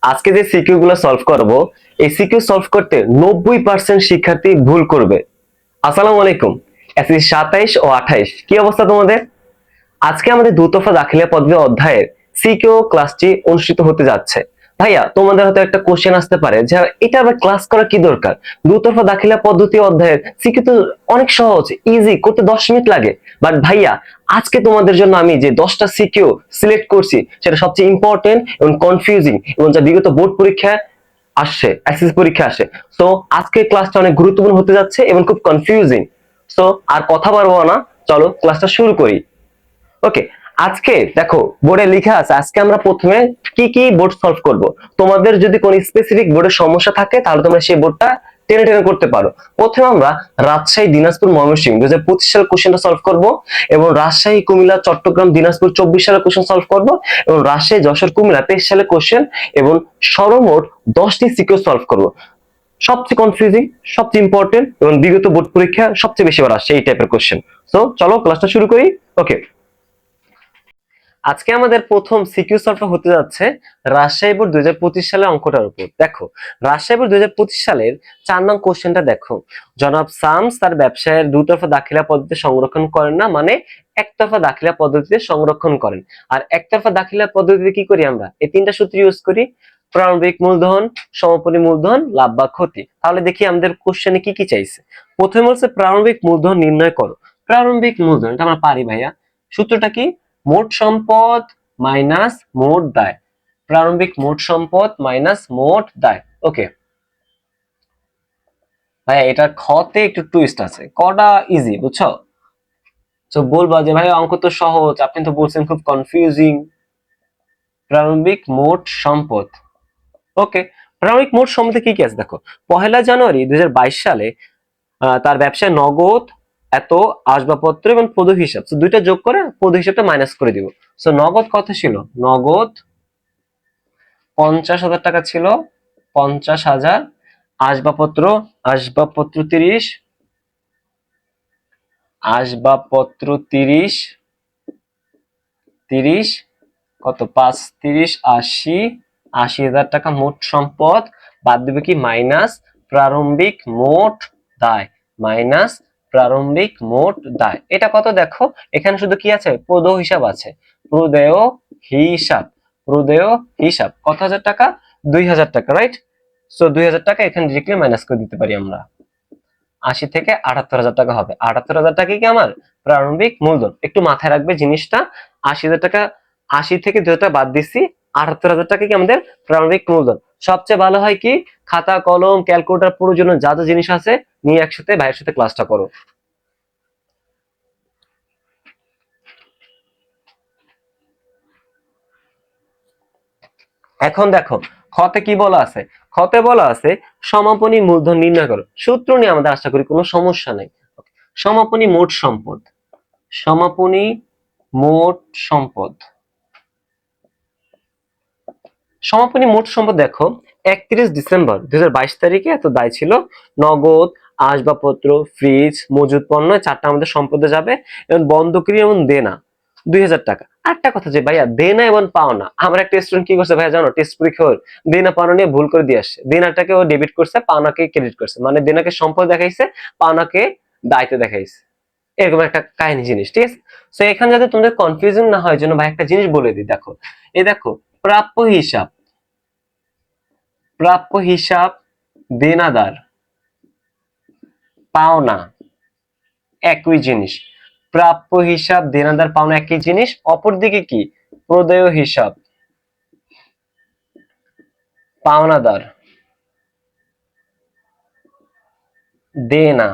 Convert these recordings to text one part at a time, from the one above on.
আজকে যে সিকিউ গুলো সলভ করব, এই সিকিউ সলভ করতে 90% শিক্ষার্থী ভুল করবে। আসসালামু আলাইকুম। এসএসসি 27 ও 28 কি অবস্থা তোমাদের? আজকে আমাদের দুতরফা দাখিলা পদ্ধতি অধ্যায়ের সিকিউ ক্লাসটি অনুষ্ঠিত হতে যাচ্ছে। ভাইয়া, তোমাদের হয়তো একটা কোশ্চেন আসতে পারে যে এটা আবার ক্লাস করা কি দরকার? দুতরফা দাখিলা পদ্ধতি অধ্যায়ের সিকিউ তো অনেক সহজ, ইজি, করতে 10 মিনিট লাগে। বাট ভাইয়া, আজকে তোমাদের জন্য আমি যে 10টা সিকিউ সিলেক্ট করছি সেটা সবচেয়ে ইম্পর্টেন্ট এবং কনফিউজিং এবং যা বিগত বোর্ড পরীক্ষায় আসছে, এসএসসি পরীক্ষা আসে। তো আজকের ক্লাসটা অনেক গুরুত্বপূর্ণ হতে যাচ্ছে এবং খুব কনফিউজিং। তো আর কথা বাড়বো না, চলো ক্লাসটা শুরু করি। ওকে, আজকে দেখো বোর্ডে লেখা আছে আজকে আমরা প্রথমে কি কি বোর্ড সলভ করব। তোমাদের যদি কোনো স্পেসিফিক বোর্ডের সমস্যা থাকে তাহলে তোমরা সেই বোর্ডটা টেনে টেনে করতে পারো। প্রথমে আমরা রাজশাহী, দিনাজপুর, ময়মনসিংহ 2025 সালের কোশ্চেনটা সলভ করব, এবং রাজশাহী, কুমিল্লা, চট্টগ্রাম, দিনাজপুর 24 সালের কোশ্চেন সলভ করব, এবং রাজশাহী, যশোর, কুমিল্লা 23 সালের কোশ্চেন, এবং সর্বমোট 10টি সিকিউ সলভ করব। সবচেয়ে কনফিউজিং, সবচেয়ে ইম্পর্টেন্ট এবং বিগত বোর্ড পরীক্ষা সবচেয়ে বেশি বার আসছে এই টাইপের কোশ্চেন। তো চলো ক্লাসটা শুরু করি। ওকে, আজকে আমাদের প্রথম সিকিউ সলভটা হতে যাচ্ছে রাজশাহী বোর্ড 2025 সালের অঙ্কটার উপর। দেখো, রাজশাহী বোর্ড 2025 সালের 4 নং কোশ্চেনটা দেখো। জনাব শামস তার ব্যবসায়ের দুতরফা দাখিলা পদ্ধতিতে সংরক্ষণ করেন না, মানে একতরফা দাখিলা পদ্ধতিতে সংরক্ষণ করেন। আর একতরফা দাখিলা পদ্ধতিতে কি করি আমরা? এই তিনটা সূত্র ইউজ করি: প্রারম্ভিক মূলধন, সমাপনী মূলধন, লাভ বা ক্ষতি। তাহলে দেখি আমাদের কোশ্চেনে কি কি চাইছে। প্রথমে বলছে প্রারম্ভিক মূলধন নির্ণয় করো। প্রারম্ভিক মূলধন এটা আমরা পারি ভাইয়া। সূত্রটা কি? মোট সম্পদ মাইনাস মোট দায়। প্রারম্ভিক মোট সম্পদ মাইনাস মোট দায়। ওকে ভাইয়া, এটার খতে একটু টুইস্ট আছে, কটা ইজি বুঝছো? তো বলবা যে ভাই অঙ্ক তো সহজ, আপনি তো বলছেন খুব কনফিউজিং। প্রারম্ভিক মোট সম্পদ, ওকে। প্রারম্ভিক মোট সম্পদে কি কি আছে দেখো। 1 জানুয়ারি 2022 সালে তার ব্যবসায় নগদ এত, আসবাবপত্র এবং পদ হিসাব, তো দুইটা যোগ করে পদ হিসাবটা মাইনাস করে দিব। সো নগদ কত ছিল? নগদ 50,000 টাকা ছিল, 50,000। আসবাবপত্র, আসবাবপত্র 30, আসবাবপত্র 30, 30 কত? 5 30 80, 80,000 টাকা মোট সম্পদ। বাদ দিবে কি? মাইনাস প্রারম্ভিক মোট দায়, মাইনাস প্রারম্ভিক মোট দায়। এটা কত দেখো, এখানে শুধু কি আছে? প্রদেয় হিসাব আছে, প্রদেয় হিসাব, প্রদেয় হিসাব। কত হাজার টাকা? 2,000 টাকা, রাইট? সো 2,000 টাকা এখানে ডিরেক্টলি মাইনাস করে দিতে পারি আমরা। 80 থেকে 78,000 টাকা হবে। 78,000 টাকা কি আমার প্রারম্ভিক মূলধন? একটু মাথায় রাখবে জিনিসটা। 80,000 টাকা, 80 থেকে 2,000 টাকা বাদ দিচ্ছি, 78,000 টাকা কি আমাদের প্রারম্ভিক মূলধন। সবচেয়ে ভালো হয় কি, খাতা কলম ক্যালকুলেটর প্রয়োজনীয় যা যা জিনিস আছে নিয়ে একসাথে ভাইয়ের সাথে ক্লাসটা করো। এখন দেখো খতে কি বলা আছে। খতে বলা আছে সমাপনী মূলধন নির্ণয় করো। সূত্র নিয়ে আমাদের আশা করি কোনো সমস্যা নেই। সমাপনী মোট সম্পদ, সমাপনী মোট সম্পদ, সমাপনী মোট সম্পদ দেখো 31 ডিসেম্বর 2022 তারিখে এত দায় ছিল। নগদ, আসবাবপত্র, ফ্রিজ, মজুদ পণ্য, চারটা আমাদের সম্পদে যাবে, এবং বন্ধকি এবং দেনা 2,000 টাকা। আরেকটা কথা যে ভাইয়া দেনা এবং পাওনা, আমার একটা স্টুডেন্ট কি করছে ভাইয়া জানো? টেস্ট পরীক্ষার দেনা পাওনা নিয়ে ভুল করে দিয়ে আসছে। দেনাটাকে ও ডেবিট করছে, পাওনাকে ক্রেডিট করছে, মানে দেনাকে সম্পদ দেখাইছে, পাওনাকে দায়িত্ব দেখাইছে। এরকম একটা কাহিনী জিনিস, ঠিক আছে? তো এখানে যাতে তোমাদের কনফিউশন না হয় জন্য ভাই একটা জিনিস বলে দিই। দেখো, এই দেখো প্রাপ্য হিসাব, প্রাপ্য হিসাব, দেনাদার, পাওনা একই জিনিস। প্রাপ্য হিসাব, দেনাদার, পাওনা একই জিনিস। অপরদিকে কি? প্রদেয় হিসাব, পাওনাদার, দেনা,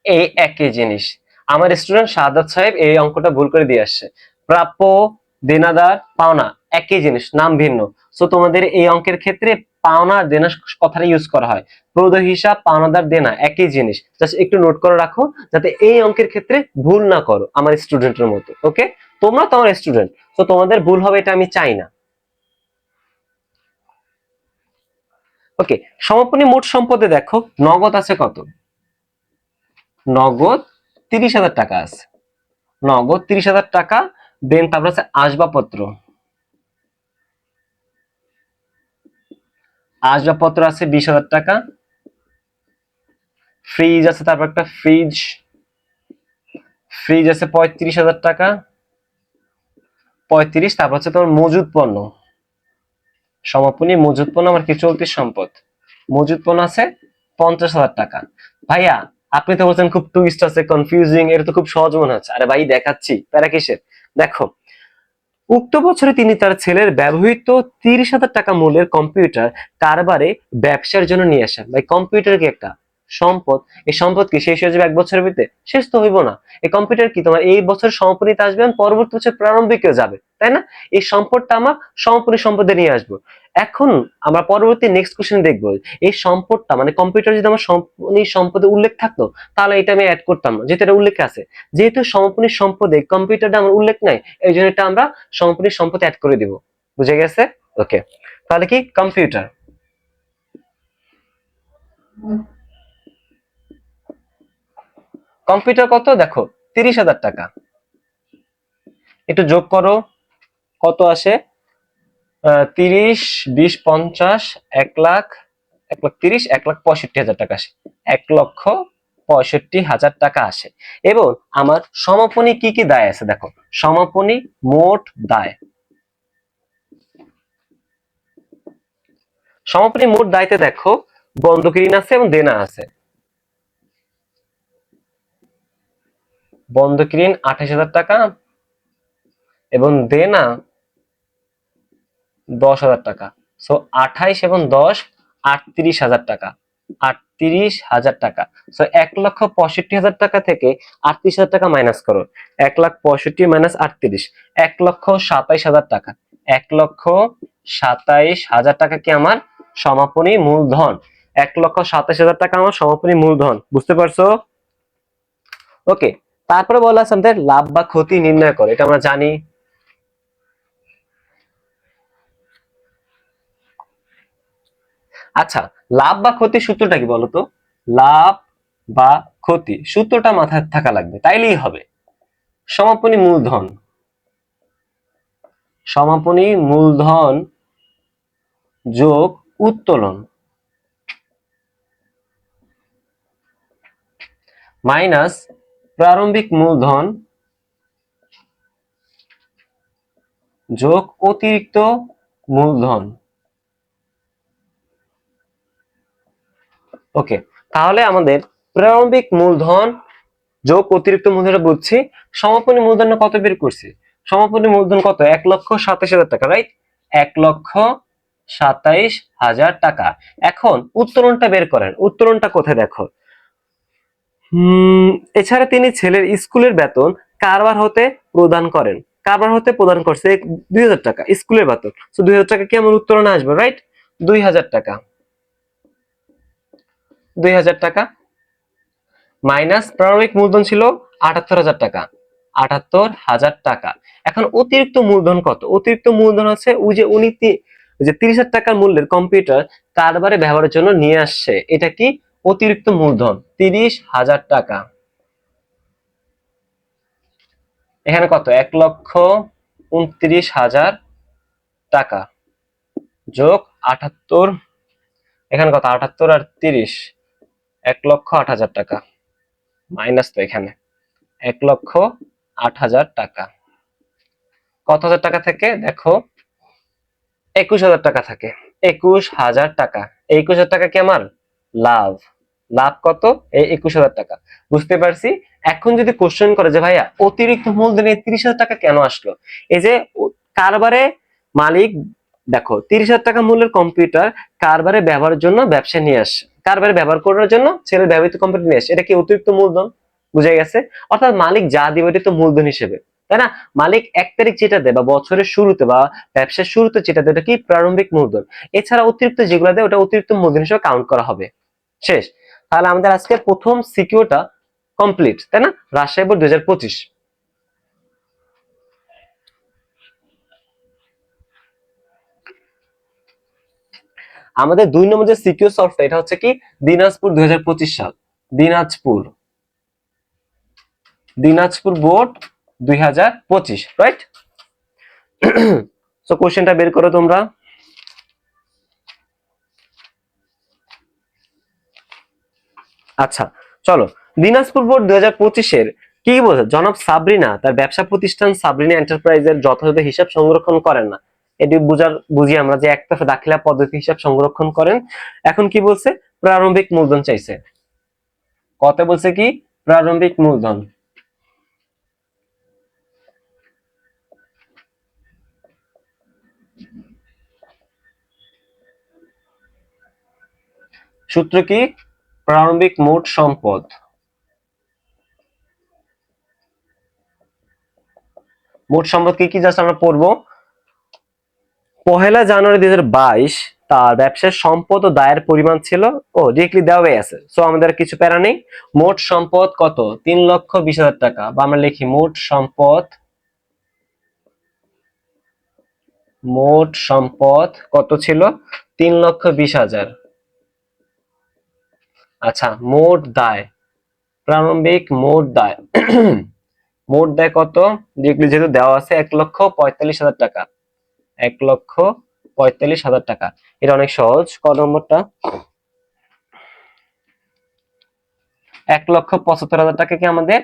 এই একই জিনিস। আমার স্টুডেন্ট শাহাদাত সাহেব এই অঙ্কটা ভুল করে দিয়ে আসছে। প্রাপ্য, দেনাদার, পাওনা একই জিনিস, নাম ভিন্ন। সো তোমাদের এই অঙ্কের ক্ষেত্রে পাওনা দেনা কথাটা ইউজ করা হয়। প্রদেয় হিসাব, পাওনাদার, দেনা একই জিনিস। জাস্ট একটু নোট করে রাখো যাতে এই অঙ্কের ক্ষেত্রে ভুল না করো আমার স্টুডেন্টের মতো। ওকে, তোমরা তো আমার স্টুডেন্ট, তো তোমাদের ভুল হবে এটা আমি চাই না। ওকে, সমাপনী মোট সম্পদে দেখো নগদ আছে কত? নগদ 30,000 টাকা আছে, নগদ 30,000 টাকা। দেন তারপর আছে আসবাবপত্র, আসবাবপত্র আছে 20,000 টাকা, ফ্রিজ আছে, তারপর একটা ফ্রিজ ফ্রিজ আছে 35,000 টাকা, 35। তারপর হচ্ছে তোমার মজুদ পণ্য, সমাপনী মজুদ পণ্য আমার কি চলতি সম্পদ, মজুদ পণ্য আছে 50,000 টাকা। ভাইয়া আপনি তো বলছেন খুব টুইস্ট আছে, কনফিউজিং, এটা তো খুব সহজ মনে হচ্ছে। আরে ভাই দেখাচ্ছি, প্যারা কিসের। দেখো, উক্ত বছরে তিনি তার ছেলের ব্যবহৃত 30,000 টাকা মূল্যের কম্পিউটার কারবারে ব্যবসার জন্য নিয়ে আসেন। ভাই কম্পিউটার কি একটা সম্পদ, এই সম্পদ কি শেষ হয়ে যাবে এক বছরের ভিতরে? শেষ তো হইব না। এই কম্পিউটার কি তোমার এই বছর সমাপনীতে আসবে, পরবর্তী বছর প্রারম্ভিকেও যাবে, তাই না? এই সম্পদটা আমার সমাপনী সম্পদে নিয়ে আসবো। এখন আমরা পরবর্তী নেক্সট কোশ্চেন দেখবো, এই সম্পদটা মানে কম্পিউটার যদি আমার সমাপনী সম্পদে উল্লেখ থাকতো তাহলে এটা আমি অ্যাড করতাম না, যেহেতু এটা উল্লেখ আছে। যেহেতু সমাপনী সম্পদে কম্পিউটারটা আমার উল্লেখ নাই, এই জন্য এটা আমরা সমাপনী সম্পদ অ্যাড করে দিব। বুঝে গেছে? ওকে, তাহলে কি কম্পিউটার। কম্পিউটার কত দেখো, 30,000 টাকা। একটু যোগ করো, কত আসে? 30, 20, 50, 1,00,000, 1,30,000, 1,65,000 টাকা আসে। 1,65,000 টাকা আসে। এবং আমার সমাপনী কি কি দায় আছে দেখো, সমাপনী মোট দায়, সমাপনী মোট দায়তে দেখো বন্ধকি ঋণ আছে এবং দেনা আছে। বন্ধকি ঋণ 28,000 টাকা এবং দেনা 10,000 টাকা। সো 28 এবং 10, 38,000 টাকা, 38,000 টাকা। সো 1,65,000 টাকা থেকে 38,000 টাকা মাইনাস করো, 1,65,000 মাইনাস 38, 1,27,000 টাকা। 1,27,000 টাকা কি আমার সমাপনী মূলধন, 1,27,000 টাকা আমার সমাপনী মূলধন। বুঝতে পারছো? ওকে, তারপরে বলা আছে আমাদের লাভ বা ক্ষতি নির্ণয় করে, এটা আমরা জানি। আচ্ছা, লাভ বা ক্ষতির সূত্রটা কি বলতো? লাভ বা ক্ষতি সূত্রটা মাথায় থাকা লাগবে, তাইলেই হবে। সমাপনী মূলধন, সমাপনী মূলধন যোগ উত্তোলন মাইনাস প্রারম্ভিক মূলধন যোগ অতিরিক্ত মূলধন। ওকে, তাহলে আমাদের প্রারম্ভিক মূলধন যোগ অতিরিক্ত মূলধনটা বুঝছি, সমাপনী মূলধন কত বের করছি? সমাপনী মূলধন কত? 1,27,000 টাকা, রাইট? 1,27,000 টাকা। এখন উত্তোলনটা বের করেন, উত্তোলনটা কোথায় দেখো। এছাড়া তিনি ছেলের স্কুলের বেতন কারবার হতে প্রদান করেন, কারবার হতে প্রদান করছে 2,000 টাকা স্কুলের বেতন। তো 2,000 টাকা কি আমার উত্তোলনে আসবে, রাইট? 2,000 টাকা, 2,000 টাকা মাইনাস প্রারম্ভিক মূলধন ছিল 78,000 টাকা, 78,000 টাকা। এখন অতিরিক্ত মূলধন কত? অতিরিক্ত মূলধন আছে ওই যে উনি যে 30,000 টাকার মূল্যের কম্পিউটার কারবারে ব্যবহারের জন্য নিয়ে আসছে, এটা কি অতিরিক্ত মূলধন 30,000 টাকা। এখানে কত? 1,29,000 টাকা যোগ 78, এখানে কত? 78 আর 30, 1,08,000 টাকা মাইনাস, তো এখানে 1,08,000 টাকা। কত হাজার টাকা থেকে দেখো? 21,000 টাকা থাকে, 21,000 টাকা। 21,000 টাকা কি আমার লাভ? লাভ কত? এই 21,000 টাকা। বুঝতে পারছি। এখন যদি কোশ্চেন করে যে ভাইয়া অতিরিক্ত মূলধনে 30,000 টাকা কেন আসলো, এই যে কারবারে মালিক দেখো 30,000 টাকা মূল্যের কম্পিউটার কারবারে ব্যবহারের জন্য ব্যবসা নিয়ে আসে, কারবারে ব্যবহার করার জন্য ছেলের ব্যবহৃত কম্পিউটার নিয়ে আসে, এটা কি অতিরিক্ত মূলধন? বুঝে গেছে? অর্থাৎ মালিক যা দিবে এটা তো মূলধন হিসেবে, তাই না? মালিক 1 তারিখ যেটা দেয় বা বছরের শুরুতে বা ব্যবসার শুরুতে যেটা দেয় ওটা কি প্রারম্ভিক মূলধন। এছাড়া অতিরিক্ত যেগুলো দেয় ওটা অতিরিক্ত মূলধন হিসেবে কাউন্ট করা হবে। শেষ। তাহলে আমাদের আজকে প্রথম সিকিউরটা কমপ্লিট, তাই না? রাজশাহী বোর্ড 2025। আমাদের 2 নম্বর যে সিকিউর সলভটা এটা হচ্ছে কি দিনাজপুর 2025 সাল, দিনাজপুর, দিনাজপুর বোর্ড 2025, রাইট? তো কোশ্চেনটা বের করো তোমরা। আচ্ছা, চলো দিনাজপুর বোর্ড 2025-এর কি বলছে, জনাব সাবরিনা তার ব্যবসা প্রতিষ্ঠান সাবরিনা এন্টারপ্রাইজের যথাযথ হিসাব সংরক্ষণ করেন না। এটি বুঝি আমরা যে একতরফা দাখিলা পদ্ধতি হিসাব সংরক্ষণ করেন। এখন কি বলছে, প্রারম্ভিক মূলধন চাইছে। কত বলছে, কি প্রারম্ভিক মূলধন। সূত্র কি, প্রারম্ভিক মোট সম্পদ। মোট সম্পদ কি কি জাস্ট আমরা পড়বো। 1 জানুয়ারি 2022 তার ব্যবসার সম্পদ ও দায়ের পরিমাণ ছিল, ও ডিরেক্টলি দেওয়া হয়ে আছে, সো আমাদের কিছু প্যারা নেই। মোট সম্পদ কত, 3,20,000 টাকা, বা আমরা লিখি মোট সম্পদ, মোট সম্পদ কত ছিল, 3,20,000। আচ্ছা, মোট দায়, প্রারম্ভিক মোট দায় মোট দায় কত, ডিরেক্টলি যেহেতু দেওয়া আছে 1,45,000 টাকা, 1,45,000 টাকা। এটা অনেক সহজ, ক নম্বরটা, 1,75,000 টাকা কি আমাদের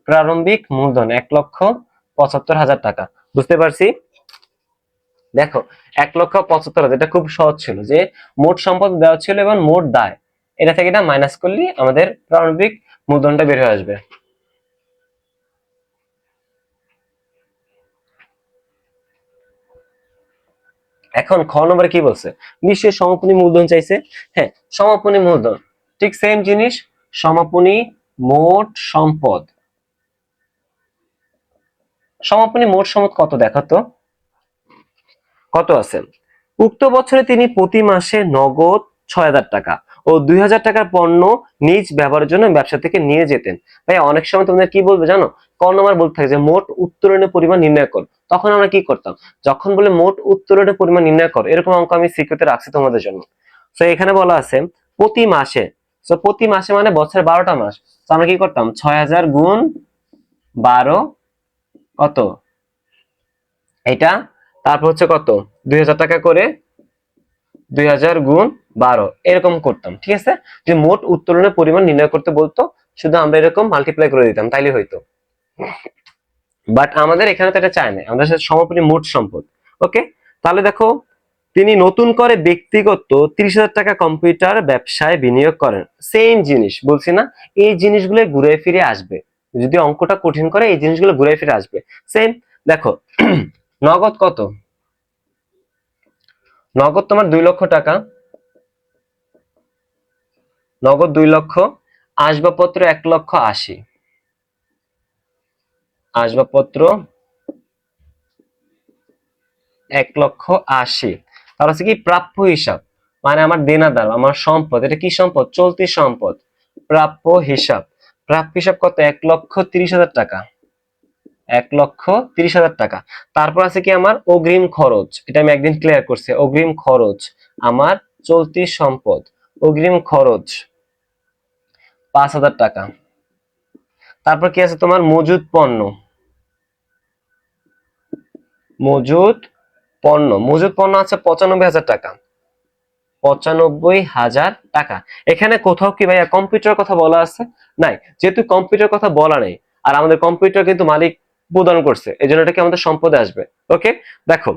প্রারম্ভিক মূলধন, 1,75,000 টাকা। বুঝতে পারছি। দেখো 1,75,000, এটা খুব সহজ ছিল যে মোট সম্পদ দেওয়া ছিল এবং মোট দায়, এটা থেকে এটা মাইনাস করলে আমাদের প্রারম্ভিক মূলধনটা বের হয়ে আসবে। এখন খ নম্বরে কি বলছে, নিশ্চয়ই সমাপনী মূলধন চাইছে। হ্যাঁ, সমাপনী মূলধন ঠিক সেম জিনিস, সমাপনী মোট সম্পদ। সমাপনী মোট সম্পদ কত দেখাতো, কত আছে, উক্ত বছরে তিনি প্রতি মাসে নগদ 6,000 টাকা ও 2,000 টাকার পণ্য নিজ ব্যবহারের জন্য ব্যবসা থেকে নিয়ে যেতেন। ভাই অনেক সময় তোমাদের কি বলবে জানো, ক নম্বর বলতে থাকে যে মোট উত্তোলনের পরিমাণ নির্ণয় কর। তখন আমরা কি করতাম, যখন বলে মোট উত্তোলনের পরিমাণ নির্ণয় কর, এরকম অঙ্ক আমি সিকিউতে রাখছি তোমাদের জন্য। তো এখানে বলা আছে প্রতি মাসে, তো প্রতি মাসে মানে বছরে 12টা মাস, তো আমরা কি করতাম 6,000 গুণ 12 কত এটা, তারপর হচ্ছে কত 2,000 টাকা করে, 2,000 গুণ 12 এরকম করতাম। ঠিক আছে, যে মোট উত্তোলনের পরিমাণ নির্ণয় করতে বলতো, শুধু আমরা এরকম মাল্টিপ্লাই করে দিতাম, তাইলে হইতো। বাট আমাদের এখানে তো এটা চায় না, আমাদের সাথে সমাপনী মোট সম্পদ। ওকে, তাহলে দেখো তিনি নতুন করে ব্যক্তিগত 30,000 টাকা কম্পিউটার ব্যবসায় বিনিয়োগ করেন। সেম জিনিস বলছি না, এই জিনিসগুলো ঘুরে ফিরে আসবে, যদি অঙ্কটা কঠিন করে এই জিনিসগুলো ঘুরে ফিরে আসবে। সেম দেখো নগদ কত, নগদ তোমার 2 লক্ষ টাকা, নগদ 2 লক্ষ, আসবাবপত্র 1,80,000, আসবাবপত্র 1,80,000। তার হচ্ছে কি প্রাপ্য হিসাব, মানে আমার দেনাদার, আমার সম্পদ, এটা কি সম্পদ, চলতি সম্পদ, প্রাপ্য হিসাব। প্রাপ্য হিসাব কত, 1,30,000 টাকা, 1,30,000 টাকা। তারপর আছে কি আমার অগ্রিম খরচ, এটা আমি একদিন ক্লিয়ার করছি, অগ্রিম খরচ আমার চলতি সম্পদ, অগ্রিম খরচ 5,000 টাকা। তারপর কি আছে তোমার মজুদ পণ্য, মজুদ পণ্য, মজুদ পণ্য আছে 95,000 টাকা, 95,000 টাকা। এখানে কোথাও কি ভাইয়া কম্পিউটার কথা বলা আছে, নাই, যেহেতু কম্পিউটার কথা বলা নেই, আর আমাদের কম্পিউটার কিন্তু মালিক প্রদান করছে, এই জন্য এটা কি আমাদের সম্পদে আসবে। ওকে, দেখো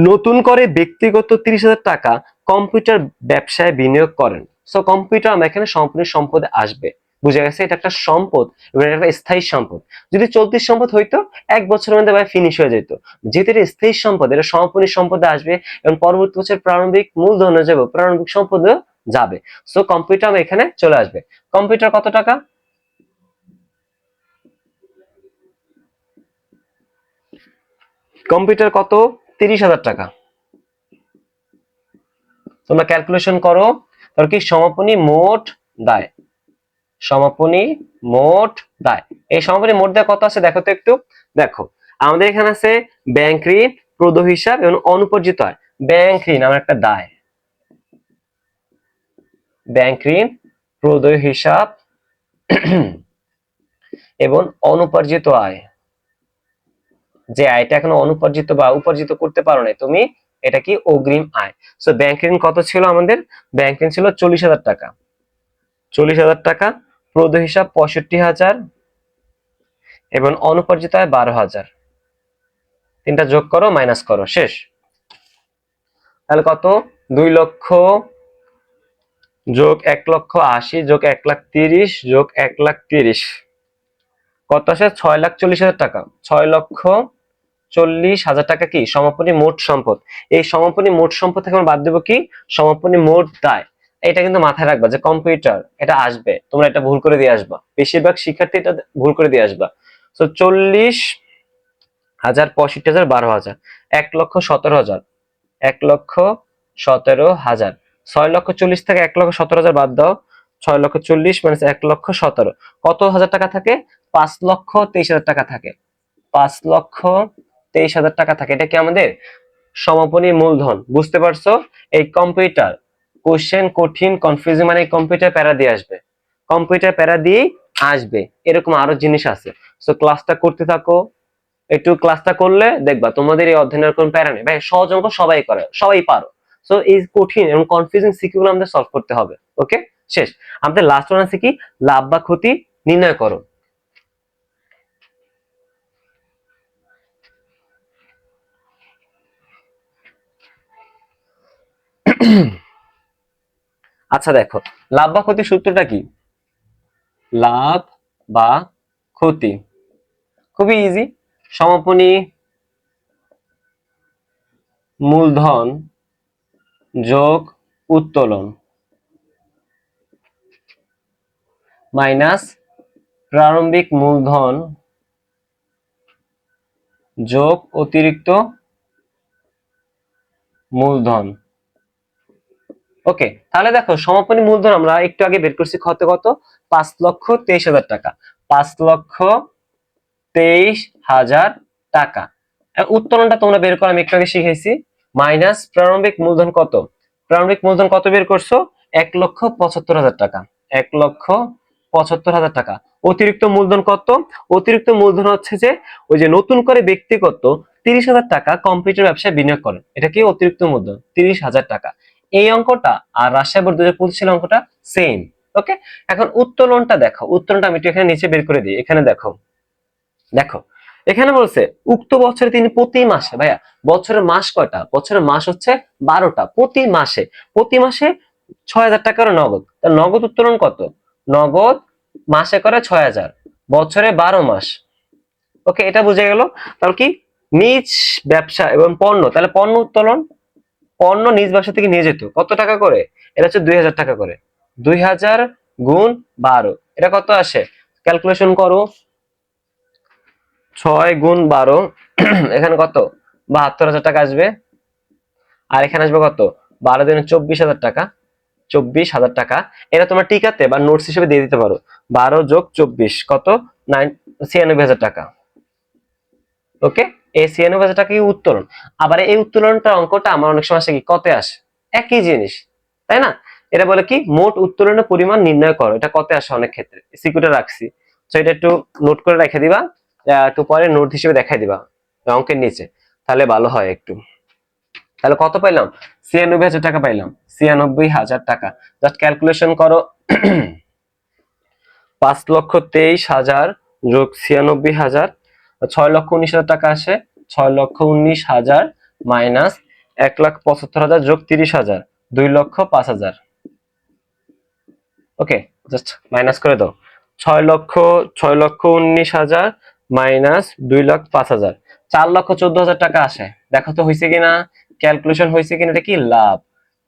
নতুন করে ব্যক্তিগত 30,000 টাকা কম্পিউটার ব্যবসায় বিনিয়োগ করেন, সো কম্পিউটার আমার এখানে সম্পূর্ণ সম্পদে আসবে। বুঝে গেছে, এটা একটা সম্পদ এবং এটা একটা স্থায়ী সম্পদ। যদি চলতি সম্পদ হইতো 1 বছরের মধ্যে ভাই ফিনিশ হয়ে যেত, যেহেতু এটা স্থায়ী সম্পদ, এটা সম্পূর্ণ সম্পদে আসবে এবং পরবর্তী বছর প্রারম্ভিক মূলধনে যাবে, প্রারম্ভিক সম্পদে যাবে। সো কম্পিউটার আমার এখানে চলে আসবে। কম্পিউটার কত টাকা, কম্পিউটার কত, 30,000 টাকা। তোমরা ক্যালকুলেশন করো, তাহলে কি সমাপনী মোট দায়, সমাপনী মোট দায়, এই সমাপনী মোট দায় কত আছে দেখো তো একটু। দেখো আমাদের এখানে আছে ব্যাংক ঋণ, প্রদত্ত হিসাব এবং অনুপার্জিত আয়। ব্যাংক ঋণ আমার একটা দায়, ব্যাংক ঋণ, প্রদত্ত হিসাব এবং অনুপার্জিত আয়, যে আয়টা এখনো অনুপার্জিত বা উপার্জিত করতে পারো না তুমি, এটা কি অগ্রিম আয়। সো ব্যাংক ঋণ কত ছিল আমাদের, ব্যাংক ঋণ ছিল 40,000 টাকা, 40,000 টাকা, প্রদ হিসাব 65,000 এবং অনুপার্জিত আয় 12,000। তিনটা যোগ করো, মাইনাস করো, শেষ। তাহলে কত? 2 লক্ষ যোগ 1,80,000 যোগ 1,30,000 যোগ 1,30,000 কত আসে? 6,40,000 টাকা। 6,40,000 টাকা কি সমাপনী মোট সম্পদ। এই সমাপনী মোট সম্পদ থেকে আমরা বাদ দেবো কি সমাপনী মোট দায়। এটা কিন্তু মাথায় রাখবা যে কম্পিউটার এটা আসবে, তোমরা এটা ভুল করে দিয়ে আসবা, বেশিরভাগ শিক্ষার্থী এটা ভুল করে দিয়ে আসবা। তো 40,000, 65,000, 12,000, 1,17,000, 1,17,000। 6,40,000 থেকে 1,17,000 বাদ দাও, 6,40,000 মানে 1,17,000 কত হাজার টাকা থাকে? 5,23,000 টাকা থাকে। 5,23,000 টাকা থাকে। এটা কি আমাদের সমাপনী মূলধন। বুঝতে পারছো? এই কম্পিউটার কোশ্চেন কঠিন কনফিউজিং মানে কম্পিউটার প্যারা দিয়ে আসবে, কম্পিউটার প্যারা দিয়ে আসবে। এরকম আরো জিনিস আছে। সো ক্লাসটা করতে থাকো, একটু ক্লাসটা করলে দেখবা তোমাদের এই অধ্যয়নের কোনো প্যারা নেই। ভাই সহজ অঙ্ক সবাই করে, সবাই পারো। সো এই কঠিন এবং কনফিউজিং সিকিউ গুলো আমাদের সলভ করতে হবে। ওকে, শেষ। আমাদের লাস্ট ওয়ান আছে কি লাভ বা ক্ষতি নির্ণয় করো। আচ্ছা দেখো, লাভ বা ক্ষতির সূত্রটা কি? লাভ বা ক্ষতি খুবই ইজি। সমাপনী মূলধন যোগ উত্তোলন মাইনাস প্রারম্ভিক মূলধন যোগ অতিরিক্ত মূলধন। ওকে, তাহলে দেখো সমাপনী মূলধন আমরা একটু আগে বের করছি কত? 5,23,000 টাকা। 5,23,000 টাকা। উত্তোলনটা তোমরা বের করো, আমি একটু আগে শিখেছি। মাইনাস প্রারম্ভিক মূলধন কত? প্রারম্ভিক মূলধন কত বের করছো? 1,75,000 টাকা। 1,75,000 টাকা। অতিরিক্ত মূলধন কত? অতিরিক্ত মূলধন হচ্ছে যে ওই যে নতুন করে ব্যক্তিগত 30,000 টাকা কম্পিউটার ব্যবসায় বিনিয়োগ করেন, এটা কি অতিরিক্ত মূলধন 30,000 টাকা। এই অঙ্কটা আর রাজশাহী বোর্ড 2025 সালের অঙ্কটা সেম। ওকে, এখন উত্তোলনটা দেখো, উত্তোলনটা আমি একটু এখানে নিচে বের করে দিই। এখানে দেখো, দেখো এখানে বলছে উক্ত বছরে তিনি প্রতি মাসে, ভাইয়া বছরের মাস কয়টা? বছরের মাস হচ্ছে 12টা। প্রতি মাসে 6,000 টাকার নগদ। তার নগদ উত্তোলন কত? নগদ মাসে করে 6,000, বছরে 12 মাস। ওকে, এটা বুঝে গেল। তাহলে কি নিজ ব্যবসা এবং পণ্য, তাহলে পণ্য উত্তোলন, পণ্য নিজ ব্যবসা থেকে নিয়ে যেত কত টাকা করে? এটা হচ্ছে 2,000 টাকা করে। 2,000 গুণ 12, এটা কত আসে? ক্যালকুলেশন করো। 6 গুণ 12 এখানে কত? 72,000 টাকা আসবে। আর এখানে আসবে কত? 12 দিনে 24,000 টাকা। 24,000 টাকা। এটা তোমরা টিকাতে বা নোটস হিসেবে দিয়ে দিতে পারো। 12 যোগ 24 কত? 96,000 টাকা। ওকে, এই 96,000 টাকা কি উত্তোলন। আবার এই উত্তোলনটার অঙ্কটা আমার অনেক সময় আসে কি কতে আসে? একই জিনিস, তাই না? এটা বলে কি মোট উত্তোলনের পরিমাণ নির্ণয় করো। এটা কতে আসে অনেক ক্ষেত্রে, সিকিউটা রাখছি। তো এটা একটু নোট করে রেখে দিবা, একটু পরে নোট হিসেবে দেখাই দিবা অঙ্কের নিচে, তাহলে ভালো হয় একটু। তাহলে কত পাইলাম? 96,000 টাকা পাইলাম। 96,000 টাকা। জাস্ট ক্যালকুলেশন করো। 5,23,000 যোগ 96,000, 6,19,000 টাকা আসে। 6,19,000 মাইনাস 1,75,000 যোগ 30,000, 2,05,000। ওকে, জাস্ট মাইনাস করে দাও। 6,19,000 মাইনাস 2,05,000, 4,14,000 টাকা আসে। দেখো তো হয়েছে কিনা, ক্যালকুলেশন হয়েছে কিনা। এটা কি লাভ।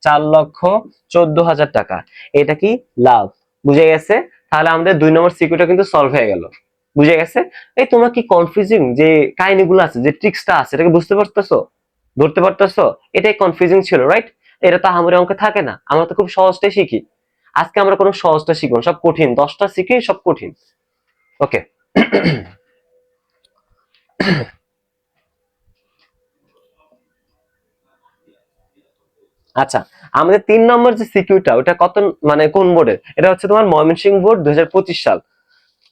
4,14,000 টাকা, এটা কি লাভ। বুঝে গেছে? তাহলে আমাদের 2 নম্বর সিকিউটা কিন্তু সলভ হয়ে গেল। বুঝে গেছে? এই তোমরা কি কনফিউজিং যে কাহিনীগুলো আছে, যে ট্রিক্সটা আছে, এটাকে বুঝতে পারতেছো, ধরতে পারতেছো? এটাই কনফিউজিং ছিল, রাইট? এটা তো আহামরি অঙ্কে থাকে না, আমরা তো খুব সহজটাই শিখি। আজকে আমরা কোনো সহজটা শিখবো না, সব কঠিন। 10টা শিখি, সব কঠিন। ওকে, আচ্ছা আমাদের 3 নম্বর যে সিকিউটা, ওটা কত মানে কোন বোর্ডের? এটা হচ্ছে তোমার ময়মনসিংহ বোর্ড 2025 সাল।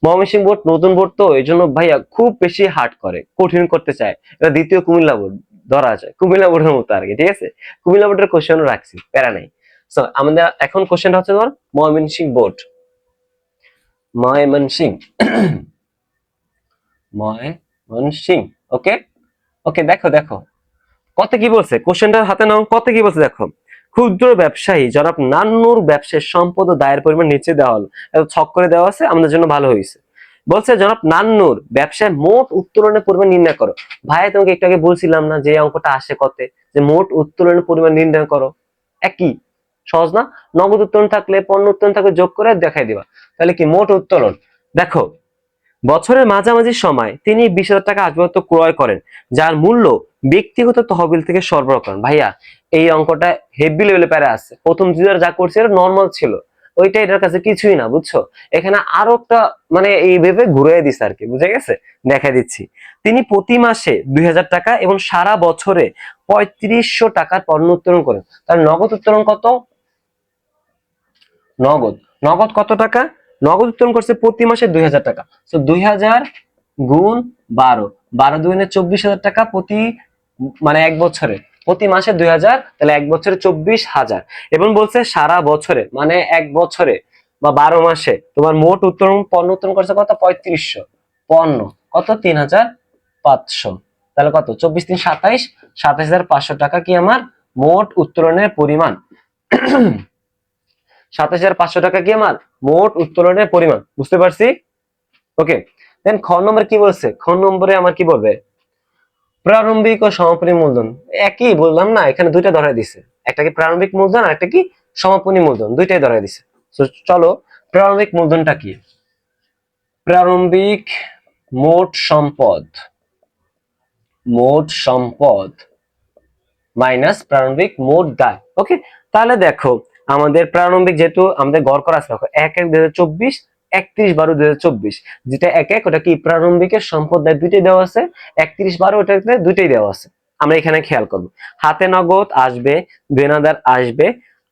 ময়মনসিংহ বোর্ড নতুন বোর্ড, তো এই জন্য ভাইয়া খুব বেশি হার্ড করে, কঠিন করতে চায়। এটা দ্বিতীয় কুমিল্লা বোর্ড ধরা যায়, কুমিল্লা বোর্ডের মতো আর কি। ঠিক আছে, কুমিল্লা বোর্ডের কোশ্চেনও রাখছি, প্যারা নাই। সো আমাদের এখন কোশ্চেনটা হচ্ছে তোমার ময়মনসিংহ বোর্ড। ময়মনসিং ময়মনসিং। ওকে ওকে, দেখো দেখো কত কি বলছে, কোশ্চেনটা হাতে নাও, কত কি বলছে দেখো। ক্ষুদ্র ব্যবসায়ী জনাব নান্নুর ব্যবসায় সম্পদ ও দায়ের পরিমাণ নিচে দেওয়া হলো, এত ছক করে দেওয়া আছে, আমাদের জন্য ভালো হয়েছে। বলছে জনাব নান্নুর ব্যবসায় মোট উত্তোলনের পরিমাণ নির্ণয় করো। ভাই তোমাকে একটু আগে বলছিলাম না যে অঙ্কটা আসে কতে, যে মোট উত্তোলনের পরিমাণ নির্ণয় করো। একই সহজ না? নগদ উত্তোলন থাকলে পণ্য উত্তোলন থাকলে যোগ করে দেখাই দিবা। তাহলে কি মোট উত্তোলন, দেখো বছরের মাঝামাঝি সময় তিনি 20,000 টাকা আসবাবপত্র ক্রয় করেন, যার মূল্য ব্যক্তিগত তহবিল থেকে সরবরাহ করেন। ভাইয়া এই অঙ্কটা হেভি লেভেলে প্যারা আছে, প্রথম দুইবার যা করছে এটা নর্মাল ছিল, ওইটা এটার কাছে কিছুই না, বুঝছো? এখানে আরো একটা মানে এইভাবে ঘুরিয়ে দিছে আর কি, বুঝে গেছে? দেখা দিচ্ছি, তিনি প্রতি মাসে 2,000 টাকা এবং সারা বছরে 3500 টাকার পণ্য উত্তোলন করেন। তার নগদ উত্তোলন কত? নগদ, নগদ কত টাকা? নগদ উত্তোলন করছে প্রতি মাসে 2,000 টাকা। তো 2,000 গুণ 12, 12 দুগুণে 24,000 টাকা প্রতি, মানে এক বছরে, প্রতি মাসে 2,000, তাহলে এক বছরে 24,000। এবং বলছে সারা বছরে, মানে এক বছরে বা 12 মাসে তোমার মোট উত্তোলন, পণ্য উত্তোলন করছে কত? 3500। পণ্য কত? 3,500। তাহলে কত? 24 3 27, 27,500 টাকা কি আমার মোট উত্তোলনের পরিমাণ। 27,500 টাকা কি আমার মোট উত্তোলনের পরিমাণ, বুঝতে পারছি? ওকে, দেন খ নম্বর কি বলছে? খ নম্বরে আমার কি বলবে? প্রারম্ভিক ও সমাপনী মূলধন। একই বললাম না, এখানে দুইটা ধরাই দিছে, একটা কি প্রারম্ভিক মূলধন আর একটা কি সমাপনী মূলধন, দুইটাই ধরাই দিছে। তো চলো, প্রারম্ভিক মূলধনটা কি? প্রারম্ভিক মোট সম্পদ, মোট সম্পদ মাইনাস প্রারম্ভিক মোট দায়। ওকে, তাহলে দেখো আমাদের প্রারম্ভিক যেহেতু আমাদের গড় করা আছে, দেখো 1/1/2024, 31/12/2024, যেটা 1/1 ওটা কি প্রারম্ভিকের সম্পদ দায় দুইটাই দেওয়া আছে, 31/12 ওটাতে দুইটাই দেওয়া আছে। আমরা এখানে খেয়াল করব, হাতে নগদ আসবে, দেনাদার আসবে,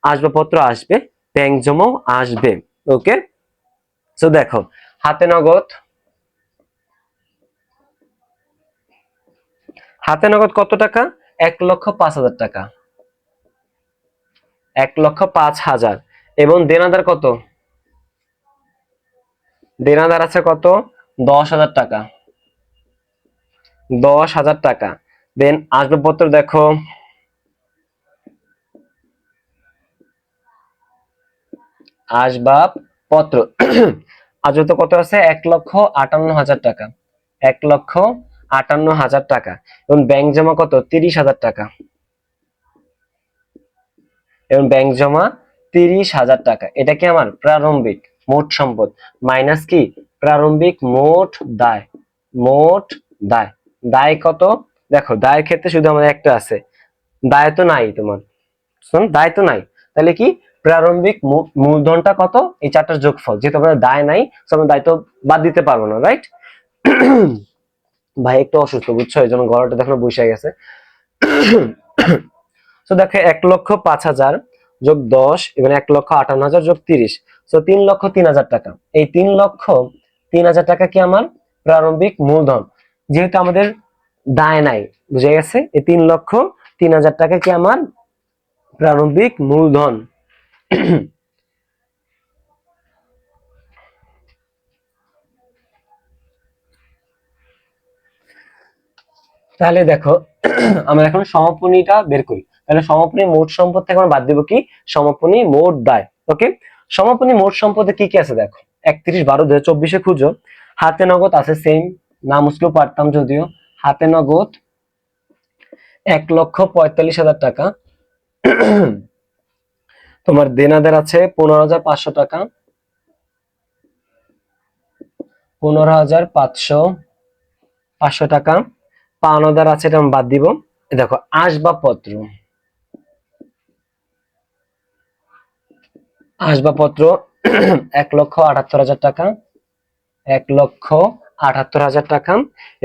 আসবাবপত্র আসবে, ব্যাংক জমাও আসবে। ওকে, তো দেখো হাতে নগদ, হাতে নগদ কত টাকা? 1,05,000 টাকা, 1,05,000। এবং দেনাদার কত? দেনাদার আছে কত? 10,000 টাকা, 10,000 টাকা। দেন আসবাবপত্র দেখো, আসবাবপত্র আসবাবপত্র কত আছে? 1,58,000 টাকা, 1,58,000 টাকা। এবং ব্যাংক জমা কত? 30,000 টাকা, এবং ব্যাংক জমা 30,000 টাকা। এটা কি আমার প্রারম্ভিক মোট সম্পদ মাইনাস কি প্রারম্ভিক মোট দায়, মোট দায়। দায় কত? দেখো দায়ের ক্ষেত্রে শুধু আমাদের একটা আছে, দায় তো নাই তোমার, দায় তো নাই, তাহলে কি প্রারম্ভিক মূলধনটা কত? এই চারটার যোগফল, যেহেতু আমাদের দায় নাই আমরা দায় তো বাদ দিতে পারবো না, রাইট? ভাই একটু অসুস্থ, বুঝছো, এই জন্য গলাটা দেখো বসে গেছে। তো দেখো 1,05,000 যোগ 10 এবং 1,58,000 যোগ 30, তো 3,03,000 টাকা। এই 3,03,000 টাকা কি আমার প্রারম্ভিক মূলধন, যেহেতু আমাদের দায় নাই, বুঝে গেছে? এই 3,03,000 টাকা কি আমার প্রারম্ভিক মূলধন। তাহলে দেখো আমরা এখন সমাপনীটা বের করি। তাহলে সমাপনী মোট সম্পদ থেকে আমরা বাদ দিব কি সমাপনী মোট দায়। ওকে, সমাপনী মোট সম্পদে কি কি আছে দেখো, 31/12/2024 খুঁজো। হাতে নগদ আছে সেম, না মুছলেও পারতাম যদিও। হাতে নগদ 1,45,000 টাকা। তোমার দেনাদার আছে 15,500 টাকা, 15,500 টাকা। পাওনাদার আছে, এটা আমি বাদ দিব। দেখো আসবাবপত্র, আসবাবপত্র 1,78,000 টাকা, 1,78,000 টাকা।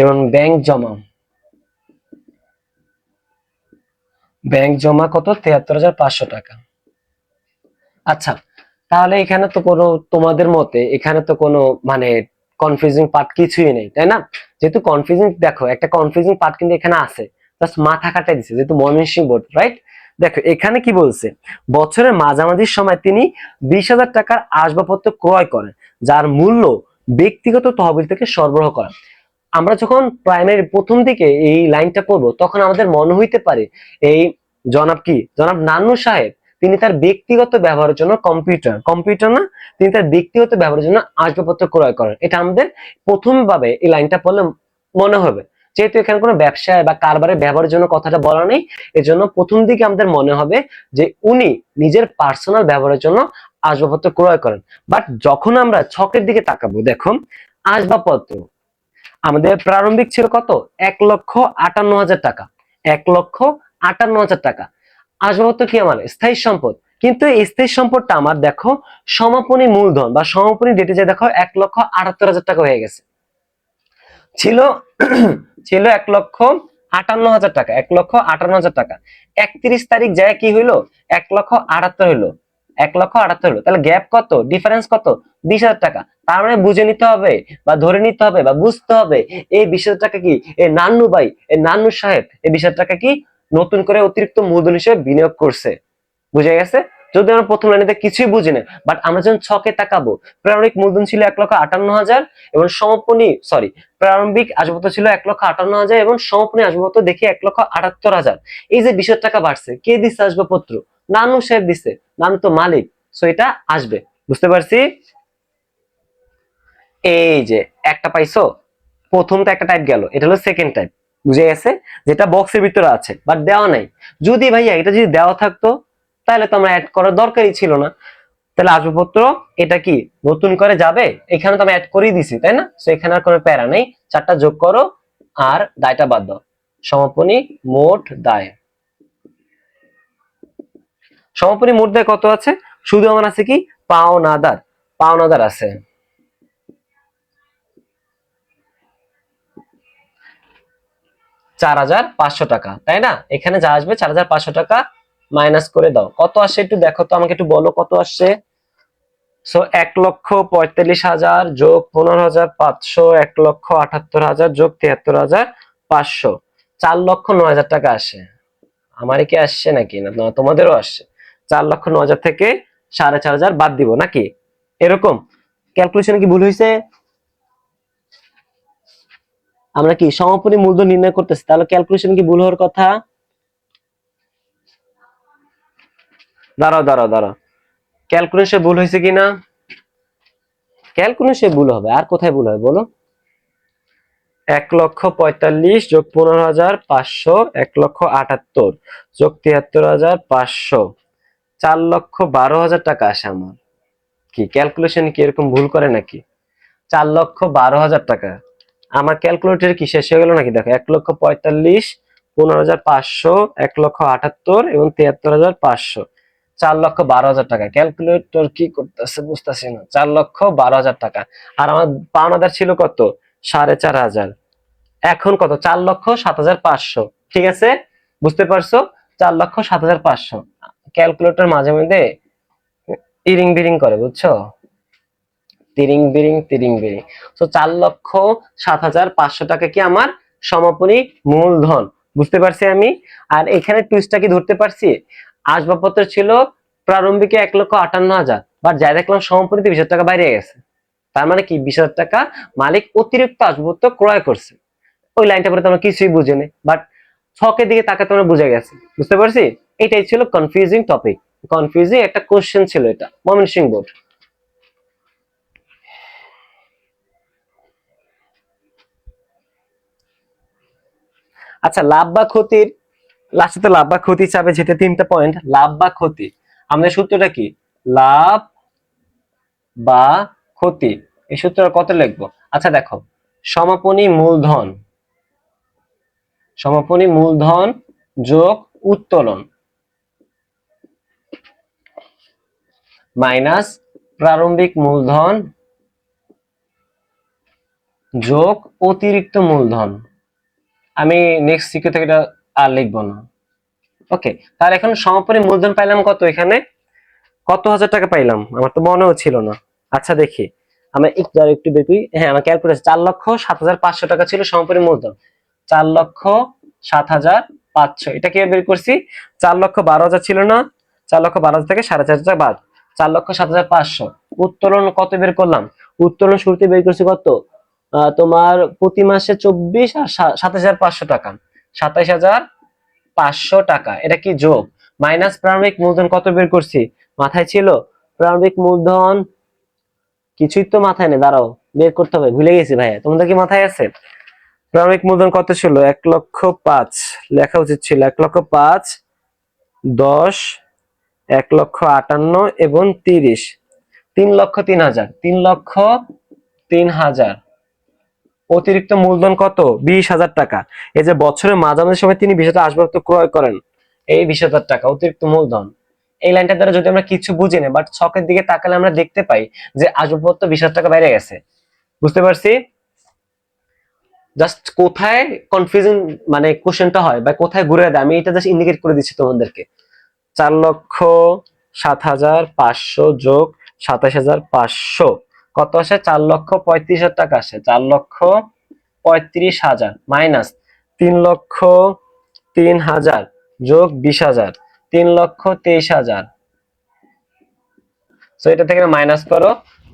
এবং ব্যাংক জমা, ব্যাংক জমা কত? 73,500 টাকা। আচ্ছা, তাহলে এখানে তো কোনো, তোমাদের মতে এখানে তো কোনো মানে কনফিউজিং পার্ট কিছুই নেই, তাই না? যেহেতু কনফিউজিং, দেখো একটা কনফিউজিং পার্ট কিন্তু এখানে আছে, জাস্ট মাথা কাটাই দিছে, যেহেতু ময়মনসিংহ বোর্ড, রাইট? দেখো এখানে কি বলছে, বছরের মাঝামাঝি সময় তিনি 20,000 টাকার আসবাবপত্র ক্রয় করেন, যার মূল্য ব্যক্তিগত তহবিল থেকে সরবরাহ করা। আমরা যখন প্রাইমারি প্রথম দিকে এই লাইনটা পড়বো তখন আমাদের মনে হইতে পারে এই জনাব নান্নু সাহেব তিনি তার ব্যক্তিগত ব্যবহারের জন্য কম্পিউটার না, তিনি তার ব্যক্তিগত ব্যবহারের জন্য আসবাবপত্র ক্রয় করেন। এটা আমাদের প্রথম ভাবে এই লাইনটা পড়লে মনে হবে, যেহেতু এখানে কোনো ব্যবসায় বা কারবারের ব্যবহারের জন্য কথাটা বলা নেই, এজন্য প্রথম দিকে আমাদের মনে হবে যে উনি নিজের পার্সোনাল ব্যবহারের জন্য আসবাবপত্র ক্রয় করেন। বাট যখন আমরা ছকের দিকে তাকাবো, দেখো আসবাবপত্র আমাদের প্রারম্ভিক ছিল কত, 1,58,000 টাকা, 1,58,000 টাকা। আসবাবপত্র কি আমার স্থায়ী সম্পদ, কিন্তু এই স্থায়ী সম্পদটা আমার দেখো সমাপনী মূলধন বা সমাপনী ডেটে যে দেখো 1,78,000 টাকা হয়ে গেছে। ছিল ছিল 1,58,000 টাকা, 1,58,000 টাকা। 31 তারিখ যায় কি হইলো, 1,78,000 হইলো, 1,78,000 হইলো। তাহলে গ্যাপ কত, ডিফারেন্স কত, 20,000 টাকা। তার মানে বুঝে নিতে হবে বা ধরে নিতে হবে বা বুঝতে হবে এই 20,000 টাকা কি এই নান্নু ভাই, এই নান্নু সাহেব এই 20,000 টাকা কি নতুন করে অতিরিক্ত মূলধন হিসেবে বিনিয়োগ করছে। বুঝে গেছে? যদি আমরা প্রথম লাইনেতে কিছুই বুঝি না, বাট আমরা যখন ছকে তাকাবো, প্রারম্ভিক মূলধন ছিল 1,58,000 এবং প্রারম্ভিক আসবাবপত্র ছিল 1,58,000 এবং সমাপনী আসবাবপত্র দেখি 1,78,000। এই যে 20,000 টাকা বাড়ছে, কে দিচ্ছে আসবাবপত্র? নানু সাহেব দিচ্ছে, নানু তো মালিক, সো এটা আসবে। বুঝতে পারছি? এই যে একটা পাইছো, প্রথমটা একটা টাইপ গেল, এটা হলো সেকেন্ড টাইপ। বুঝে গেছে? যেটা বক্সের ভিতরে আছে বাট দেওয়া নাই। যদি ভাইয়া এটা যদি দেওয়া থাকতো তাহলে তো আমরা অ্যাড করার দরকারই ছিল না। তাহলে আসবাবপত্র এটা কি নতুন করে যাবে, এখানে তো আমি অ্যাড করেই দিছি, তাই না? সো এখানে আর কোনো প্যারা নেই, চারটা যোগ করো আর দায়টা বাদ দাও। সমাপনী মোট দায়, সমাপনী মোট দায় কত আছে? শুধু আমার আছে কি পাওনাদার, পাওনাদার আছে 4,500 টাকা, তাই না? এখানে যা আসবে 4,500 টাকা মাইনাস করে দাও, কত আসে একটু দেখো তো, আমাকে একটু বলো কত আসছে। সো 1,45,000 যোগ 15,500, 1,78,000 যোগ 73,500, 4,09,000 টাকা আসে। আমারই কি আসছে নাকি না তোমাদেরও আসছে? 4,09,000 থেকে 4,500 বাদ দিব নাকি, এরকম ক্যালকুলেশনে কি ভুল হয়েছে? আমরা কি সমাপনী মূলধন নির্ণয় করতেছি, তাহলে ক্যালকুলেশন কি ভুল হওয়ার কথা? দাঁড়াও দাঁড়াও দাঁড়াও, ক্যালকুলেশন ভুল হয়েছে কিনা? ক্যালকুলেশন ভুল হবে, আর কোথায় ভুল হবে বলো? 1,45,000 যোগ 15,500, 1,78,000 যোগ 73,500, 4,12,000 টাকা আসে আমার। কি ক্যালকুলেশন কি এরকম ভুল করে নাকি? 4,12,000 টাকা আমার ক্যালকুলেটর কি শেষ হয়ে গেল নাকি? দেখো 1,45,000, 15,500, 1,78,000 এবং 73,500, 4,12,000 টাকা। ক্যালকুলেটর কি করতেছে বুঝতেছি না। 4,12,000 টাকা আর আমার পাওনাদার ছিল কত, 4,500। এখন কত, 4,07,500। ঠিক আছে, বুঝতে পারছো? 4,07,500। ক্যালকুলেটর মাঝে মধ্যে ইরিং বিরিং করে, বুঝছো? তিরিং বিরিং তিরিং বিরিং। তো 4,07,500 টাকা কি আমার সমাপনী মূলধন। বুঝতে পারছি আমি। আর এখানে টুইস্টটা কি ধরতে পারছি? আসবাবপত্র ছিল প্রারম্ভিকে 1,58,000, বাট যাই দেখলাম সমাপনীতে 20,000 টাকা বাইরে গেছে। তার মানে কি 20,000 টাকা মালিক অতিরিক্ত আসবাবপত্র ক্রয় করছে। ওই লাইনটা পরে তোমরা কিছুই বুঝেনি, বাট ছকের দিকে তাকাতে তোমরা বুঝে গেছে। বুঝতে পারছি? এটাই ছিল কনফিউজিং টপিক, কনফিউজিং একটা কোশ্চেন ছিল এটা, ময়মনসিংহ বোর্ড। আচ্ছা, লাভ বা ক্ষতির লাস্টে তো লাভ বা ক্ষতি চাপে যেতে তিনটা পয়েন্ট, লাভ বা ক্ষতি। আমাদের সূত্রটা কি, লাভ বা ক্ষতি, এই সূত্রটা কত লিখবো? আচ্ছা দেখো, সমাপনী মূলধন, সমাপনী মূলধন যোগ উত্তোলন মাইনাস প্রারম্ভিক মূলধন যোগ অতিরিক্ত মূলধন। আমি নেক্সট সিকিউ থেকে এটা আর লিখবো না। ওকে, তাহলে এখন সমাপনী মূলধন পাইলাম কত, এখানে কত হাজার টাকা পাইলাম, আমার তো মনেও ছিল না। আচ্ছা দেখি, আমরা একটু দেখি। হ্যাঁ, আমার ক্যালকুলেশন 4,07,500 টাকা ছিল সমাপনী মূলধন। 4,07,500 এটা কি বের করছি? 4,12,000 ছিল না, 4,12,000 থেকে 4,500 টাকা বাদ, 4,07,500। উত্তোলন কত বের করলাম? উত্তোলন শুরুতে বের করছি কত, তোমার প্রতি মাসে 24 আর 27,500 টাকা, 27,500 টাকা। এটা কি যোগ, মাইনাস প্রারম্ভিক মূলধন কত বের করছি, মাথায় ছিল? প্রারম্ভিক মূলধন কিছুই তো মাথায় নেই, দাঁড়াও বের করতে হবে, ভুলে গেছি ভাইয়া, তোমাদের কি মাথায় আছে? প্রারম্ভিক মূলধন কত ছিল, 1,05,000 লেখা উচিত ছিল, 1,05,000, 10, 1,58,000 এবং 30, 3,03,000, 3,03,000। অতিরিক্ত মূলধন কত, 20,000 টাকা। এই যে বছরের মাঝামাঝি সময় তিনি 20,000 আসবাবপত্র ক্রয় করেন, এই 20,000 টাকা অতিরিক্ত মূলধন। এই লাইনটা দ্বারা যদি আমরা কিছু বুঝি না, বাট ছকের দিকে তাকালে আমরা দেখতে পাই যে আসবাবপত্র 20,000 টাকা বেড়ে গেছে। বুঝতে পারছি? জাস্ট কোথায় কনফিউজিং মানে কোশ্চেনটা হয় বা কোথায় ঘুরে দেয়, আমি এটা জাস্ট ইন্ডিকেট করে দিচ্ছি তোমাদেরকে। 4,07,500 যোগ 27,500 কত আসে, 4,35,000 টাকা আসে। 4,35,000 মাইনাস 3,03,000 যোগ 20,000, 3,23,000। সো এটা থেকে মাইনাস করো,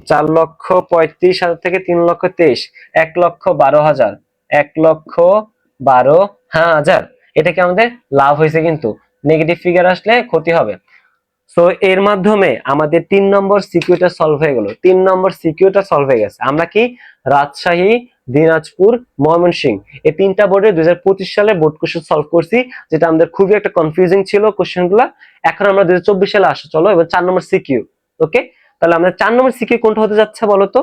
4,35,000 থেকে 3,23,000, 1,12,000, 1,12,000। এটা কি আমাদের লাভ হয়েছে, কিন্তু নেগেটিভ ফিগার আসলে ক্ষতি হবে। সো এর মাধ্যমে আমাদের 3 নম্বর সিকিউটা সলভ হয়ে গেল, 3 নম্বর সিকিউটা সলভ হয়ে গেছে। আমরা কি রাজশাহী, দিনাজপুর, ময়মনসিংহ এই তিনটা বোর্ডে 2025 সালে বোর্ড কোশ্চেন সলভ করছি, যেটা আমাদের খুবই একটা কনফিউজিং ছিল কোশ্চেনগুলো। এখন আমরা 2024 সালে আসি, চলো এবার 4 নম্বর সিকিউ। ওকে, তাহলে আমাদের 4 নম্বর সিকিউ কোনটা হতে যাচ্ছে বলো তো?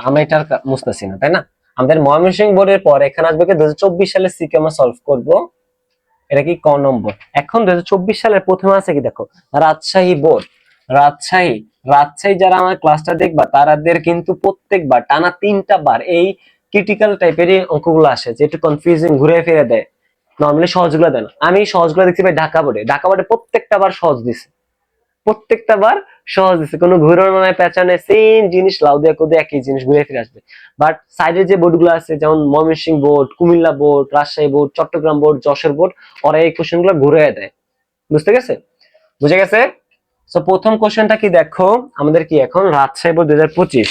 আমরা এটা আর মুছতেছি না, তাই না? আমাদের ময়মনসিংহ বোর্ডের পর এখানে আসবে কি 2024 সালের সিকিউ আমরা সলভ করব। এটা কি ক নম্বর? এখন 2024 সালের প্রথমে আছে কি দেখো, রাজশাহী বোর্ড। রাজশাহী, রাজশাহী যারা আমার ক্লাসটা দেখবা তাদের কিন্তু প্রত্যেকবার টানা 3টা বার এই ক্রিটিক্যাল টাইপেরই অঙ্কগুলো আসে, যে একটু কনফিউজিং ঘুরে ফিরে দেয়, নরমালি সহজগুলো দেয় না। আমি সহজগুলো দেখছি ভাই ঢাকা বোর্ডে, ঢাকা বোর্ডে প্রত্যেকটা বার সহজ দিছে, প্রত্যেকটা বার সহজ দিচ্ছে, কোনো ঘুরানো নাই পেঁচানো, সেম জিনিস লাউ দিয়ে কোদে একই জিনিস ঘুরে ফিরে আসবে। বাট সাইডে যে বোর্ড গুলো আছে, যেমন Mymensingh board, Comilla board, Rajshahi board, Chittagong board, Jessore board, ওরা এই কোশ্চেন গুলো ঘুরে দেয়। বুঝতে গেছে? বুঝে গেছে? তো প্রথম কোশ্চেনটা কি দেখো, আমাদের কি এখন রাজশাহী বোর্ড 2025,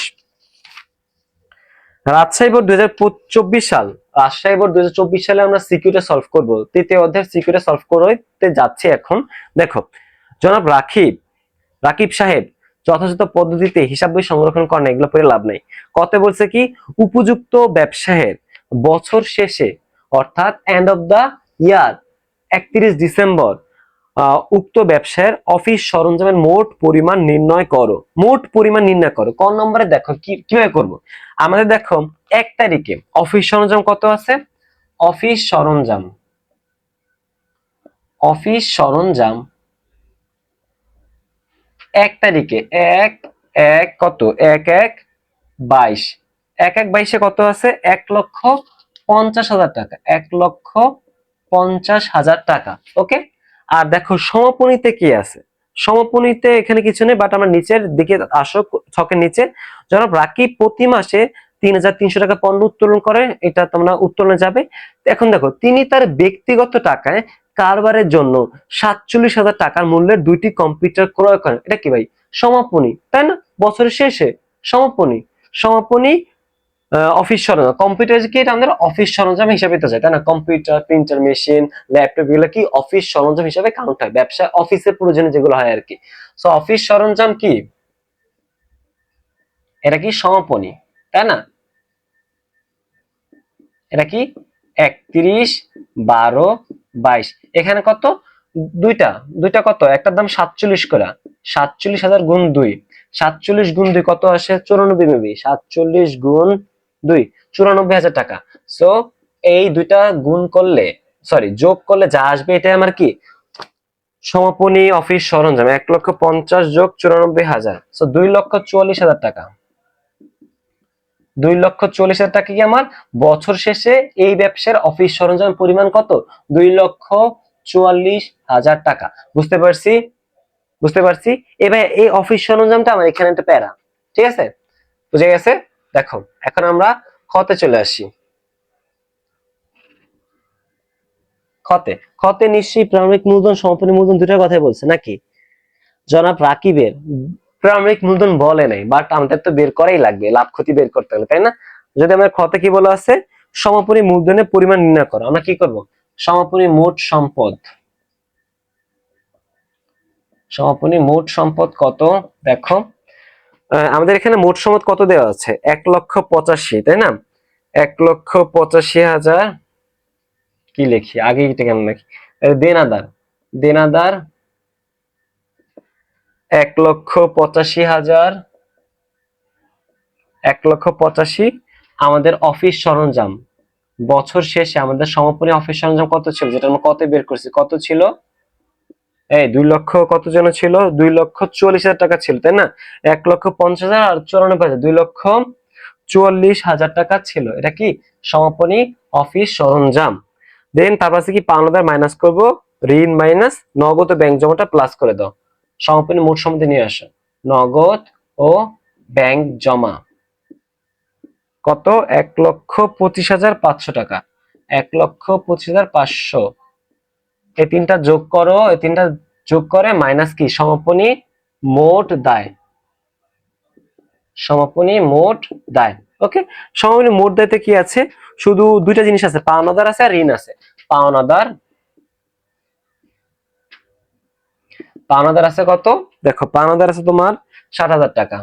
রাজশাহী বোর্ড 2024 সাল, রাজশাহী বোর্ড 2024 সালে আমরা সিকিউটা সলভ করব, তৃতীয় অধ্যায়ের সিকিউটা সলভ করতে যাচ্ছি এখন। দেখো, জনাব রাকিব, রাকিব সাহেব যথাযথ পদ্ধতিতে হিসাব বই সংরক্ষণ করেন, এগুলো পড়ে লাভ নাই। কত বলছে কি, উপযুক্ত ব্যবসায়ের বছর শেষে অর্থাৎ end of the year 31 December উক্ত ব্যবসায়ের অফিস সরঞ্জামের মোট পরিমাণ নির্ণয় করো। মোট পরিমাণ নির্ণয় করো, কোন নম্বরে দেখো কিভাবে করব। আমাদের দেখো 1 তারিখে অফিস সরঞ্জাম কত আছে, অফিস সরঞ্জাম, অফিস সরঞ্জাম 1 তারিখে, 1 কত, 1/1/22, 1/1/22 কত আছে, 1,50,000 টাকা, 1,50,000 টাকা। ওকে, আর দেখো সমাপনীতে কি আছে, সমাপনীতে এখানে কিছু নেই, বাট আমরা নিচের দিকে আসো, ছকের নিচে জনাব রাকিব প্রতি মাসে 3,300 টাকা পণ্য উত্তোলন করে, এটা তোমরা উত্তোলনে যাবে। এখন দেখো তিনি তার ব্যক্তিগত টাকায় কারবারের জন্য 47,000 টাকার মূল্যের 2টি কম্পিউটার ক্রয় করেন। এটা কি ভাই, সমাপনী, তাই না? বছরের শেষে সমাপনী, সমাপনী অফিস সরঞ্জাম, কম্পিউটার কি এটা আমাদের অফিস সরঞ্জাম হিসাবে তো যায়, তাই না? কম্পিউটার, প্রিন্টার মেশিন, ল্যাপটপ এগুলো কি অফিস সরঞ্জাম হিসাবে কাউন্ট হয়, ব্যবসা অফিসের প্রয়োজনে যেগুলো হয় আর কি। সো অফিস সরঞ্জাম কি, এটা কি সমাপনী, তাই না? এটা কি 31/12/22, এখানে কত, দুইটা, দুইটা কত, একটার দাম 47 করে, 47,000 গুণ 2, 47 গুণ 2 কত আসে, 94 মেবি, 47 গুণ 2 94,000 টাকা। সো এই দুইটা গুণ করলে, সরি যোগ করলে যা আসবে এটা আমার কি সমাপনী অফিস সরঞ্জাম, 1,50,000 যোগ 94,000, সো 2,44,000 টাকা। 2,44,000 টাকা কি আমার বছর শেষে এই ব্যবসার অফিস সরঞ্জাম পরিমাণ কত, 2,44,000 টাকা। বুঝতে পারছি? বুঝতে পারছি। এবার এই অফিস সরঞ্জামটা আমার এখানে একটা প্যারা, ঠিক আছে? বুঝে গেছে? দেখো এখন আমরা খতে চলে আসি। খতে খতে নিশ্চয়ই প্রারম্ভিক মূলধন সমাপনী মূলধন দুটার কথাই বলছে নাকি? জনাব রাকিবের প্রারম্ভিক মূলধন বলে নাই, বাট আমাদের তো বের করাই লাগবে, লাভ ক্ষতি বের করতে হলে, তাই না? যদি আমার খতে কি বলা আছে, সমাপনী মূলধনের পরিমাণ নির্ণয় করো, আমরা কি করব? সমাপনী মোট সম্পদ, সমাপনী মোট সম্পদ কত দেখো, আমাদের এখানে মোট সম্পদ কত দেওয়া আছে, 1,85,000, তাই না? 1,85,000, কি লিখি আগে, এটা কেন লিখি, দেনাদার, দেনাদার 1,85,000, 1,85,000। আমাদের অফিস সরঞ্জাম, বছর শেষে আমাদের সমাপনী অফিস সরঞ্জাম কত ছিল, যেটা আমরা কত বের করছি, কত ছিল, এই 2 লক্ষ কত যেন ছিল, 2,40,000 টাকা ছিল, তাই না? 1,50,000 আর 94,000, 2,44,000 টাকা ছিল। এটা কি সমাপনী অফিস সরঞ্জাম। দেন তারপর আছে কি, পাওনাদার মাইনাস করব, ঋণ মাইনাস নগদ ও ব্যাংক জমাটা প্লাস করে দাও, সমাপনী মোট সম্পদ নিয়ে আসো। নগদ ও ব্যাংক জমা কত, 1,25,500 টাকা, 1,25,500। এই তিনটা যোগ করো, এই তিনটা যোগ করে মাইনাস কি, সমাপনী মোট দায়, সমাপনী মোট দায়। ওকে, সমাপনী মোট দায়তে কি আছে, শুধু দুইটা জিনিস আছে, পাওনাদার আছে আর ঋণ আছে। পাওনাদার, পাওনাদার আছে কত দেখো, পাওনাদার আছে তোমার 60,000 টাকা,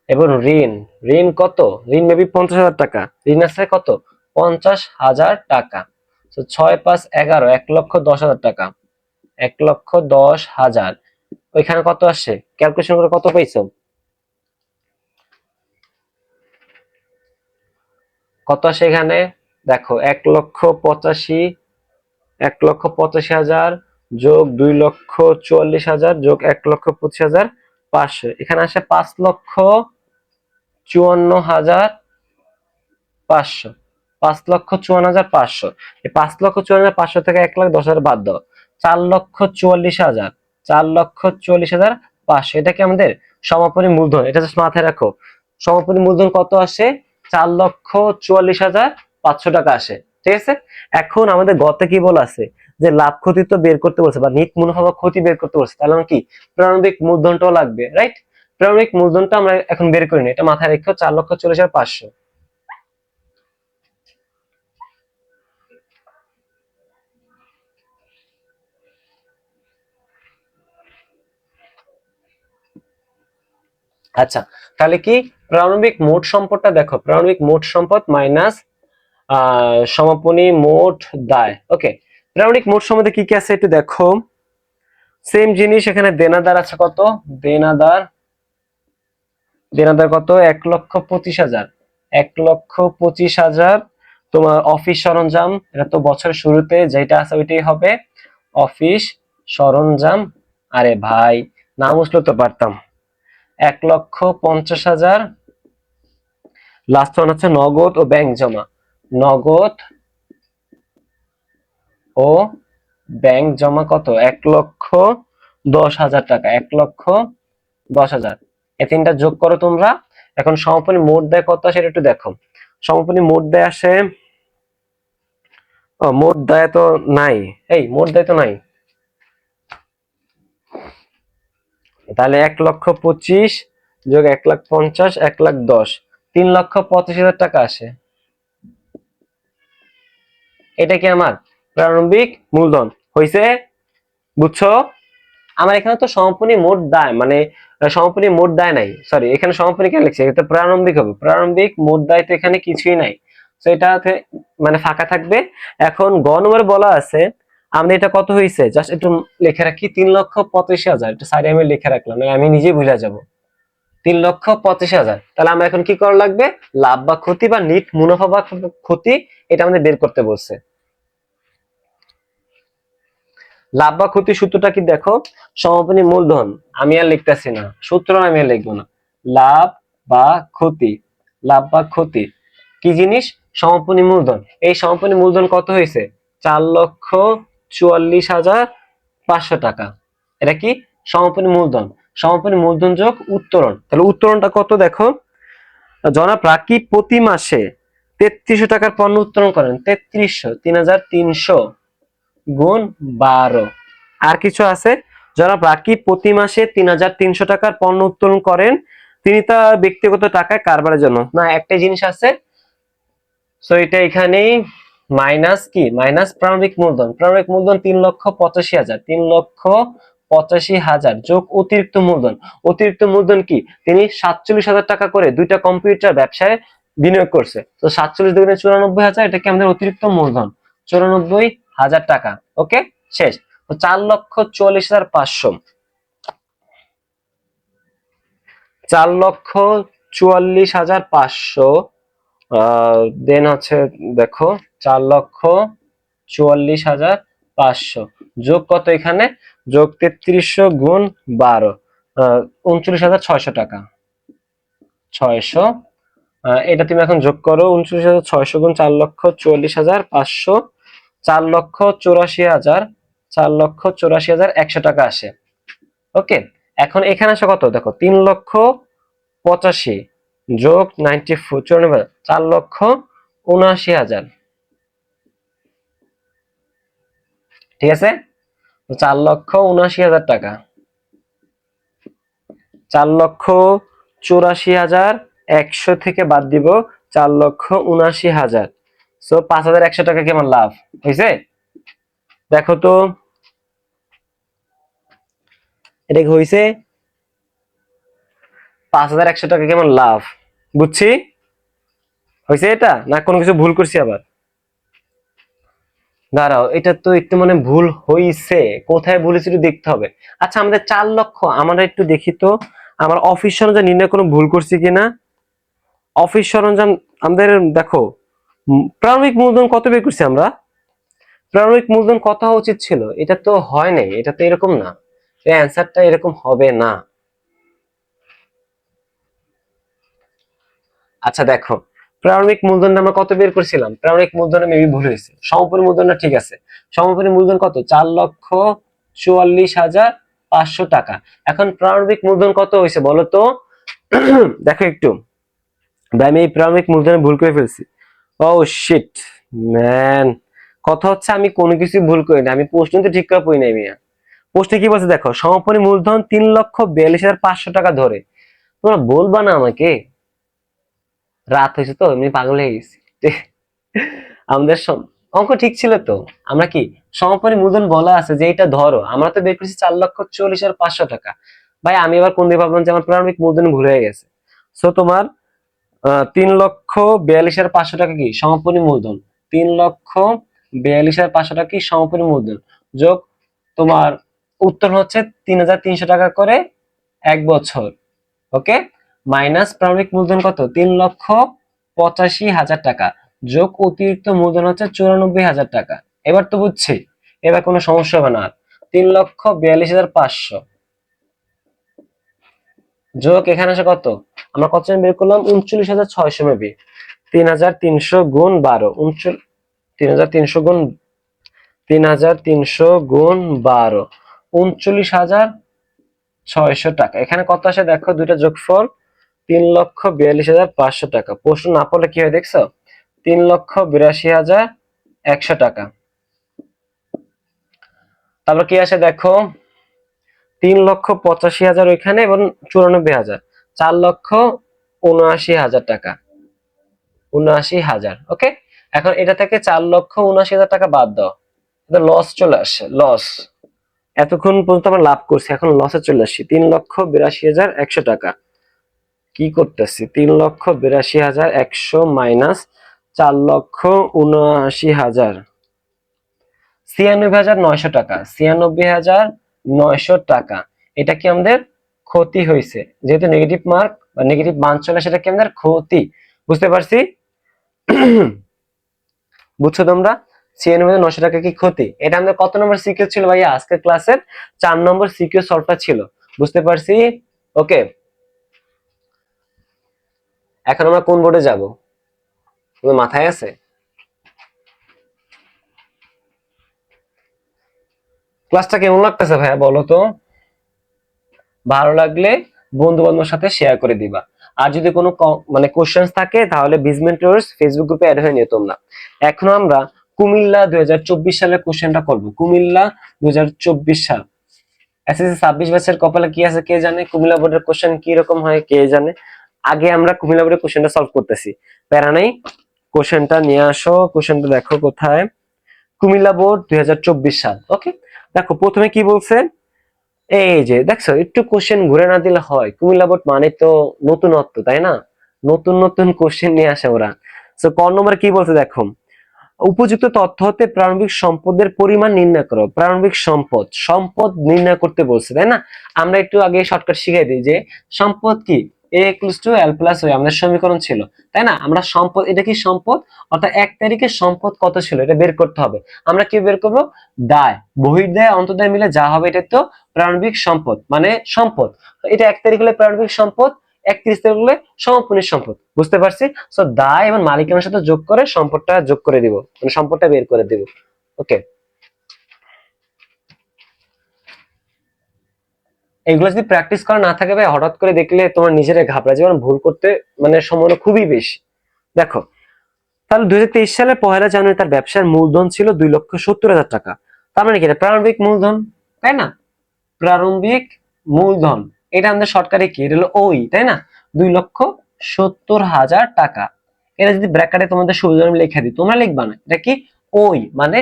এবং ঋণ, ঋণ কত, ঋণ মেবি 50,000 টাকা, ঋণ আছে কত, 50,000 টাকা। 6 5 11, 1,10,000 টাকা, 1,10,000। ওইখানে কত আসে, ক্যালকুলেশন করে কত পাইছো, কত আসে এখানে দেখো, 1,85,000, 1,85,000 যোগ 2,44,000 যোগ 1,25,500, এখানে আসে 5,54,500, 5,54,500। এই 5,54,500 থেকে 1,10,000 বাদ দাও, 4,44,000, 4,44,500, এটা কি আমাদের সমাপনী মূলধন। এটা জাস্ট মাথায় রাখো, সমাপনী মূলধন কত আসে, 4,44,500 টাকা আসে, ঠিক আছে? এখন আমাদের গতে কি বলা আছে, যে লাভ ক্ষতি তো বের করতে বলছে, বা নিট মুনাফা বা ক্ষতি বের করতে বলছে, তাহলে আমার কি প্রারম্ভিক মূলধনটাও লাগবে, রাইট? প্রারম্ভিক মূলধনটা আমরা এখন বের করি না, এটা মাথায় রেখো, 4,40,500। আচ্ছা, তাহলে কি প্রারম্ভিক মোট সম্পদটা দেখো, প্রারম্ভিক মোট সম্পদ মাইনাস সমাপনী মোট দায়। ওকে, প্রারম্ভিক মোট সম্পদে কি কি আছে একটু দেখো, সেম জিনিস, এখানে দেনাদার আছে কত, দেনাদার, দেনাদার কত, 1,25,000, 1,25,000। তোমার অফিস সরঞ্জাম, এটা তো বছরের শুরুতে যেটা আছে ওইটাই হবে, অফিস সরঞ্জাম। আরে ভাই, না বুঝলে তো পারতাম। 1,50,000, লাস্ট ওয়ান হচ্ছে নগদ ও ব্যাংক জমা, নগদ ও ব্যাংক জমা কত, 1,10,000 টাকা, 1,10,000। এই তিনটা যোগ করো তোমরা। এখন সমাপনী মোট দেয় কত আসে একটু দেখো, সমাপনী মোট দেয় আসে, মোট দায় তো নাই, এই মোট দায় তো নাই, তাহলে 1,25,000 যোগ 1,50,000, 1,10,000, 3,25,000 টাকা আসে। এটা কি আমার প্রারম্ভিক মূলধন হইছে, বুঝছো? আমার এখানে তো সমাপনী মোট দায়, মানে সমাপনী মোট দায় নাই, সরি, এখানে সমাপনী কেন লিখছি, এটা প্রারম্ভিক হবে, প্রারম্ভিক মোট দায় তো এখানে কিছুই নাই, তো এটাতে মানে ফাঁকা থাকবে। এখন গ নম্বরে বলা আছে, আমি এটা কত হয়েছে জাস্ট একটু লিখে রাখি, 3,85,000, এটা সাইডে আমি লিখে রাখলাম, আমি নিজেই ভুলে যাব, 3,85,000। তাহলে আমরা এখন কি করা লাগবে, লাভ বা ক্ষতি বা নিট মুনাফা বা ক্ষতি, এটা আমাদের বের করতে বলছে। লাভ বা ক্ষতি সূত্রটা কি দেখো, সমাপনী মূলধন, আমি আর লিখতেছি না সূত্র, আমি আর লিখবো না, লাভ বা ক্ষতি, লাভ বা ক্ষতি কি জিনিস, সমাপনী মূলধন। এই সমাপনী মূলধন কত হয়েছে, 4,44,500 টাকা। এটা কি সমাপনী মূলধন, সমাপনী মূলধন যোগ উত্তোলন, তাহলে উত্তোলনটা কত দেখো, জনাব রাকিব প্রতি মাসে 3300 টাকার পণ্য উত্তোলন করেন, 3300, 3300 গুণ 12। আর কিছু আছে? যারা বাকি প্রতি মাসে 3300 টাকার পণ্য উত্তোলন করেন, তিনি তার ব্যক্তিগত টাকায় কারবারের জন্য না, একটাই জিনিস আছে। সো এটা এখানেই মাইনাস কি, মাইনাস প্রারম্ভিক মূলধন। প্রারম্ভিক মূলধন 3,85,000, 3,85,000 যোগ অতিরিক্ত মূলধন। অতিরিক্ত মূলধন কি, তিনি 47,000 টাকা করে দুইটা কম্পিউটার ব্যবসায় বিনিয়োগ করছে। তো 47 দুগুণে 94,000, এটা কি আমাদের অতিরিক্ত মূলধন, 94,000 টাকা। ওকে, শেষ। তো 4,44,500, 4,44,500 দেন হচ্ছে দেখো 4,44,500 যোগ কত এখানে, যোগ 3300 গুণ 12, 39,600 টাকা, 600। এটা তুমি এখন যোগ করো, 39,600 গুণ 4,44,500, 4,84,000, 4,84,100 টাকা আসে। ওকে, এখন এখানে আসে কত দেখো, 3,85,000 যোগ 94, 4,79,000। ঠিক আছে, 4,79,000 টাকা, 4,84,100 থেকে বাদ দিব 4,79,000। সো 5,100 টাকা কি আমার লাভ হয়েছে? দেখো তো এটা কি হয়েছে? 5,100 টাকা কি আমার লাভ? বুঝছি হয়েছে এটা, না কোনো কিছু ভুল করছি আবার? দাঁড়াও, এটা তো একটু মানে ভুল হইছে, কোথায় ভুল হয়েছে একটু দেখতে হবে। আচ্ছা, আমাদের 4 লক্ষ, আমরা একটু দেখি তো আমার অফিস সরঞ্জাম নির্ণয় কোনো ভুল করছি কিনা। অফিস সরঞ্জাম আমাদের দেখো, প্রারম্ভিক মূলধন কত বের করছি আমরা? প্রারম্ভিক মূলধন কত হওয়া উচিত ছিল? এটা তো হয় নাই, এটা তো এরকম না, এই অ্যান্সারটা এরকম হবে না। আচ্ছা দেখো, প্রারম্ভিক মূলধনটা আমরা কত বের করছিলাম? প্রারম্ভিক মূলধনে মেবি ভুল হয়েছে, সমাপনী মূলধনটা ঠিক আছে। সমাপনী মূলধন কত? 4,44,500 টাকা। এখন প্রারম্ভিক মূলধন কত হয়েছে বলো তো? দেখো একটু, আমি এই প্রারম্ভিক মূলধনে ভুল করে ফেলছি। ও শিট ম্যান, কথা হচ্ছে আমি কোনো কিছু ভুল করি না, আমি প্রশ্ন তো ঠিক করে পড়ি নাই মিয়া। প্রশ্নে কি বলছে দেখো, সমাপনী মূলধন 3,42,500 টাকা ধরে। তোমরা বলবা না আমাকে, রাত হয়েছে তো এমনি পাগল হয়ে গেছি। আমাদের অঙ্ক ঠিক ছিল তো। আমরা কি সমাপনী মূলধন বলা আছে যে এটা ধরো, আমরা তো বের করছি 4,40,500 টাকা। ভাই আমি এবার কোন দিয়ে ভাবলাম যে আমার প্রারম্ভিক মূলধন ভুলে গেছে। সো তোমার 3,42,500 টাকা কি সমাপনী মূলধন, 3,42,500 টাকা কি সমাপনী মূলধন, যোগ তোমার উত্তর হচ্ছে 3,300 টাকা করে 1 বছর। ওকে, মাইনাস প্রারম্ভিক মূলধন কত, 3,85,000 টাকা, যোগ অতিরিক্ত মূলধন হচ্ছে 94,000 টাকা। এবার তো বুঝছি, এবার কোনো সমস্যা হবে না। 3,42,500 যোগ এখানে আসে কত, আমরা কত বের করলাম, 39,600 মেবি, 3,300 গুণ 12, 3,300 গুণ 3,300 গুণ 12, 39,600 টাকা। এখানে কত আসে দেখো, দুইটা যোগফল 3,42,500 টাকা। প্রশ্ন না পড়লে কি হয় দেখছো, 3,82,100 টাকা। তারপর কি আসে দেখো, 3,85,000 ওইখানে এবং 94,000, 4,79,000 টাকা, 79,000। ওকে, এখন এটা থেকে 4,79,000 টাকা বাদ দাও, লস চলে আসে, লস। এতক্ষণ পর্যন্ত আমরা লাভ করছি, এখন লসে চলে আসছি। 3,82,100 টাকা কি করতেছি, 3,82,100 মাইনাস 4,79,000, 96,900 টাকা, 96,900 টাকা। এটা কি আমাদের ক্ষতি হয়েছে, যেহেতু নেগেটিভ মার্ক বা নেগেটিভ মান চলে, সেটা কি আমাদের ক্ষতি। বুঝতে পারছি? বুঝছো তোমরা? 96,900 টাকা কি ক্ষতি? এটা আমাদের কত নম্বর সিকিউ ছিল ভাইয়া আজকের ক্লাসের? 4 নম্বর সিকিউ সলভটা ছিল। বুঝতে পারছি? ওকে, এখন আমরা কোন বোর্ডে যাব, তোমার মাথায় আছে? ক্লাসটা কেমন লাগতেছে ভাইয়া বলো তো? ভালো লাগলে বন্ধু বান্ধবের সাথে শেয়ার করে দিবা। আর যদি কোনো মানে কোশ্চেন থাকে তাহলে বিজমেন্ট টিউটরস ফেসবুক গ্রুপে অ্যাড হয়ে নিও তোমরা। এখন আমরা কুমিল্লা 2024 সালের কোশ্চেনটা করব। কুমিল্লা 2024 সাল এসএসসি 26 ব্যাচের কপালে কি আছে কে জানে, কুমিল্লা বোর্ডের কোশ্চেন কি রকম হয় কে জানে। আগে আমরা কুমিল্লা বোর্ডের কোশ্চেনটা সলভ করতেছি, প্যারা নাই। কোশ্চেনটা নিয়ে আসো, কোশ্চেনটা দেখো কোথায়, কুমিল্লা বোর্ড 2024 সাল। ওকে, দেখো প্রথমে কি বলছে, এই যে দেখছো একটু কোশ্চেন ঘুরে না দিলে হয়, কুমিল্লা বোর্ড মানে তো নতুনত্ব তাই না, নতুন নতুন কোশ্চেন নিয়ে আসে ওরা। তো ক নম্বর কি বলছে দেখো, উপযুক্ত তথ্য হতে প্রারম্ভিক সম্পদের পরিমাণ নির্ণয় করো। প্রারম্ভিক সম্পদ, সম্পদ নির্ণয় করতে বলছে তাই না। আমরা একটু আগে শর্টকাট শিখাই দিই যে সম্পদ কি, a equals to l plus y আমাদের সমীকরণ ছিল তাই না। আমরা সম্পদ, এটা কি সম্পদ, অর্থাৎ 1 তারিখে সম্পদ কত ছিল এটা বের করতে হবে। আমরা কি বের করব, দায়, বহির্দায় অন্তর্দায় মিলে যা হবে এটা তো প্রারম্ভিক সম্পদ মানে সম্পদ। এটা 1 তারিখ হলে প্রারম্ভিক সম্পদ, 31 তারিখ হলে সমাপনী সম্পদ। বুঝতে পারছি। সো দায় এবং মালিকানার সাথে যোগ করে সম্পদটা যোগ করে দিব, মানে সম্পদটা বের করে দিব। ওকে, এগুলো যদি প্র্যাকটিস করা না থাকে ভাই, হঠাৎ করে দেখলে তোমার নিজেরাই ঘাবড়া যাবে, ভুল করতে মানে সম্ভাবনা খুবই বেশি। দেখো তাহলে 2023 সালের 1 জানুয়ারি তার ব্যবসার মূলধন ছিল 2,70,000 টাকা। তার মানে কি, এটা প্রারম্ভিক মূলধন তাই না, প্রারম্ভিক মূলধন। এটা আমাদের সরকারি কি, এটা হলো ওই তাই না, 2,70,000 টাকা। এটা যদি ব্র্যাকেটে তোমাদের সুবিধা লিখে দিই, তোমরা লিখবা না, এটা কি ওই মানে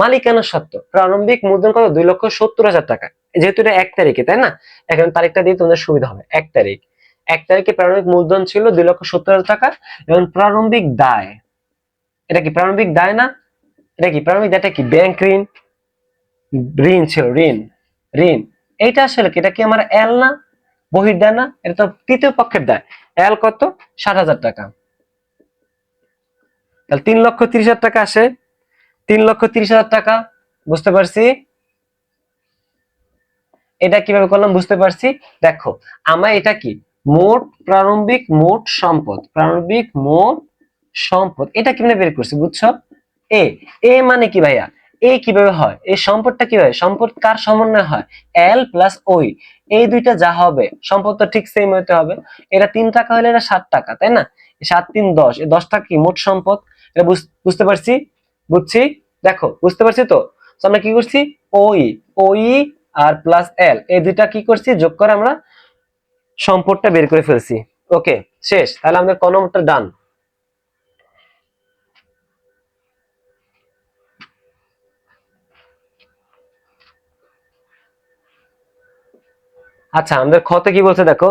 মালিকানা সত্ত্ব। প্রারম্ভিক মূলধন কত, 2,70,000 টাকা। যেহেতু এটা 1 তারিখে তাই না, এখন তারিখটা দিয়ে তোমাদের সুবিধা হবে। 1 তারিখ, 1 তারিখে প্রারম্ভিক মূলধন ছিল 2,70,000 টাকা। এবং প্রারম্ভিক দায়, এটা কি প্রারম্ভিক দায় না, এটা কি প্রারম্ভিক দায়টা কি, ব্যাংক ঋণ, ঋণ ছিল, ঋণ, ঋণ। এইটা আসলে কি, এটা কি আমার এল না, বহির্দায় না, এটা তো তৃতীয় পক্ষের দায়। এল কত, 60,000 টাকা। তাহলে 3,30,000 টাকা আসে, 3,30,000 টাকা। বুঝতে পারছি, এটা কিভাবে করলাম বুঝতে পারছি। দেখো আমার এটা কি, মোট প্রারম্ভিক মোট সম্পদ, প্রারম্ভিক মোট সম্পদ, এটা কিভাবে বের করছি বুঝছো। এ, এ মানে কি ভাইয়া, এ কিভাবে হয়, এই সম্পদটা কিভাবে, সম্পদ কার সমন্বয় হয়, এল প্লাস ওই, এই দুইটা যা হবে সম্পদ তো ঠিক সেম হতে হবে। এটা 3 টাকা হলে এটা 7 টাকা তাই না, 7 3 10, এই 10 টাকা কি মোট সম্পদ। এটা বুঝতে পারছি, বুঝছি। দেখো বুঝতে পারছি তো। তো আমরা কি করছি, ওই, ওই আর প্লাস এল, এই দুইটা কি করছি যোগ করে আমরা সম্পদটা বের করে ফেলছি। ওকে শেষ, তাহলে আমাদের ক নম্বরটা ডান। আচ্ছা আমাদের খতে কি বলছে দেখো,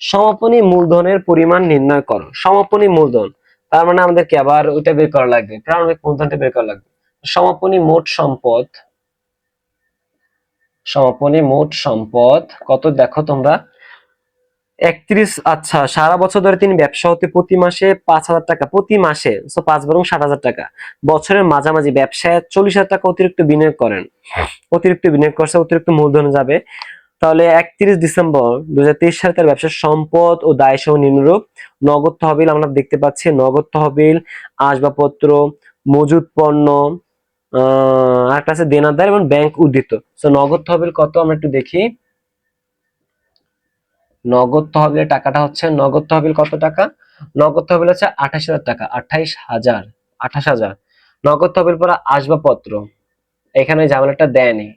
সমাপনী মূলধনের পরিমাণ নির্ণয় করো। সমাপনী মূলধন তার মানে আমাদেরকে আবার ওইটা বের করা লাগবে, প্রারম্ভিক মূলধনটা বের করা লাগবে। সমাপনী মোট সম্পদ, সমাপনী মোট সম্পদ কত দেখো তোমরা, 31। আচ্ছা সারা বছর ধরে তিনি ব্যবসা হতে প্রতি মাসে 5,000 টাকা, প্রতি মাসে 5 বরং 60,000 টাকা, বছরের মাঝামাঝি ব্যবসায় 40,000 টাকা অতিরিক্ত বিনিয়োগ করেন। অতিরিক্ত বিনিয়োগ করছে, অতিরিক্ত মূলধন যাবে। তাহলে 31 ডিসেম্বর 2023 সালে তার ব্যবসার সম্পদ ও দায় সহ নিম্নরূপ। নগদ তহবিল আমরা দেখতে পাচ্ছি, নগদ তহবিল, আসবাবপত্র, মজুদ পণ্য, আরেকটা আছে দেনাদার এবং ব্যাংক উদ্ধৃত। তো নগদ তহবিল কত আমরা একটু দেখি, নগদ তহবিলের টাকাটা হচ্ছে, নগদ তহবিল কত টাকা, নগদ তহবিল হচ্ছে 28,000 টাকা, 28,000, 28,000। নগদ তহবিল পর আসবাবপত্র, এখানে ঝামেলাটা দেয়নি,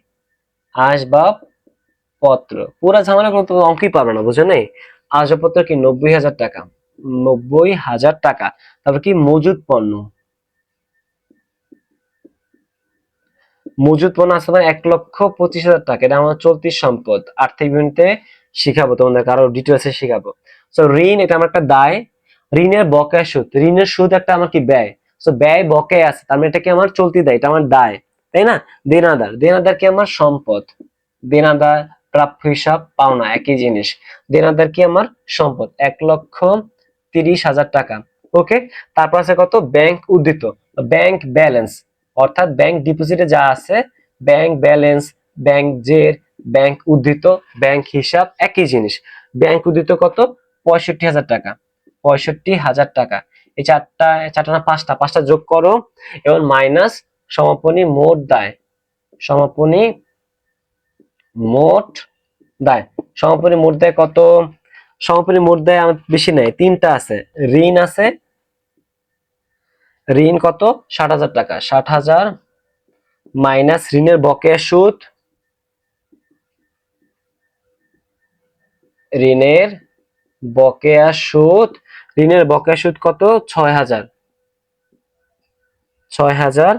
আসবাবপত্র পুরা ঝামেলা কোনো তুমি অঙ্কই পাবে না, বুঝো নাই। আসবাবপত্র কি 90,000 টাকা, 90,000 টাকা। তারপর কি মজুদ পণ্য, মজুদ পণ্য আছে তোমার 1,25,000 টাকা, এটা আমার চলতি সম্পদ। আর্থিক বিবরণীতে শিখাবো তোমাদের, আরো ডিটেলসে শিখাবো। সো ঋণ, এটা আমার একটা দায়, ঋণের বকেয়া সুদ, ঋণের সুদ একটা আমার কি ব্যয়। সো ব্যয় বকেয়া আছে, তার মানে এটা কি আমার চলতি দায়, এটা আমার দায় তাই না। দেনাদার, দেনাদার কি আমার সম্পদ, দেনাদার প্রাপ্য হিসাব পাওনা একই জিনিস। দেনাদার কি আমার সম্পদ, 1,30,000 টাকা। ওকে, তারপর আছে কত, ব্যাংক উদ্ধৃত, ব্যাংক ব্যালেন্স, অর্থাৎ ব্যাংক ডিপোজিটে যা আছে, ব্যাংক ব্যালেন্স, ব্যাংক জের, ব্যাংক উদ্ধৃত, ব্যাংক হিসাব একই জিনিস। ব্যাংক উদ্ধৃত কত, 65,000 টাকা, 65,000 টাকা। এই চারটা, চারটা না পাঁচটা, পাঁচটা যোগ করো এবং মাইনাস সমাপনী মোট দায়, সমাপনী মোট দায়, সমাপনী মোট দায় কত, সমাপনী মোট দায় আমার বেশি নাই, তিনটা আছে। ঋণ আছে, ঋণ কত? 60,000 টাকা। 60,000 মাইনাস ঋণের বকেয়া সুদ, ঋণের বকেয়া সুদ, ঋণের বকেয়া সুদ কত? 6,000। 6,000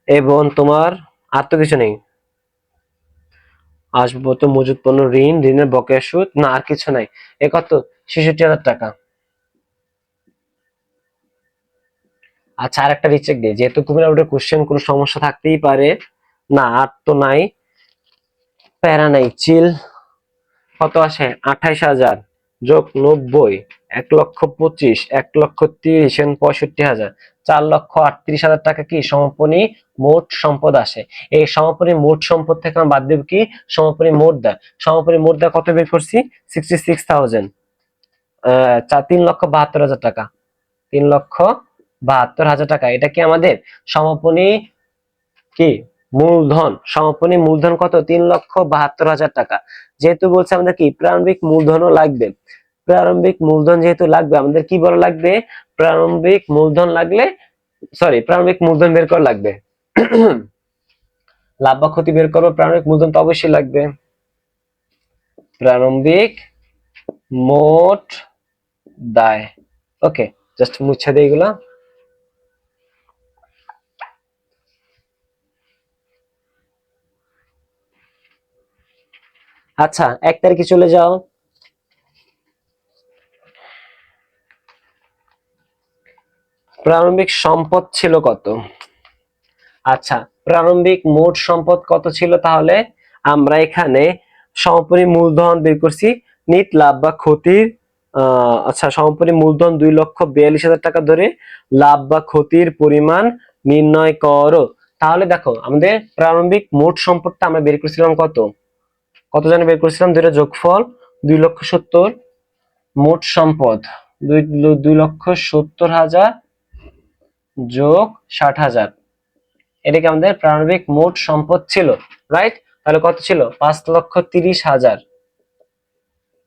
এবং তোমার আর তো কিছু নেই। আসবাবপত্র, মজুত পণ্য, ঋণ, ঋণের বকেয়া সুদ, না আর কিছু নাই। এ কত? 66,000 টাকা। আচ্ছা, আর একটা রিচেক দিই, যেহেতু কুমিল্লা বোর্ডের কোশ্চেন কোনো সমস্যা থাকতেই পারে। না আর তো নাই, প্যারা নাই, চিল। কত আসে? 28,000 যোগ 90, 1,25,000, 1,30,000 এবং 65,000, 4,38,000 টাকা কি সমাপনী মোট সম্পদ আসে। এই সমাপনী মোট সম্পদ থেকে আমরা বাদ দেব কি? সমাপনী মোট দায়। সমাপনী মোট দায় কত বের করছি? 66,000, 3,72,000 টাকা। 3,72,000 টাকা। এটা কি আমাদের সমাপনী কি মূলধন? সমাপনী মূলধন কত? 3,72,000 টাকা। যেহেতু বলছে আমাদের কি প্রারম্ভিক মূলধনও লাগবে, প্রারম্ভিক মূলধন যেহেতু লাগবে, আমাদের কি বলা লাগবে? প্রারম্ভিক মূলধন লাগলে, সরি, প্রারম্ভিক মূলধন বের করা লাগবে। লাভ বা ক্ষতি বের করবো, প্রারম্ভিক মূলধন তো অবশ্যই লাগবে। প্রারম্ভিক মোট দায়। ওকে, জাস্ট মুছে দিই এগুলা। আচ্ছা, 1 তারিখে চলে যাও। প্রারম্ভিক সম্পদ ছিল কত? আচ্ছা, প্রারম্ভিক মোট সম্পদ কত ছিল? তাহলে আমরা এখানে সমাপনী মূলধন বের করছি, নিট লাভ বা ক্ষতির, আচ্ছা, সমাপনী মূলধন 2,42,000 টাকা ধরে লাভ বা ক্ষতির পরিমাণ নির্ণয় করো। তাহলে দেখো, আমাদের প্রারম্ভিক মোট সম্পদটা আমরা বের করেছিলাম কত? কত জানি বের করেছিলাম? দুইটা যোগফল 2,70,000, মোট সম্পদ 2,70,000 যোগ 60,000। এটা কি আমাদের প্রারম্ভিক মোট সম্পদ ছিল, রাইট? তাহলে কত ছিল? 5,30,000।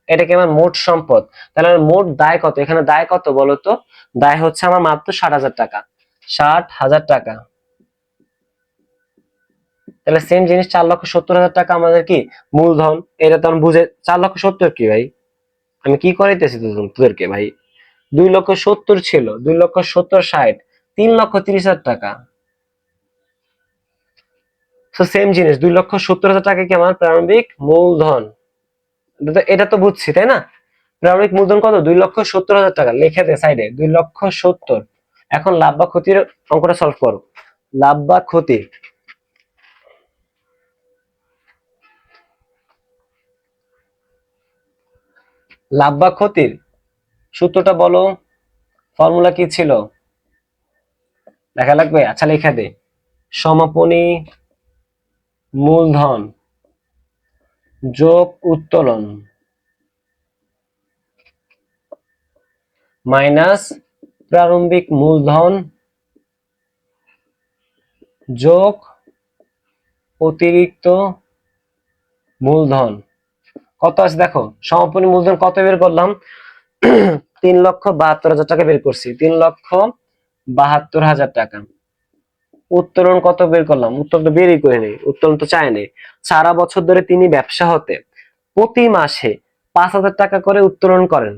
এটা কি আমার মোট সম্পদ? তাহলে আমার মোট দায় কত? এখানে দায় কত বলতো? দায় হচ্ছে আমার মাত্র 60,000 টাকা। 60,000 টাকা। তাহলে সেম জিনিস 4,70,000 টাকা আমাদের কি মূলধন। এটা তো আমি বুঝে, 4,70,000 কি ভাই? আমি কি করাইতেছি তোদেরকে ভাই? 2,70,000 ছিল, 2,70,000, 60, 3,30,000 টাকা। তো সেম জিনিস, 2,70,000 টাকা কি আমার প্রারম্ভিক মূলধন। এটা তো বুঝছি, তাই না? প্রারম্ভিক মূলধন কত? 2,70,000 টাকা। লিখে দে সাইডে 2,70,000। এখন লাভ বা ক্ষতির অঙ্কটা সলভ করো। লাভ বা ক্ষতি, লাভ বা ক্ষতির সূত্রটা বলো, ফর্মুলা কি ছিল? লেখা লাগবে? আচ্ছা, লিখে দে। সমাপনী মূলধন যোগ উত্তোলন মাইনাস প্রারম্ভিক মূলধন যোগ অতিরিক্ত মূলধন। কত আছে দেখো, সমাপনী মূলধন কত বের করলাম? 3,72,000 টাকা বের করছি, 3,72,000 টাকা। উত্তোলন কত বের করলাম? উত্তোলন তো বেরই করে নেই, উত্তোলন তো চায় নেই। সারা বছর ধরে তিনি ব্যবসা হতে প্রতি মাসে 5,000 টাকা করে উত্তোলন করেন।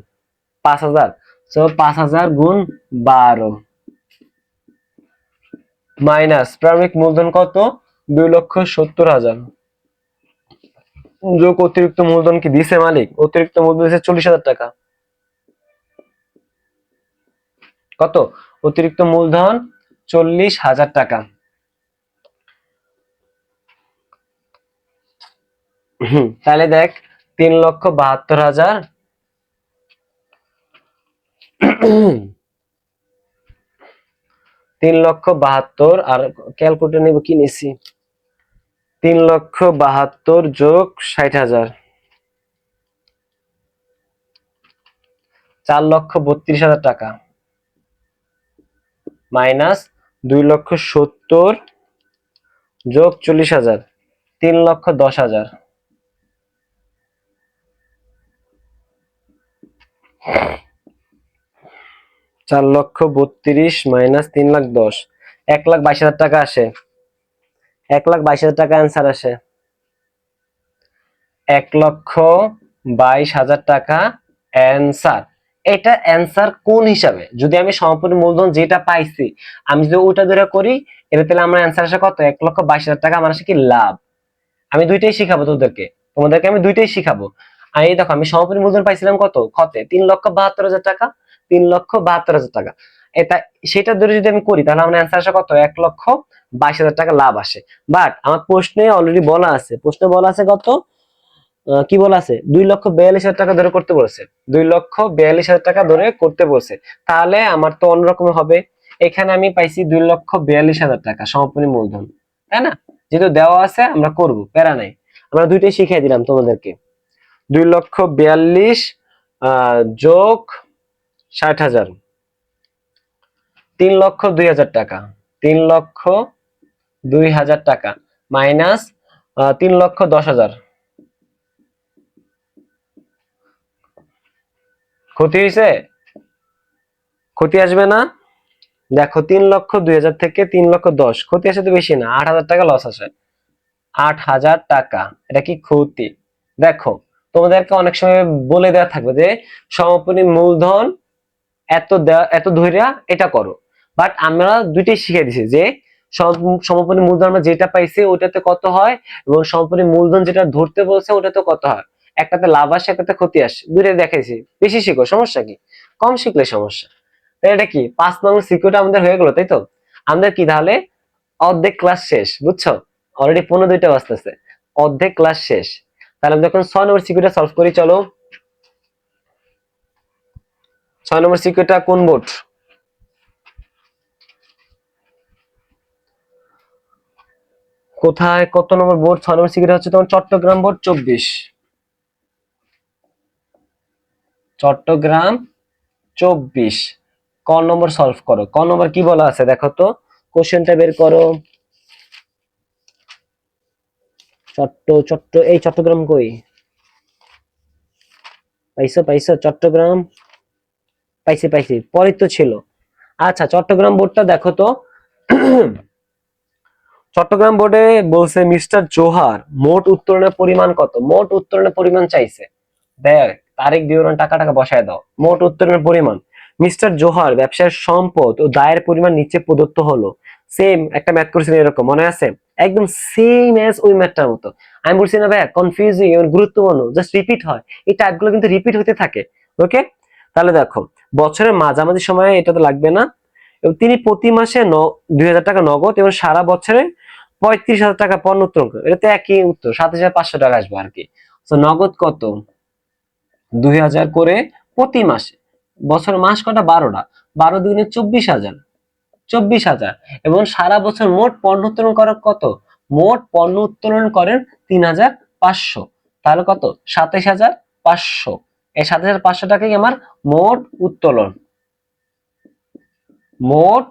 5,000, 5,000 গুণ 12 মাইনাস প্রারম্ভিক মূলধন কত? 2,70,000 যোগ অতিরিক্ত মূলধন কি দিছে মালিক? অতিরিক্ত মূলধন দিছে 40,000 টাকা। কত? অতিরিক্ত মূলধন 40,000 টাকা। তাহলে দেখ, 3,72,000 3,72,000 আর ক্যালকুলেটর নিব, কি নিছি? 3,72,000 যোগ 60,000, 4,32,000 টাকা মাইনাস 2,70,000 যোগ 40,000, 3,10,000। 4,32,000 মাইনাস 3,10,000, 1,22,000 টাকা আসে। 1,22,000 টাকা অ্যান্সার আসে। 1,22,000 টাকা অ্যান্সার। এটা অ্যান্সার কোন হিসাবে? যদি আমি সমাপনী মূলধন যেটা পাইছি আমি যদি ওটা ধরে করি, এটা তাহলে আমার অ্যান্সার আসে কত? 1,22,000 টাকা আমার আসে কি লাভ। আমি দুইটাই শিখাবো তোমাদেরকে আমি দুইটাই শিখাবো। আর এই দেখো আমি সমাপনী মূলধন পাইছিলাম কত? ক্ষতে 3,72,000 টাকা, 3,72,000 টাকা। এটা সেটা ধরে যদি আমি করি তাহলে আমার অ্যান্সার আসে কত? 1,22,000 টাকা লাভ আসে। বাট আমার প্রশ্নে অলরেডি বলা আছে, প্রশ্নে বলা আছে কত? কি বলা আছে? 2,42,000 টাকা ধরে করতে বলেছে। 2,42,000 টাকা ধরে করতে বলছে। তাহলে আমার তো অন্যরকম হবে। এখানে আমি পাইছি 2,42,000 টাকা সমাপনী মূলধন, তাই না? যেহেতু দেওয়া আছে আমরা করব, প্যারা নাই। আমরা দুইটাই শিখিয়ে দিলাম তোমাদেরকে। 2,42,000 যোগ 60,000, 3,02,000 টাকা। 3,02,000 টাকা মাইনাস 3,10,000। ক্ষতি হয়েছে? ক্ষতি আসবে না? দেখো 3,02,000 থেকে 3,10,000 ক্ষতি আসে তো বেশি না, 8,000 টাকা লস আসে। 8,000 টাকা এটা কি ক্ষতি? দেখো তোমাদেরকে অনেক সময় বলে দেওয়া থাকবে যে সমাপনী মূলধন এত ধইরা এটা করো, বাট আমরা দুইটাই শিখে দিছি যে সমাপনী মূলধন আমরা যেটা পাইছি ওটাতে কত হয় এবং সমাপনী মূলধন যেটা ধরতে বলছে ওটাতে কত হয়। একটাতে লাভ আসে, একটাতে ক্ষতি আসে, দুইটাই দেখাইছি। বেশি শিখো, সমস্যা কি? কম শিখলে সমস্যা। এটা কি 5 নম্বর সিকিউরিটি আমাদের হয়ে গেল, তাই তো? আমাদের কি তাহলে অর্ধেক ক্লাস শেষ, বুঝছো? অলরেডি 15:02 বাজতেছে, অর্ধেক ক্লাস শেষ। তাহলে আমি যখন 6 নম্বর সিকিউরিটি সলভ করি, চলো। 6 নম্বর সিকিউরিটি কোন বোর্ড? কোথায় কত নম্বর বোর্ড? 6 নম্বর সিকিউরিটি হচ্ছে তোমার চট্টগ্রাম বোর্ড 24। চট্টগ্রাম 24। ক নম্বর সলভ করো। ক নম্বর কি বলা আছে দেখো তো, কোশ্চেনটা বের করো। এই চট্টগ্রাম কই? পাইছো চট্টগ্রাম? পাইছি পরে তো ছিল। আচ্ছা চট্টগ্রাম বোর্ডটা দেখো তো। চট্টগ্রাম বোর্ডে বলছে মিস্টার জোহার মোট উত্তোলনের পরিমাণ কত? মোট উত্তোলনের পরিমাণ চাইছে। দেখ তারিখ বিবরণ টাকা টাকা বসায় দাও। মোট উত্তোলনের পরিমাণ, মিস্টার জোহার ব্যবসার সম্পদ ও দায়ের পরিমাণ নিচে প্রদত্ত হলো। সেম একটা ম্যাথ করেছিলেন এরকম, মনে আছে? একদম সেম এজ ওই ম্যাথটার মতো। আমি বলছি না ভাই কনফিউজিং এবং গুরুত্বপূর্ণ, জাস্ট রিপিট হয়। এই টাইপগুলো কিন্তু রিপিট হতে থাকে। ওকে, তাহলে দেখো বছরের মাঝামাঝি সময়ে এটা তো লাগবে না। এবং তিনি প্রতি মাসে 2,000 টাকা নগদ এবং সারা বছরে 35,000 টাকা পণ্য উত্তোলন করে। এটা তো একই উত্তর, 7,500 টাকা আসবে আর কি। তো নগদ কত? 2,000 করে প্রতি মাসে। বছর মাস কটা? 12টা। 12 × 24,000, 24,000। এবং সারা বছর মোট পণ্য উত্তোলন করেন কত? মোট পণ্য উত্তোলন করেন 3,500। তাহলে কত? 27,500। এই 27,500 টাকাই আমার মোট উত্তোলন। মোট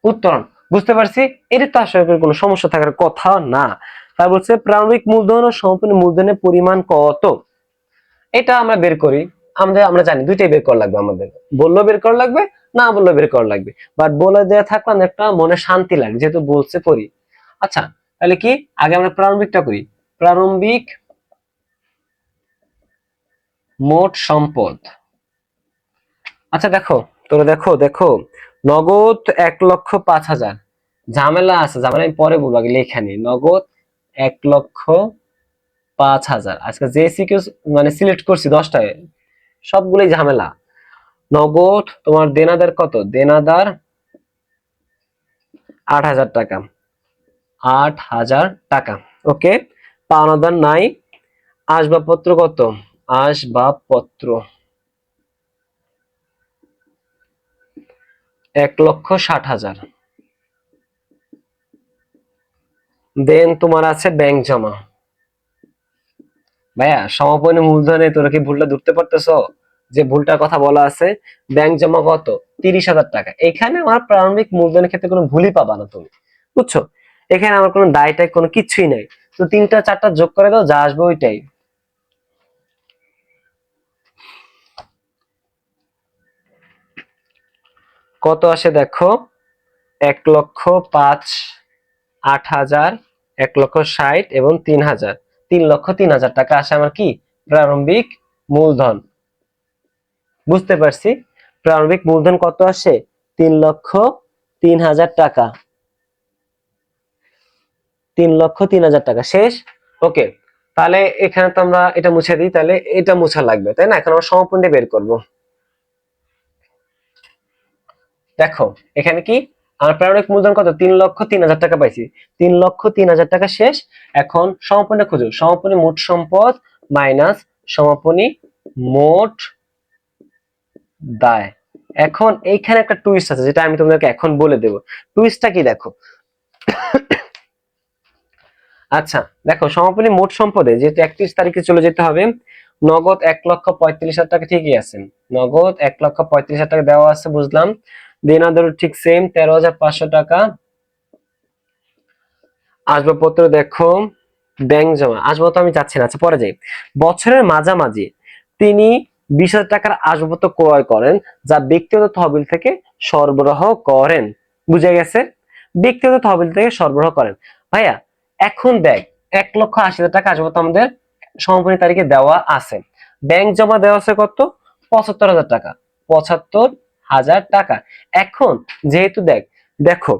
উত্তোলন বুঝতে পারছি। এটা তো আসলে কোনো সমস্যা থাকার কথা না। তার বলছে প্রারম্ভিক মূলধন ও সমাপনী মূলধনের পরিমাণ কত? এটা আমরা বের করি। আমরা জানি দুইটাই বের করা লাগবে আমাদের। বললেও বের করা লাগবে, না বললেও বের করা লাগবে। বাট বলে দেওয়া থাকলে আমাদের একটা মনে শান্তি লাগে, যেহেতু বলছে করি। আচ্ছা তাহলে কি আগে আমরা প্রারম্ভিকটা করি। প্রারম্ভিক মোট সম্পদ। আচ্ছা দেখো, তোরা দেখো দেখো, নগদ 1,05,000। ঝামেলা আছে, ঝামেলা আমি পরে বলবো, আগে লেখা নি। নগদ 1,05,000। আজকে যে সিকিউ মানে সিলেক্ট করছি 10টায়, সবগুলোই ঝামেলা। নগদ তোমার দেনাদার কত? দেনাদার 8,000 টাকা। 8,000 টাকা। ওকে, পাওনাদার নাই। আসবাবপত্র কত? আসবাবপত্র 1,60,000। দেন তোমার আছে ব্যাংক জমা। ভাইয়া সমাপনী মূলধনে তোরা কি ভুলটা ধরতে পারতেছ? যে ভুলটার কথা বলা আছে, ব্যাংক জমা কত? 30,000 টাকা। এখানে আমার প্রারম্ভিক মূলধনের ক্ষেত্রে কোনো ভুলই পাবা না তুমি, বুঝছো? এখানে আমার কোনো দায়টাই কোনো কিছুই নাই। তো 3টা 4টা যোগ করে দাও, যা আসবে ওইটাই। কত আসে দেখো, 1,05,08,000, 1,60,000 এবং 3,000, 3,03,000 টাকা আসে আমার কি প্রারম্ভিক মূলধন। বুঝতে পারছি, প্রারম্ভিক মূলধন কত আসে, 3,03,000 টাকা, 3,03,000 টাকা শেষ। ওকে, তাহলে এখানে তো আমরা এটা মুছে দিই, তাহলে এটা মুছা লাগবে তাই না। এখন আমরা সমাপনী বের করব। দেখো এখানে কি আমার প্রারম্ভিক মূলধন কত, 3,03,000 টাকা পাইছি, 3,03,000 টাকা শেষ। এখন সমাপনী খুঁজো, সমাপনী মোট সম্পদ মাইনাস সমাপনী মোট দায়। এখন এইখানে একটা টুইস্ট আছে যেটা আমি তোমাদেরকে এখন বলে দেব। টুইস্টটা কি দেখো, আচ্ছা দেখো সমাপনী মোট সম্পদে যেহেতু 31 তারিখে চলে যেতে হবে, নগদ 1,35,000 টাকা ঠিকই আছে, নগদ 1,35,000 টাকা দেওয়া আছে বুঝলাম। দেনা ধরো ঠিক সেম 13,500 টাকা। আসবাবপত্র দেখো, ব্যাংক জমা, আসবাবপত্র আমি যাচ্ছি না, আচ্ছা পরে যাই। বছরের মাঝামাঝি তিনি 20,000 টাকার আসবাবপত্র ক্রয় করেন যা ব্যক্তিগত তহবিল থেকে সরবরাহ করেন। বুঝে গেছে, ব্যক্তিগত তহবিল থেকে সরবরাহ করেন। ভাইয়া এখন দেখ 1,80,000 টাকা আসবাবপত্র আমাদের সমাপনী তারিখে দেওয়া আছে, ব্যাংক জমা দেওয়া আছে কত, 75,000 টাকা, 75,000 টাকা। এখন যেহেতু দেখ, দেখো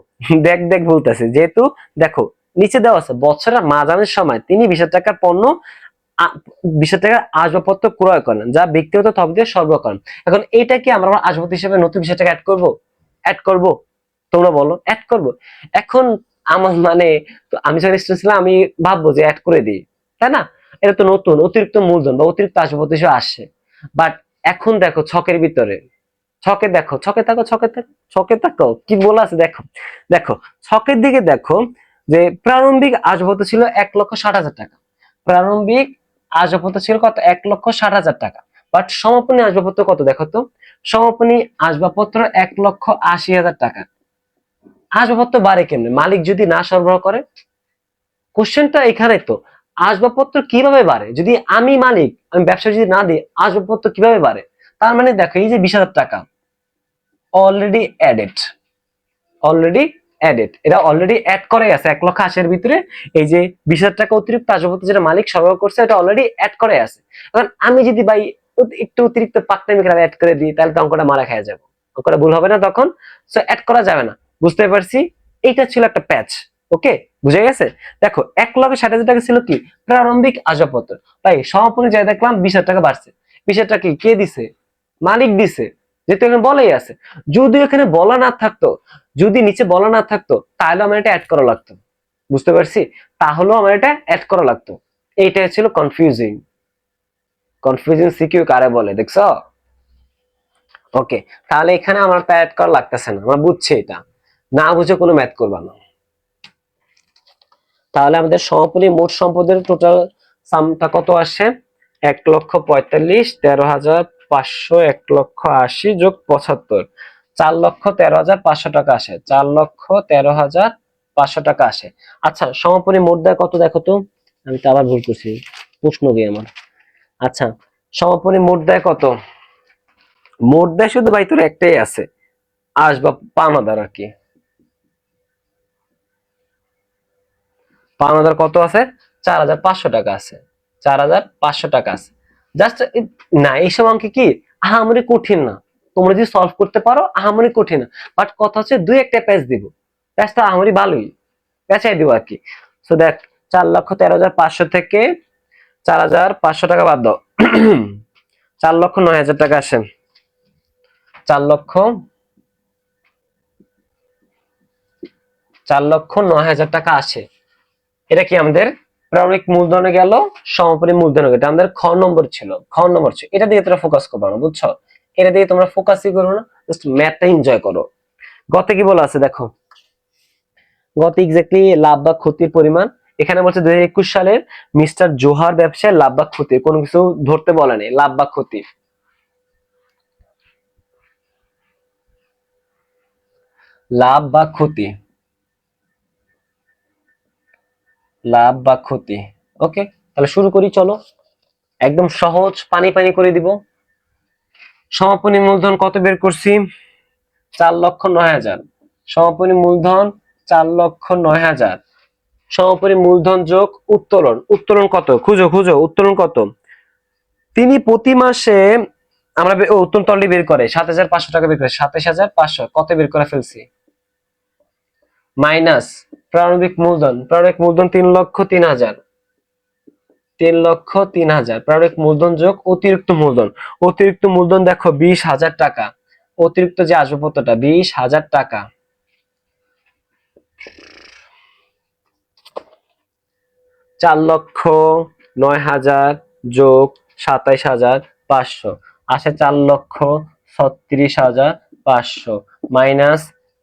দেখ দেখ বলতেছে, যেহেতু দেখো নিচে দেওয়া আছে বছরের মাঝামাঝি সময় তিনি 20,000 টাকার পণ্য 20,000 টাকার আসবাবপত্র ক্রয় করেন যা ব্যক্তিগত তহবিল দিয়ে সরবরাহ করেন। এখন এইটা কি আমরা আসবাবপত্র হিসেবে নতুন 20,000 টাকা অ্যাড করব, অ্যাড করব, তোমরা বলো অ্যাড করব। এখন আমার মানে তো আমি যখন স্টুডেন্ট ছিলাম আমি ভাববো যে অ্যাড করে দিই, তাই না। এটা তো নতুন অতিরিক্ত মূলধন বা অতিরিক্ত আসবাবপত্র হিসেবে আসছে। বাট এখন দেখো ছকের ভিতরে, ছকে দেখো, ছকে থাকো, ছকে থাকো, ছকে থাকো কি বলা আছে দেখো, দেখো ছকের দিকে দেখো যে প্রারম্ভিক আসবাবপত্র ছিল 1,60,000 টাকা, প্রারম্ভিক আসবাবপত্র ছিল কত, 1,60,000 টাকা। বাট সমাপনী আসবাবপত্র কত দেখো তো, সমাপনী আসবাবপত্র 1,80,000 টাকা। আসবাবপত্র বাড়ে কেমনে, মালিক যদি না সরবরাহ করে, কোশ্চেনটা এখানে তো আসবাবপত্র কিভাবে বাড়ে, যদি আমি মালিক আমি ব্যবসা যদি না দিই আসবাবপত্র কিভাবে বাড়ে। তার মানে দেখো এই যে 20,000 টাকা অলরেডি অ্যাডেড, অলরেডি অ্যাডেড, এটা অলরেডি অ্যাড করে আছে 1,80,000 ভিতরে। এই যে 20,000 টাকা অতিরিক্ত আসবাবপত্র যেটা মালিক সরবরাহ করছে এটা অলরেডি অ্যাড করে আছে। এখন আমি যদি ভাই একটু অতিরিক্ত পাকনামি করে অ্যাড করে দিই তাহলে তো অঙ্কটা মারা খেয়ে যাবো, অঙ্কটা ভুল হবে না তখন, সো অ্যাড করা যাবে না। বুঝতে পারছি, এইটা ছিল একটা প্যাচ। ওকে, বুঝে গেছে। দেখো 1,60,000 টাকা ছিল কি প্রারম্ভিক আসবাবপত্র, তাই সমাপনী যাই দেখলাম 20,000 টাকা বাড়ছে। 20,000 টাকা কি কে দিছে, মালিক দিছে, যেহেতু এখানে বলাই আছে। যদি এখানে বলা না থাকতো, যদি নিচে বলা না থাকতো তাহলে আমার এটা অ্যাড করা লাগতো। বুঝতে পারছি, তাহলেও আমার এটা অ্যাড করা লাগতো। এইটাই ছিল কনফিউজিং, কনফিউজিং সিকিউ কারে বলে দেখছো। ওকে, তাহলে এখানে আমার অ্যাড করা লাগতেছে না, আমরা বুঝছি এটা, না বুঝে কোনো ম্যাথ করবা না। তাহলে আমাদের সমাপনী মোট সম্পদের টোটাল সামটা কত আসে, 1,45,, 13,500, 1,80,000 যোগ 75, 4,13,500 টাকা আসে, 4,13,500 টাকা আসে। আচ্ছা সমাপনী মোট দায় কত দেখো তো, আমি তো আবার ভুল করছি, প্রশ্ন কি আমার। আচ্ছা সমাপনী মোট দায় কত, মোট দায় শুধু ভাই তোর একটাই আছে, আসবাব পাওনাদার আর কি, পাওনাদার কত আছে, 4,500 টাকা আছে, 4,500 টাকা আছে। জাস্ট না এইসব অঙ্ক কি আহামরি কঠিন না, তোমরা যদি সলভ করতে পারো আহামরি কঠিন না। বাট কথা হচ্ছে দুই একটা প্যাচ দিব, প্যাচটা আহামরি ভালোই, পেঁচাই দিব আর কি। সো দেখ 4,13,500 থেকে 4,500 টাকা বাদ দাও, 4,09,000 টাকা আসে, 4,09,000 টাকা আসে। এটা কি আমাদের প্রারম্ভিক মূলধনে গেল, সমাপনী মূলধনে গেল, এটা আমাদের খ নম্বর ছিল, খ নম্বর ছিল। এটা দিয়ে তোমরা ফোকাস করবে না, বুঝছো, এটা দিয়ে তোমরা ফোকাসই করো না, জাস্ট ম্যাথটা এনজয় করো। গতে কি বলা আছে দেখো, গতে এক্স্যাক্টলি লাভ বা ক্ষতির পরিমাণ। এখানে বলছে 2021 সালের মিস্টার জোহার ব্যবসায় লাভ বা ক্ষতি, কোনো কিছু ধরতে বলে নেই, লাভ বা ক্ষতি, লাভ বা ক্ষতি, লাভ বা ক্ষতি। ওকে, তাহলে শুরু করি চলো, একদম সহজ পানি পানি করে দিব। সমাপনী মূলধন কত বের করছি, 4,09,000 সমাপনী মূলধন 4,09,000 সমাপনী মূলধন যোগ উত্তোলন। উত্তোলন কত? খুঁজো খুঁজো, উত্তোলন কত? তিনি প্রতি মাসে আমরা উত্তোলন তলটি বের করে 7,500 টাকা বের করে 27,500 কত বের করে ফেলছি, মাইনাস প্রারম্ভিক মূলধন। প্রারম্ভিক মূলধন 3,03,000 3,03,000 প্রারম্ভিক মূলধন যোগ অতিরিক্ত মূলধন। অতিরিক্ত মূলধন দেখো 20,000 টাকা। অতিরিক্ত যে আসবাবপত্রটা 20,000 টাকা। 4,09,000 যোগ 27,500 আসে 4,36,500 মাইনাস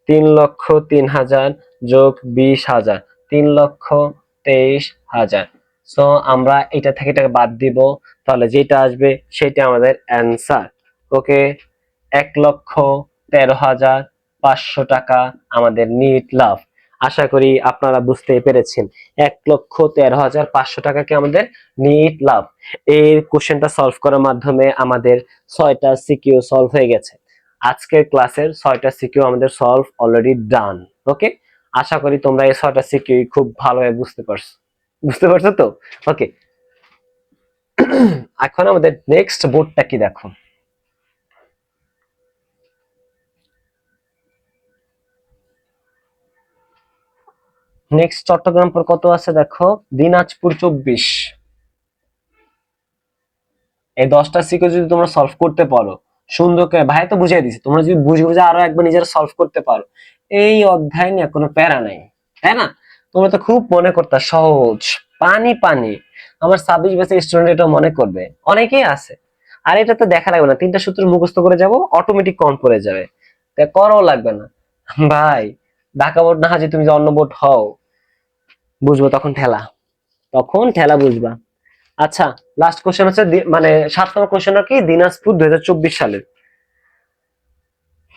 3,03,000 যোগ 20,000 3,23,000। সো আমরা এটা থেকে এটাকে বাদ দিব, তাহলে যেটা আসবে সেটা আমাদের অ্যান্সার। ওকে, 1,13,500 টাকা আমাদের নিট লাভ। আশা করি আপনারা বুঝতে পেরেছেন 1,13,500 টাকাকে আমাদের নিট লাভ। এই কোশ্চেনটা সলভ করার মাধ্যমে আমাদের 6টা সিকিউ সলভ হয়ে গেছে। আজকের ক্লাসের 6টা সিকিউ আমাদের সলভ অলরেডি ডান। ওকে, আশা করি তোমরা এই 6টা সিকিউ খুব ভালোভাবে বুঝতে পারছো তো? ওকে, এখন আমাদের নেক্সট বোর্ডটা কি দেখো। নেক্সট চট্টগ্রাম পর কত আছে দেখো, দিনাজপুর 24। এই 10টা সিকিউ যদি তোমরা সলভ করতে পারো সুন্দর করে, ভাই তো বুঝিয়ে দিছি, তোমরা যদি বুঝে বুঝে আরো একবার নিজেরা সলভ করতে পারো, এই অধ্যায় নিয়ে কোনো প্যারা নাই, তাই না? তোমরা তো খুব মনে করতা সহজ, পানি পানি। আমার 26 বছরের স্টুডেন্ট এটা মনে করবে, অনেকেই আছে। আর এটা তো দেখা লাগবে না, 3টা সূত্র মুখস্থ করে যাব, অটোমেটিক কম পড়ে যাবে, তাই করও লাগবে না। ভাই ঢাকা বোর্ড না হাজি, তুমি যে অন্য বোর্ড হও, বুঝবো তখন ঠেলা বুঝবা। আচ্ছা, লাস্ট কোশ্চেন হচ্ছে মানে 7 নম্বর কোশ্চেন কি, দিনাজপুর 2024 সালের।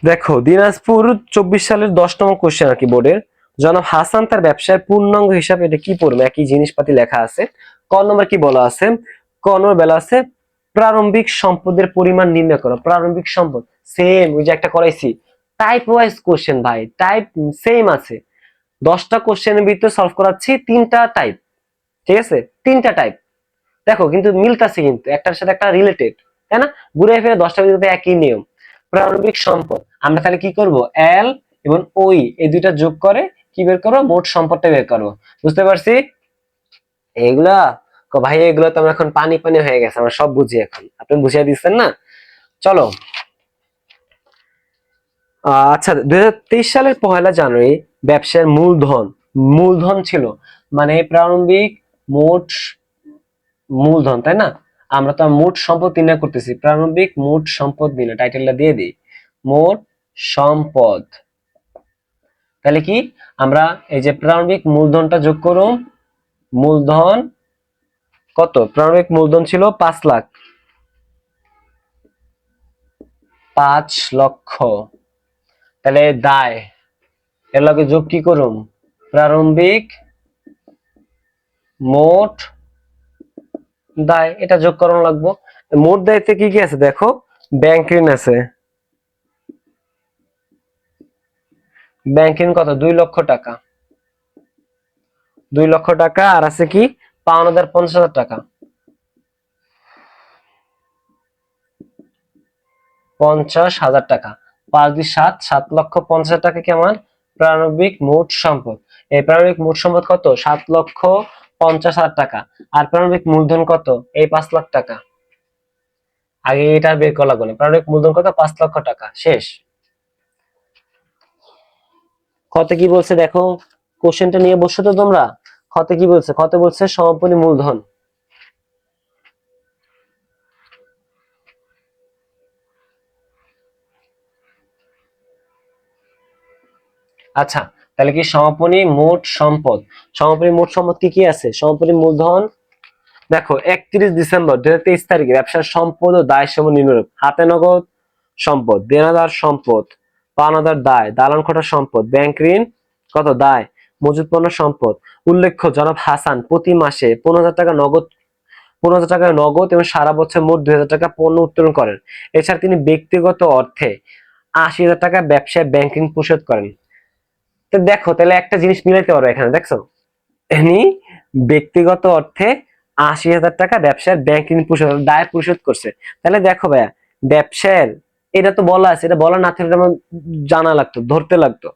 দেখো দিনাজপুর 24 সালের 10 নম্বর কোশ্চেন আর কি বোর্ডের। জনাব হাসান তার ব্যবসায় পূর্ণাঙ্গ হিসাবে এটা কি পড়বে, একই জিনিসপাতি লেখা আছে। ক নম্বর কি বলা আছে, ক নম্বর বলা আছে প্রারম্ভিক সম্পদের পরিমাণ নির্ণয় করো। প্রারম্ভিক সম্পদ সেম ওই যে একটা করাইছি, টাইপ ওয়াইজ কোশ্চেন ভাই, টাইপ সেম আছে। 10টা কোশ্চেনের ভিতরে সলভ করাচ্ছি 3টা টাইপ, ঠিক আছে? 3টা টাইপ দেখো, কিন্তু মিলতাছে, কিন্তু একটার সাথে একটা রিলেটেড, তাই না? ঘুরে ফিরে 10টা ভিতরে একই নিয়ম। প্রারম্ভিক সম্পদ আমরা তাহলে কি করব, এল এবং ওই এই দুইটা যোগ করে কি বের করবো, মোট সম্পদটা বের করবো। বুঝতে পারছি? এগুলা ভাই, এগুলো তো আমরা এখন পানি পানি হয়ে গেছে, আমরা সব বুঝি এখন, আপনি বুঝিয়ে দিচ্ছেন না। চলো, আচ্ছা 2023 সালের 1 জানুয়ারি ব্যবসার মূলধন ছিল, মানে প্রারম্ভিক মোট মূলধন, তাই না? আমরা তো মোট সম্পদ নির্ণয় করতেছি, প্রারম্ভিক মোট সম্পদ নির্ণয়, টাইটেলটা দিয়ে দিই মোট সম্পদ। তাহলে কি আমরা এই যে প্রারম্ভিক মূলধনটা যোগ করুন, মূলধন কত, প্রারম্ভিক মূলধন ছিল 5 লাখ, 5 লক্ষ। তাহলে দায় এর লগে যোগ কি করুম, প্রারম্ভিক মোট দায়, এটা যোগ করানো লাগবো। মোট দায়িত্বে কি কি আছে দেখো, ব্যাংক ঋণ আছে, ব্যাংক ঋণ কত, 2 লক্ষ টাকা, 2 লক্ষ টাকা। আর আছে কি পাওনাদার 50,000 টাকা, 50,000 টাকা। 5 2 7, 7,50,000 টাকা কি আমার প্রারম্ভিক মোট সম্পদ। এই প্রারম্ভিক মোট সম্পদ কত, 7,50,000 টাকা। আর প্রারম্ভিক মূলধন কত, এই 5 লাখ টাকা। আগে এটা বের করা লাগবে না, প্রারম্ভিক মূলধন কত, 5 লক্ষ টাকা। শেষ। কত কি বলছে দেখো, কোশ্চেনটা নিয়ে বসছো তো তোমরা। কত কি বলছে, কত বলছে সমাপনী মূলধন। আচ্ছা, তাহলে কি সমাপনী মোট সম্পদ, সমাপনী মোট সম্পদ কি কি আছে, সমাপনী মূলধন দেখো 31 ডিসেম্বর 2023 তারিখে ব্যবসার সম্পদ ও দায় সমূহ নিম্নরূপ: হাতে নগদ সম্পদ, দেনাদার সম্পদ, পাওনাদার দায়, দালান কোঠা সম্পদ, ব্যাংক ঋণ কত দায়, মজুত পণ্য সম্পদ। উল্লেখ্য জনাব হাসান প্রতি মাসে 15,000 টাকা নগদ, 15,000 টাকা নগদ এবং সারা বছর মোট 2,000 টাকা পণ্য উত্তোলন করেন। এছাড়া তিনি ব্যক্তিগত অর্থে 80,000 টাকা ব্যবসায় ব্যাংকিং পরিশোধ করেন। তো দেখো তাহলে একটা জিনিস মিলাইতে পারো এখানে, দেখছো ইনি ব্যক্তিগত অর্থে 80,000 টাকা ব্যবসার ব্যাংকিং পরিশোধ দায় পরিশোধ করছে। তাহলে দেখো ভাইয়া, ব্যবসার এটা তো বলা আছে, এটা বলা না থাকলে আমার জানা লাগতো, ধরতে লাগতো।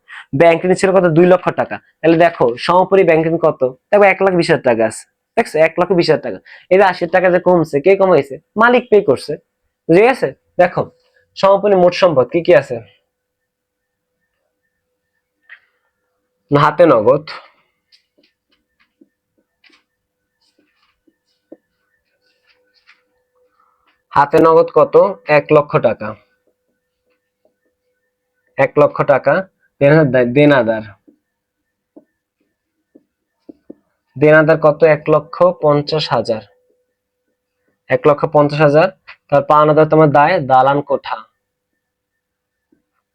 ব্যাংকিং ছিল কত, 2 লক্ষ টাকা। তাহলে দেখো সমাপনী ব্যাংকিং কত, দেখো 1,20,000 টাকা আছে। দেখছো 1,20,000 টাকা। এই যে 80 টাকা যে কমছে, কে কমাইছে? মালিক পে করছে। বুঝে গেছে? দেখো সমাপনী মোট সম্পদ কি কি আছে। হাতে নগদ, হাতে নগদ কত, 1 লক্ষ টাকা। 1 লক্ষ টাকা। দেনাদার, দেনাদার কত, 1,50,000। 1,50,000। তার পাওনাদার তোমার দায়, দালান কোঠা,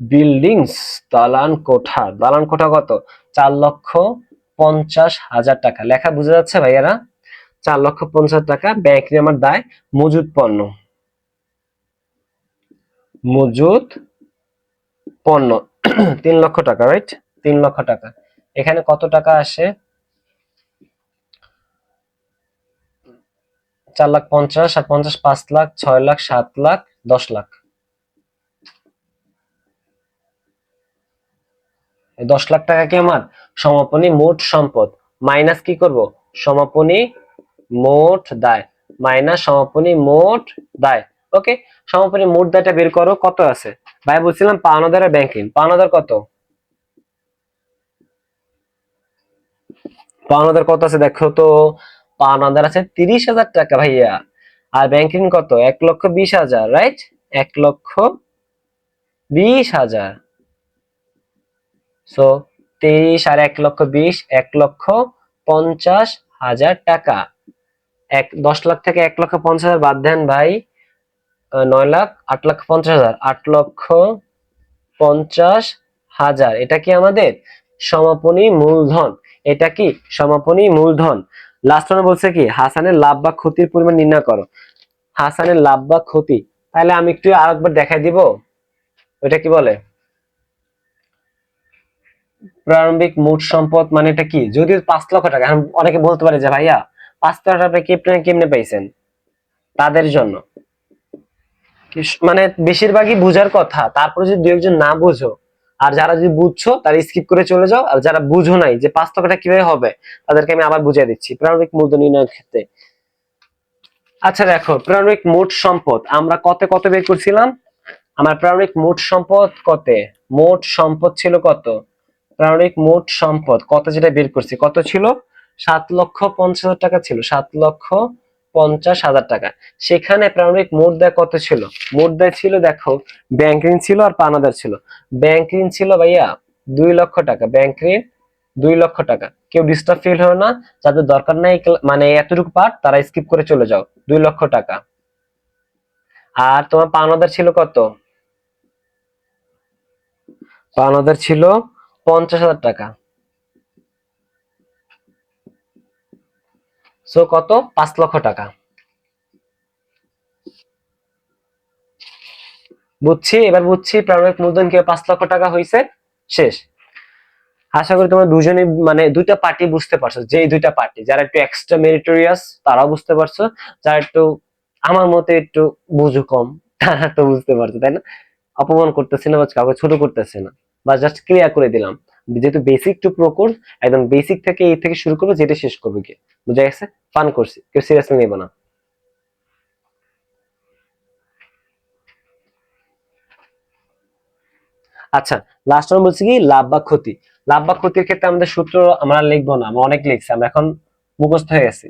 বিল্ডিংস, দালান কোঠা। দালান কোঠা কত, 4,50,000 টাকা। লেখা বুঝা যাচ্ছে ভাইয়ারা? 4,50,000 টাকা। ব্যাংক ঋণে আমার দায়, মজুদ পণ্য, মজুদ পণ্য 3 লক্ষ টাকা, রাইট? 3 লক্ষ টাকা। এখানে কত টাকা আসে, 4,50,000 আর 50, 5 লাখ, 6 লাখ, 7 লাখ, 10 লাখ। 10 লাখ টাকা কি আমার সমাপনী মোট সম্পদ, মাইনাস কি করব, সমাপনী মোট দায়, মাইনাস সমাপনী মোট দায়। ওকে, সমাপনী মোট দায়টা বের করো, কত আছে ভাই? বলছিলাম পাওনাদার আর ব্যাংক ঋণ। পাওনাদার কত, পাওনাদার কত আছে দেখো তো। পাওনাদার আছে 30,000 টাকা ভাইয়া। আর ব্যাংক ঋণ কত, 1,20,000, রাইট? 1,20,000। সো 30 আর 1,20,000, 1,50,000 টাকা। 10 লাখ থেকে 1,50,000 বাদ দেন ভাই, 9 লাখ, 8,50,000, 8,50,000। এটা কি আমাদের সমাপনী মূলধন? এটা কি সমাপনী মূলধন? লাস্ট ওয়ানে বলছে কি, হাসানের লাভ বা ক্ষতির পরিমাণ নির্ণয় করো। হাসানের লাভ বা ক্ষতি, তাহলে আমি একটু আরেকবার দেখাই দিব। ওইটা কি বলে, প্রারম্ভিক মোট সম্পদ মানে এটা কি, যদি 5 লক্ষ টাকা। এখন অনেকে বলতে পারে যে ভাইয়া 5 লক্ষ টাকা কেমনে পাইছেন, তাদের জন্য মানে বেশিরভাগই বুঝার কথা। তারপরে যদি দু একজন না বুঝো, আর যারা যদি বুঝছো তারা স্কিপ করে চলে যাও, আর যারা বুঝো নাই যে 5 লক্ষ টাকা কিভাবে হবে, তাদেরকে আমি আবার বুঝিয়ে দিচ্ছি প্রারম্ভিক মূলধন নির্ণয়ের ক্ষেত্রে। আচ্ছা দেখো, প্রারম্ভিক মোট সম্পদ আমরা কত কত বের করছিলাম। আমার প্রারম্ভিক মোট সম্পদ কত, মোট সম্পদ ছিল কত, প্রারম্ভিক মোট সম্পদ কত যেটা বের করছি, কত ছিল, 7,50,000 টাকা ছিল। 7,50,000 টাকা। সেখানে প্রারম্ভিক মোট দায় কত ছিল, মোট দায় ছিল দেখো, ব্যাংক ঋণ ছিল আর পাওনাদার ছিল। ব্যাংক ঋণ ছিল ভাইয়া 2 লক্ষ টাকা। ব্যাংক ঋণ 2 লক্ষ টাকা। কেউ ডিস্টার্ব ফিল হয় না, যাদের দরকার নাই মানে এতটুকু পার্ট, তারা স্কিপ করে চলে যাও। 2 লক্ষ টাকা। আর তোমার পাওনাদার ছিল কত, পাওনাদার ছিল 50,000 টাকা। সো কত, 5 লক্ষ টাকা। বুঝছি, এবার বুঝছি প্রারম্ভিক মূলধন কি 5 লক্ষ টাকা হয়েছে। শেষ। আশা করি তোমরা দুজনে মানে দুইটা পার্টি বুঝতে পারছো, যে এই দুইটা পার্টি যারা একটু এক্সট্রা মেরিটোরিয়াস তারাও বুঝতে পারছো, যারা একটু আমার মতে একটু বুঝু কম তারা তো বুঝতে পারছো, তাই না? অপমান করতেছি না বা কাউকে ছোট করতেছি না, বা জাস্ট ক্লিয়ার করে দিলাম। যেহেতু বেসিক টু প্রো কোর্স, একদম বেসিক থেকে এই থেকে শুরু করবো, যেটা শেষ করবো গিয়ে। বুঝা গেছে? ফান করছি, কেউ সিরিয়াসলি নেবো না। আচ্ছা, লাস্ট ওয়ান বলছি কি, লাভ বা ক্ষতি। লাভ বা ক্ষতির ক্ষেত্রে আমাদের সূত্র আমরা লিখবো না, আমরা অনেক লিখছি, আমরা এখন মুখস্থ হয়ে গেছি,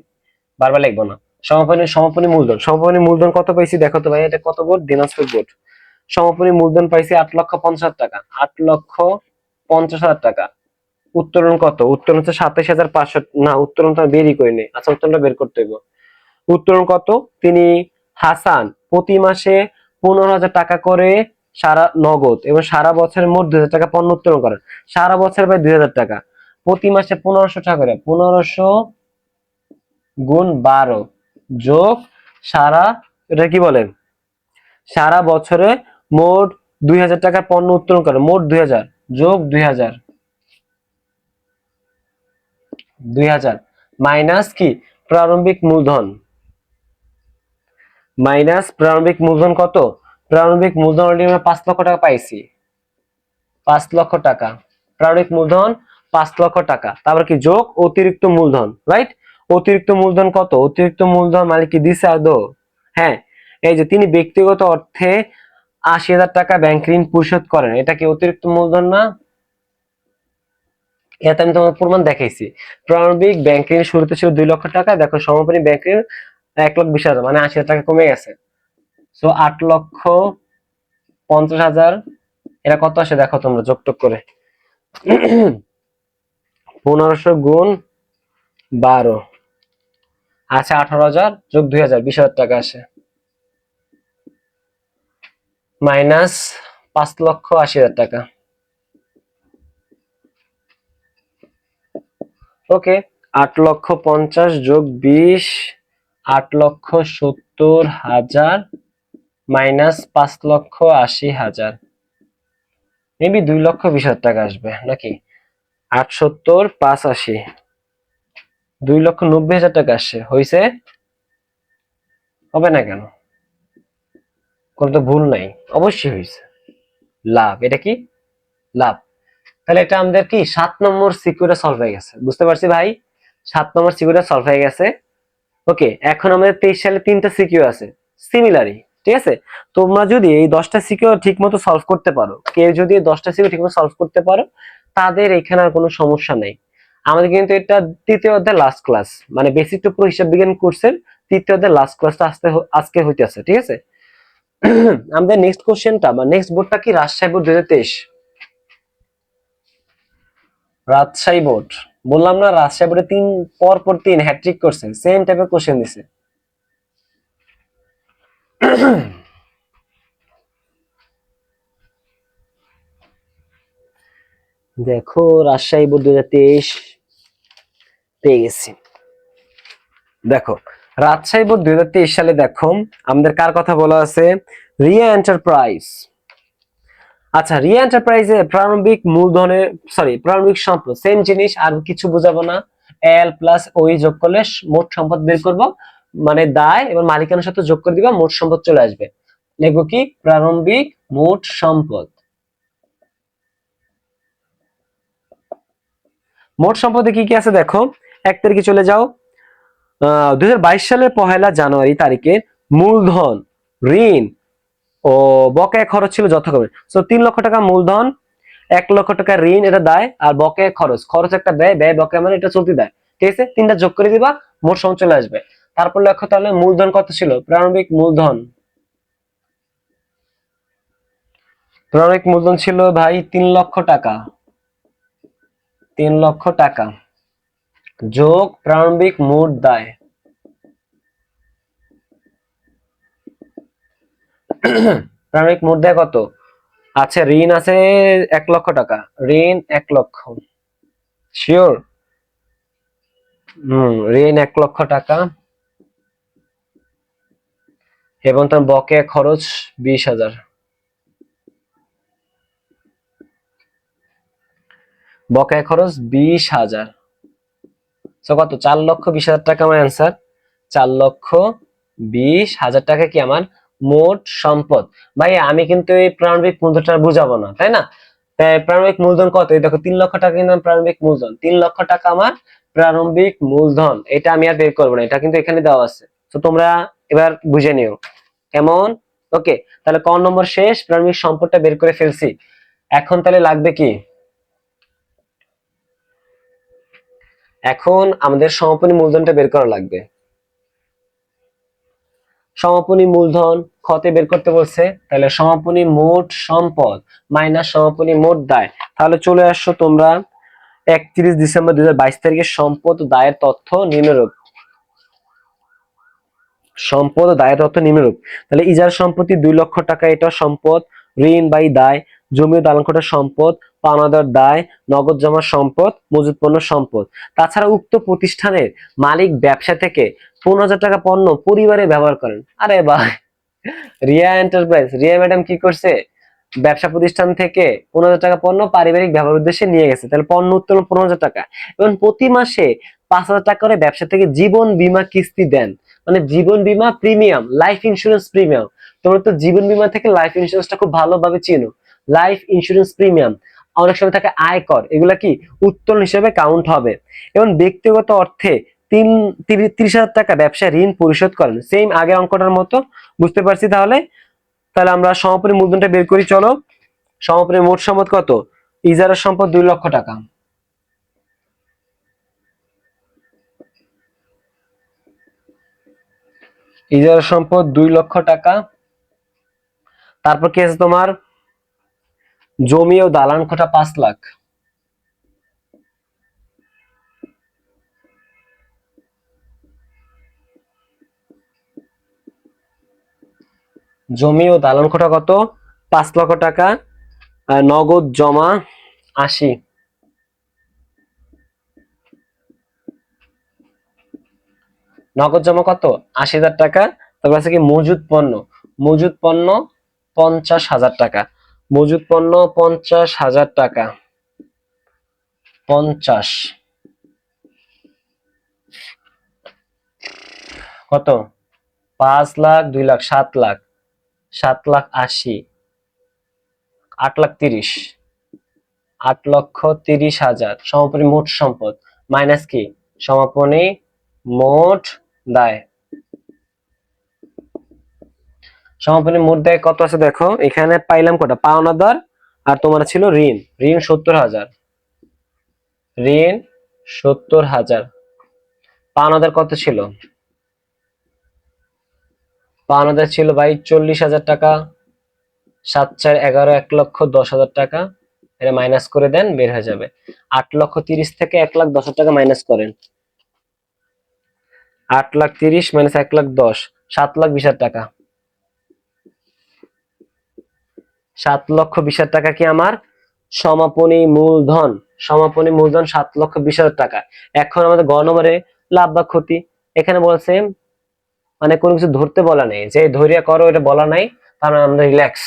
বারবার লিখবো না। সমাপনী, সমাপনী মূলধন, সমাপনী মূলধন কত পাইছি দেখো তো ভাই, এটা কত বোর্ড, দিনাজপুর বোর্ড। সমাপনী মূলধন পাইছি 8,50,000 টাকা। 8,50,000 টাকা। উত্তোলন কত, উত্তোলন হচ্ছে 27,500। না, উত্তোলন তো বেরই করিনি। আচ্ছা, উত্তোলনটা বের করতে হইব। উত্তোলন কত, তিনি হাসান প্রতি মাসে 15,000 টাকা করে সারা নগদ এবং সারা বছরের মোট 2,000 টাকা পণ্য উত্তোলন করেন। সারা বছর প্রায় 2,000 টাকা, প্রতি মাসে 1,500 টাকা করে। 1,500 গুণ 12 যোগ সারা, এটা কি বলেন, সারা বছরে মোট 2000 টাকার পণ্য উত্তোলন করে, মোট 2000 যোগ 2000 মাইনাস কি প্রারম্ভিক মূলধন, মাইনাস প্রারম্ভিক মূলধন কত, প্রারম্ভিক মূলধন অলরেডি আমরা 5 লক্ষ টাকা পাইছি, 5 লক্ষ টাকা প্রারম্ভিক মূলধন 5 লক্ষ টাকা, তারপর কি যোগ অতিরিক্ত মূলধন, রাইট? অতিরিক্ত মূলধন কত, অতিরিক্ত মূলধন মালিক কি দিছে আদৌ? হ্যাঁ, এই যে তিনি ব্যক্তিগত অর্থে 80,000 টাকা ব্যাংক ঋণ পরিশোধ করেন, এটা কি অতিরিক্ত মূলধন না? এটা আমি তোমাকে প্রমাণ দেখাইছি। প্রারম্ভিক ব্যাংক ঋণ শুরুতে ছিল 2 লক্ষ টাকা, দেখো সমাপনী ব্যাংক ঋণ 1,20,000 মানে 80,000 টাকা কমে গেছে। সো 8,50,000 এটা কত আসে দেখো তোমরা যোগটোগ করে 1500 গুণ 12, আচ্ছা 18,000 যোগ 2,000 20,000 টাকা আসে, মাইনাস 5,80,000 টাকা। ওকে, 8,50,000 যোগ 20 8,70,000 মাইনাস 5,80,000, মেবি 2,20,000 টাকা আসবে নাকি? 870 580 2,90,000 টাকা আসছে, হয়েছে? হবে না কেন? কোনো তো ভুল নাই, অবশ্যই হয়েছে। লাভ, এটা কি লাভ। তাহলে এটা আমাদের কি 7 নম্বর সিকিউরিটি সলভ হয়ে গেছে, বুঝতে পারছি ভাই? 7 নম্বর সিকিউরিটি সলভ হয়ে গেছে। ওকে, এখন আমাদের 23 সালে 3টা সিকিউ আছে সিমিলারই, ঠিক আছে? তোমরা যদি এই 10টা সিকিউ ঠিকমতো সলভ করতে পারো, কেউ যদি 10টা সিকিউ ঠিকমতো সলভ করতে পারো, তাদের এখানে আর কোনো সমস্যা নেই। আমাদের কিন্তু এটা তৃতীয় অধ্যায় লাস্ট ক্লাস, মানে বেসিক টু প্রো হিসাব বিজ্ঞান কোর্সের তৃতীয় অধ্যায় লাস্ট ক্লাসটা আজকে হইতেছে, ঠিক আছে? আমাদের নেক্সট কোশ্চেনটা বা নেক্সট বোর্ডটা কি রাজশাহী বোর্ড 2023, রাজশাহী বোর্ড বললাম না, রাজশাহী বোর্ডে 3 পর 3 হ্যাট্রিক করছে, সেম টাইপের কোশ্চেন দিছে। দেখো রাজশাহী বোর্ড 2023 পেয়ে গেছি। দেখো রাজশাহী বোর্ড 2023 সালে দেখো আমাদের কার কথা বলা আছে, রিয়া এন্টারপ্রাইজ। আচ্ছা, রিয়া এন্টারপ্রাইজে প্রারম্ভিক মূলধনের প্রারম্ভিক সম্পদ সেম জিনিস, আর কিছু বোঝাবো না। এল প্লাস ওই যোগ করলে মোট সম্পদ বের করব, মানে দায় এবং মালিকানার সাথে যোগ করে দিবা, মোট সম্পদ চলে আসবে। লিখবো কি প্রারম্ভিক মোট সম্পদ। মোট সম্পদে কি কি আছে দেখো, 1 তারিখে চলে যাও। 2022 সালের 1 জানুয়ারি তারিখে মূলধন, ঋণ ও বকেয়া খরচ ছিল যথাক্রমে 3 লক্ষ টাকা মূলধন, 1 লক্ষ টাকা ঋণ, এটা দায়, আর বকেয়া খরচ, খরচ একটা ব্যয়, ব্যয় বকেয়া মানে এটা চলতি দায়, ঠিক আছে? 3টা যোগ করে দিবা, মোট সম চলে আসবে। তারপর লক্ষ্য তাহলে মূলধন কত ছিল, প্রারম্ভিক মূলধন, প্রারম্ভিক মূলধন ছিল ভাই 3 লক্ষ টাকা, 3 লক্ষ টাকা যোগ প্রারম্ভিক মোট দায়, প্রারম্ভিক মোট দায় কত? আচ্ছা ঋণ আছে 1 লক্ষ টাকা, ঋণ 1 লক্ষ, শিওর? ঋণ 1 লক্ষ টাকা এবং তার বকেয়া খরচ 20,000, বকেয়া খরচ 20,000, কত? 4,20,000 টাকা আমার অ্যান্সার। 4,20,000 টাকা কি আমার মোট সম্পদ। ভাই আমি কিন্তু এই প্রারম্ভিক মূলধনটা বুঝাবো না, তাই না? তাই প্রারম্ভিক মূলধন কত, এই দেখো 3 লক্ষ টাকা কিন্তু প্রারম্ভিক মূলধন, 3 লক্ষ টাকা আমার প্রারম্ভিক মূলধন, এটা আমি আর বের করবো না, এটা কিন্তু এখানে দেওয়া আছে, তো তোমরা এবার বুঝে নিও কেমন। ওকে, তাহলে ক নম্বর শেষ, প্রারম্ভিক সম্পদটা বের করে ফেলছি। এখন তাহলে লাগবে কি, এখন আমাদের সমাপনী মূলধনটা বের করা লাগবে। সমাপনী মূলধন খতে বের করতে বলছে, তাহলে সমাপনী মোট সম্পদ মাইনাস সমাপনী মোট দায়। তাহলে চলে আসছো তোমরা 31 ডিসেম্বর 2022 তারিখে সম্পদ দায়ের তথ্য নিম্নরূপ, সম্পদ দায়ের তথ্য নিম্নরূপ। তাহলে ইজারা সম্পত্তি 2 লক্ষ টাকা, এটা সম্পদ, ঋণ বাই দায়, জমি ও দালানকোঠা সম্পদ, পাওনাদার দায়, নগদ জমা সম্পদ, মজুত পণ্য সম্পদ। তাছাড়া উক্ত প্রতিষ্ঠানের মালিক ব্যবসা থেকে 15,000 টাকা পণ্য পরিবারে ব্যবহার করেন। আরে ভাই, রিয়া এন্টারপ্রাইজ, রিয়া ম্যাডাম কি করছে, ব্যবসা প্রতিষ্ঠান থেকে 15,000 টাকা পণ্য পারিবারিক ব্যবহার উদ্দেশ্যে নিয়ে গেছে, তাহলে পণ্য উত্তোলন 15,000 টাকা। এবং প্রতি মাসে 5,000 টাকা করে ব্যবসা থেকে জীবন বীমা কিস্তি দেন, মানে জীবন বীমা প্রিমিয়াম, লাইফ ইন্স্যুরেন্স প্রিমিয়াম। তোমরা তো জীবন বীমা থেকে লাইফ ইন্স্যুরেন্সটা খুব ভালোভাবে চিনো। লাইফ ইন্স্যুরেন্স প্রিমিয়াম, অনেক সময় থাকে আয়কর, এগুলা কি উত্তোলন হিসেবে কাউন্ট হবে। এবং ব্যক্তিগত অর্থে 30,000 টাকা ব্যবসা ঋণ পরিশোধ করেন, সেম আগের অঙ্কটার মতো। বুঝতে পারছি? তাহলে তাহলে আমরা সমাপনী মূলধনটা বের করি, চলো। সমাপনী মোট সম্পদ কত? ইজারার সম্পদ 2 লক্ষ টাকা। ইজারার সম্পদ 2 লক্ষ টাকা। তারপর কি আছে তোমার? জমি ও দালান কোঠা 5 লাখ। জমি ও দালান কোঠা কত? 5 লক্ষ টাকা। আর নগদ জমা 80। নগদ জমা কত? 80,000 টাকা। তারপর আছে কি মজুদ পণ্য। মজুদ পণ্য 50,000 টাকা। মজুদ পণ্য 50,000 টাকা। 50 কত? 5 লাখ, 2 লাখ, 7 লাখ। 7 লাখ 80, 8 লাখ 30, 8,30,000 সমাপনী মোট সম্পদ মাইনাস কি সমাপনী মোট দায়। সমাপনী মোট দায় কত আছে দেখো, এখানে পাইলাম কটা? পাওনাদার আর তোমার ছিল ঋণ। ঋণ 70,000। ঋণ 70,000। পাওনাদার কত ছিল? পাওনাদার ছিল ভাই 40,000 টাকা। 7 4 11, 1,10,000 টাকা। এটা মাইনাস করে দেন, বের হয়ে যাবে 8,30,000 থেকে 1,10,000 টাকা মাইনাস করেন। 8,30,000 মাইনাস 1,10,000, 7,20,000 টাকা। 7,20,000 টাকা কি আমার সমাপনী মূলধন? সমাপনী মূলধন 7,20,000 টাকা। এখন আমাদের গ নম্বরে লাভ বা ক্ষতি। এখানে বলছে মানে কোনো কিছু ধরতে বলা নেই, যে ধৈর্য করো এটা বলা নাই, তার মানে আমরা রিল্যাক্স।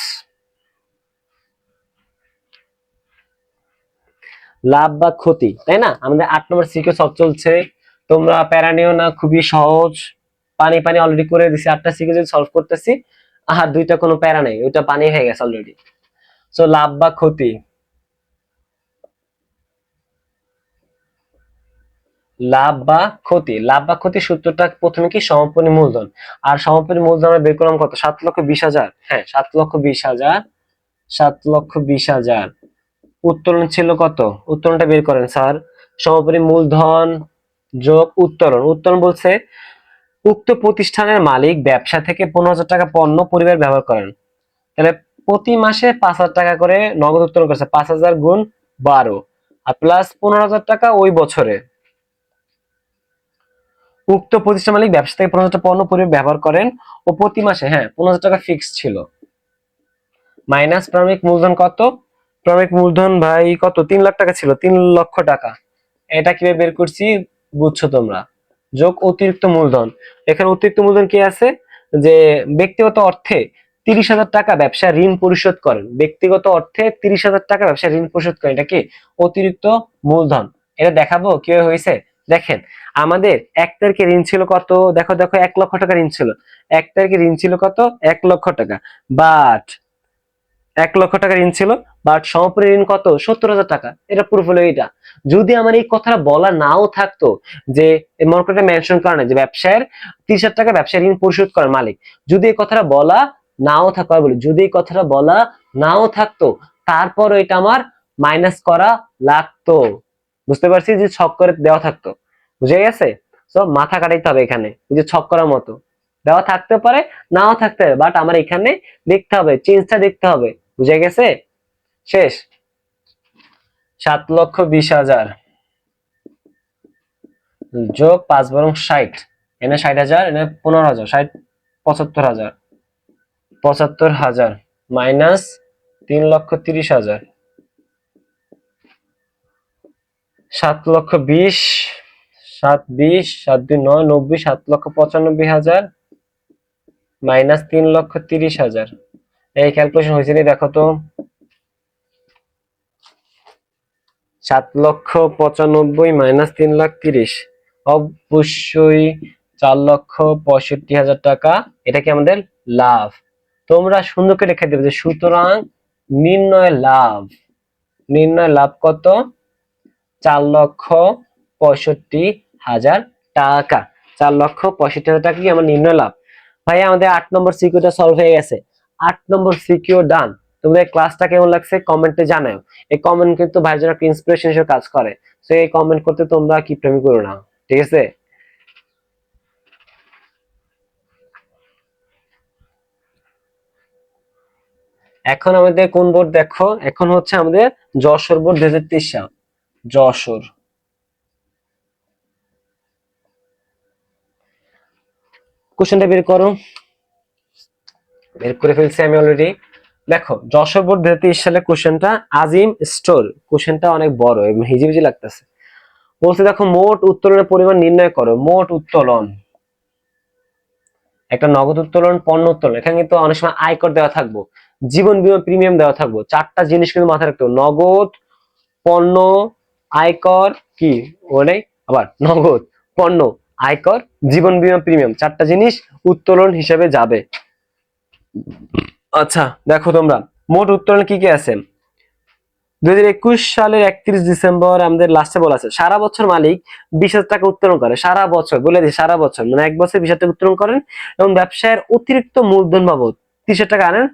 লাভ বা ক্ষতি, তাই না? আমাদের 8 নম্বর সিকিউ সব চলছে, তোমরা প্যারা নিও না, খুবই সহজ। পানি পানি অলরেডি করে দিছি, 8টা সিকিউ যদি সলভ করতেছি, আর 2টা কোনো প্যারা নেই, ওইটা পানি হয়ে গেছে অলরেডি। সো লাভ বা ক্ষতি। লাভ বা ক্ষতি, লাভ বা ক্ষতি সূত্রটা প্রথমে কি সমাপনী মূলধন। আর সমাপনী মূলধন আমরা বের করলাম কত? 7,20,000। হ্যাঁ 7,20,000। 7,20,000। উত্তোলন ছিল কত? উত্তোলনটা বের করেন স্যার। সমাপনী মূলধন যোগ উত্তোলন। উত্তোলন বলছে উক্ত প্রতিষ্ঠানের মালিক ব্যবসা থেকে 15,000 টাকা পণ্য পরিবার ব্যবহার করেন, তাহলে প্রতি মাসে 5,000 টাকা করে নগদ উত্তোলন করছে। 5,000 গুণ 12 আর প্লাস 15,000 টাকা ওই বছরে। উক্ত প্রতিষ্ঠান মালিক ব্যবসা থেকে 15,000 টাকা পণ্য পরিবার ব্যবহার করেন ও প্রতি মাসে 15,000 টাকা ফিক্স ছিল। মাইনাস প্রারম্ভিক মূলধন কত? প্রারম্ভিক মূলধন ভাই কত? 3 লাখ টাকা ছিল, 3 লক্ষ টাকা। এটা কিভাবে বের করছি বুঝছো তোমরা? যোগ অতিরিক্ত মূলধন। এখানে অতিরিক্ত মূলধন কি আছে? যে ব্যক্তিগত অর্থে 30,000 টাকা ব্যবসা ঋণ পরিশোধ করেন। ব্যক্তিগত অর্থে 30,000 টাকা ব্যবসা ঋণ পরিশোধ করেন, এটা কি অতিরিক্ত মূলধন। এটা দেখাবো কিভাবে হয়েছে। দেখেন আমাদের 1 তারিখে ঋণ ছিল কত? দেখো দেখো 1 লক্ষ টাকা ঋণ ছিল। 1 তারিখে ঋণ ছিল কত? 1 লক্ষ টাকা। বাট 1 লক্ষ টাকা ঋণ ছিল, বাট সমাপনী ঋণ কত? 70,000 টাকা। এটা প্রুফ হলো এইটা। যদি আমার এই কথাটা বলা নাও থাকতো, যে মনে করে মেনশন করা নাই যে ব্যবসায়ের 30,000 টাকা ব্যবসায় ঋণ পরিশোধ করেন মালিক, যদি এই কথাটা বলা নাও থাকতো, বলি যদি এই কথাটা বলা নাও থাকতো, তারপর এটা আমার মাইনাস করা লাগতো। বুঝতে পারছি? যে ছক করে দেওয়া থাকতো। বুঝে গেছে? তো মাথা কাটাইতে হবে এখানে, যে ছক করার মতো দেওয়া থাকতে পারে, নাও থাকতে পারে, বাট আমার এখানে দেখতে হবে, চেঞ্জটা দেখতে হবে। বুঝে গেছে? শেষ। 7,20,000 যোগ 5 বরং 60, এনে 60,000, এনে 15,000, 60 75,000। 75,000 মাইনাস 3,30,000। 7,20,000, 7,20, 7,2 9, 90, 7,95,000 মাইনাস 3,30,000। এই ক্যালকুলেশন হয়েছে নি দেখো তো। 7,95,000 মাইনাস 3,30,000 অবশ্যই 4,65,000 টাকা। এটা কি আমাদের লাভ? তোমরা সুন্দর করে লিখে দেবে যে সুতরাং নির্ণয় লাভ, নির্ণয় লাভ কত? 4,65,000 টাকা। 4,65,000 টাকা কি আমার নির্ণয় লাভ। ভাই আমাদের 8 নম্বর সিকিউটা সলভ হয়ে গেছে। 8 নম্বর সিকিউ ডান। তোমাদের ক্লাসটা কেমন লাগছে কমেন্টে জানাও। এই কমেন্ট কিন্তু ভাইয়ের জন্য একটা ইন্সপিরেশন হিসেবে কাজ করে। সো এই কমেন্ট করতে তোমরা কিপটামি করো না, ঠিক আছে? এখন আমাদের কোন বোর্ড দেখো, এখন হচ্ছে আমাদের যশোর বোর্ড 2023 সাল। যশোর কোশ্চেনটা বের করো। বের করে ফেলছি আমি অলরেডি। দেখো যশোর বোর্ড 2023 সালে কোশ্চেনটা আজিম স্টোর। কোশ্চেনটা অনেক বড় এবং হিজিবিজি লাগতেছে। বলছে দেখো মোট উত্তোলনের পরিমাণ নির্ণয় করো। মোট উত্তোলন, একটা নগদ উত্তোলন, পণ্য উত্তোলন, এখানে কিন্তু অনেক সময় আয়কর দেওয়া থাকবো, জীবন বীমা প্রিমিয়াম দেওয়া থাকবো। চারটা জিনিস কিন্তু মাথায় রাখতে হবে, নগদ, পণ্য, আয়কর, কি বলে আবার নগদ, পণ্য, আয়কর, জীবন বীমা প্রিমিয়াম, চারটা জিনিস উত্তোলন হিসেবে যাবে। আচ্ছা দেখো তোমরা মোট উত্তোলন কি কি আছে। 2021 সালের 31 ডিসেম্বর আমাদের লাস্টে বলা আছে সারা বছর মালিক 20,000 টাকা উত্তোলন করে। সারা বছর বলে দিই, সারা বছর মানে এক বছর 20,000 টাকা উত্তোলন করেন এবং ব্যবসায়ের অতিরিক্ত মূলধন বাবদ 30,000 টাকা আনেন।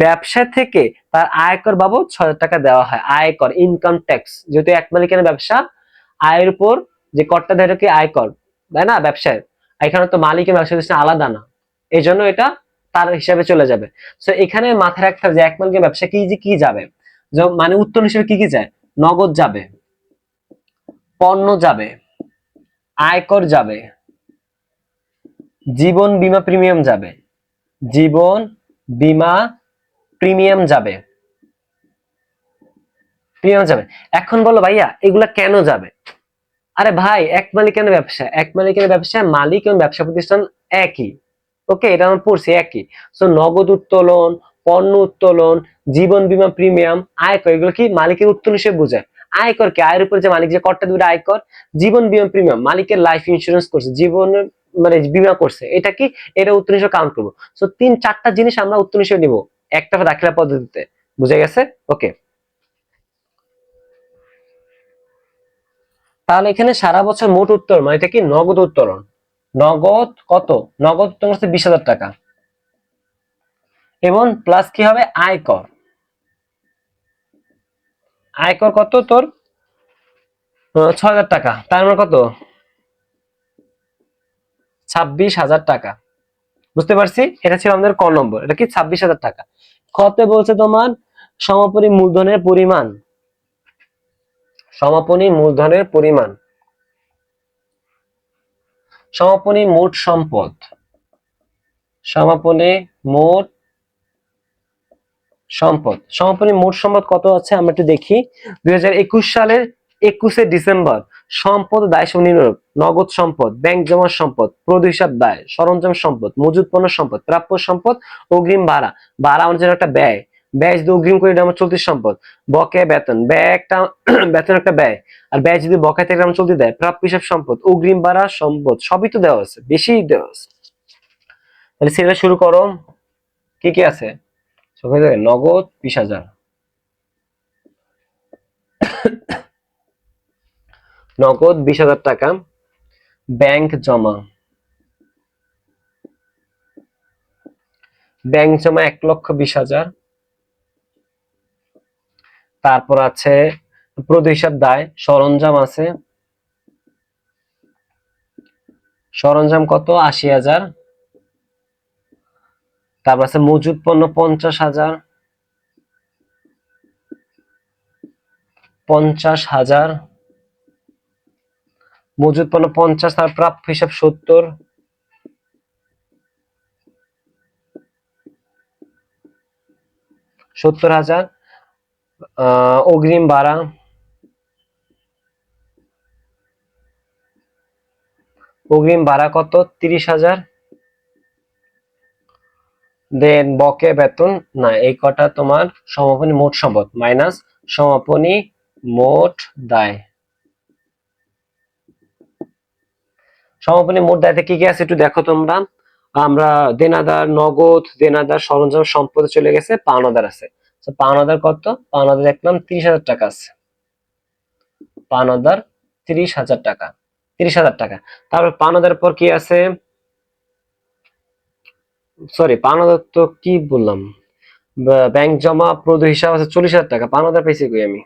ব্যবসা থেকে তার আয়কর বাবদ 6,000 টাকা দেওয়া হয়। আয়কর, ইনকাম ট্যাক্স, যেহেতু এক মালিকের ব্যবসা, আয়ের উপর যে করটা দেয় কি আয়কর, তাই না? ব্যবসায় এখানে তো মালিকের ব্যবসা প্রতিষ্ঠান আলাদা না, এই জন্য এটা তার হিসাবে চলে যাবে। তো এখানে মাথায় রাখতে হবে যে এক মালিকের ব্যবসা কি যে কি যাবে, মানে উত্তোলন হিসেবে কি কি যায়, নগদ যাবে, পণ্য যাবে, আয়কর যাবে, জীবন বীমা প্রিমিয়াম যাবে, জীবন বীমা প্রিমিয়াম যাবে, প্রিমিয়াম যাবে। এখন বলো ভাইয়া এগুলা কেন যাবে? আরে ভাই এক মালিকের ব্যবসা, এক মালিকের ব্যবসায় মালিক এবং ব্যবসা প্রতিষ্ঠান একই। ওকে, এটা আমরা পড়ছি একই। সো নগদ উত্তোলন, পণ্য উত্তোলন, জীবন বীমা প্রিমিয়াম, আয়কর, এগুলো কি মালিকের উত্তোলন হিসেবে বোঝায়। আয়কর কি, আয়ের উপর যে মালিক যে করটা দেবে আয়কর। জীবন বীমা প্রিমিয়াম, মালিকের লাইফ ইন্স্যুরেন্স করছে, জীবন মানে বীমা করছে, এটা কি, এটা উত্তোলন হিসেবে কাউন্ট করবো। সো তিন চারটা জিনিস আমরা উত্তোলন হিসেবে নিব একটা দাখিলা পদ্ধতিতে। বুঝে গেছে? ওকে, তাহলে এখানে সারা বছর মোট উত্তোলন মানে এটা কি নগদ উত্তোলন। নগদ কত? নগদ উত্তোলন হচ্ছে 20,000 টাকা এবং প্লাস কি হবে আয়কর। আয়কর কত তোর? 6,000 টাকা, তার মানে কত? 26,000 টাকা। বুঝতে পারছি, এটা ছিল আমাদের ক নম্বর, এটা কি 26,000 টাকা। খতে বলছে তোমার সমাপনী মূলধনের পরিমাণ, সমাপনী মূলধনের পরিমাণ, সমাপনী মোট সম্পদ, সমাপনী মোট সম্পদ, সমাপনী মোট সম্পদ কত আছে আমরা একটু দেখি। 2021 সালের 21শে ডিসেম্বর সম্পদ দায় নির্ণয়, নগদ সম্পদ, ব্যাংক জমা সম্পদ, প্রদ হিসাব দায়, সরঞ্জাম সম্পদ, মজুত পণ্য সম্পদ, প্রাপ্য সম্পদ, অগ্রিম ভাড়া। ভাড়া আমাদের জন্য একটা ব্যয়, ব্যয় যদি অগ্রিম করি এটা আমার চলতি সম্পদ। বকেয়া বেতন, ব্যয় একটা বেতন একটা ব্যয়, আর ব্যয় যদি বকেয়া থেকে আমার চলতি দেয়। প্রাপ্য হিসাব সম্পদ, অগ্রিম ভাড়া সম্পদ, সবই তো দেওয়া আছে, বেশি দেওয়া আছে। তাহলে সেটা শুরু করো, কি কি আছে? নগদ 20,000, নগদ 20,000 টাকা। ব্যাংক জমা, ব্যাংক জমা 1,20,000। তারপর আছে প্রদ হিসাব দায়, সরঞ্জাম আছে, সরঞ্জাম কত? 80,000। তারপর আছে মজুদ পণ্য 50,000, 50,000 মজুদ পণ্য 50। তার প্রাপ্য হিসাব 70, 70,000। অগ্রিম ভাড়া, অগ্রিম ভাড়া কত? 30,000। দেন বকেয়া বেতন না, এই কটা তোমার সমাপনী মোট সম্পদ মাইনাস সমাপনী মোট দায়। সমাপনী মোট দায়তে কি কি আছে একটু দেখো তোমরা। আমরা দেনাদার নগদ, দেনাদার সরঞ্জাম সম্পদে চলে গেছে, পাওনাদার আছে। পাওনাদার কত? পাওনাদার দেখলাম 30,000 টাকা আছে। পাওনাদার 30,000 টাকা, 30,000 টাকা। তারপর পাওনাদার পর কি আছে? সরি, পাওনাদার তো কি বললাম, ব্যাংক জমা প্রদ হিসাব আছে 40,000 টাকা। পাওনাদার পেয়েছি কই আমি?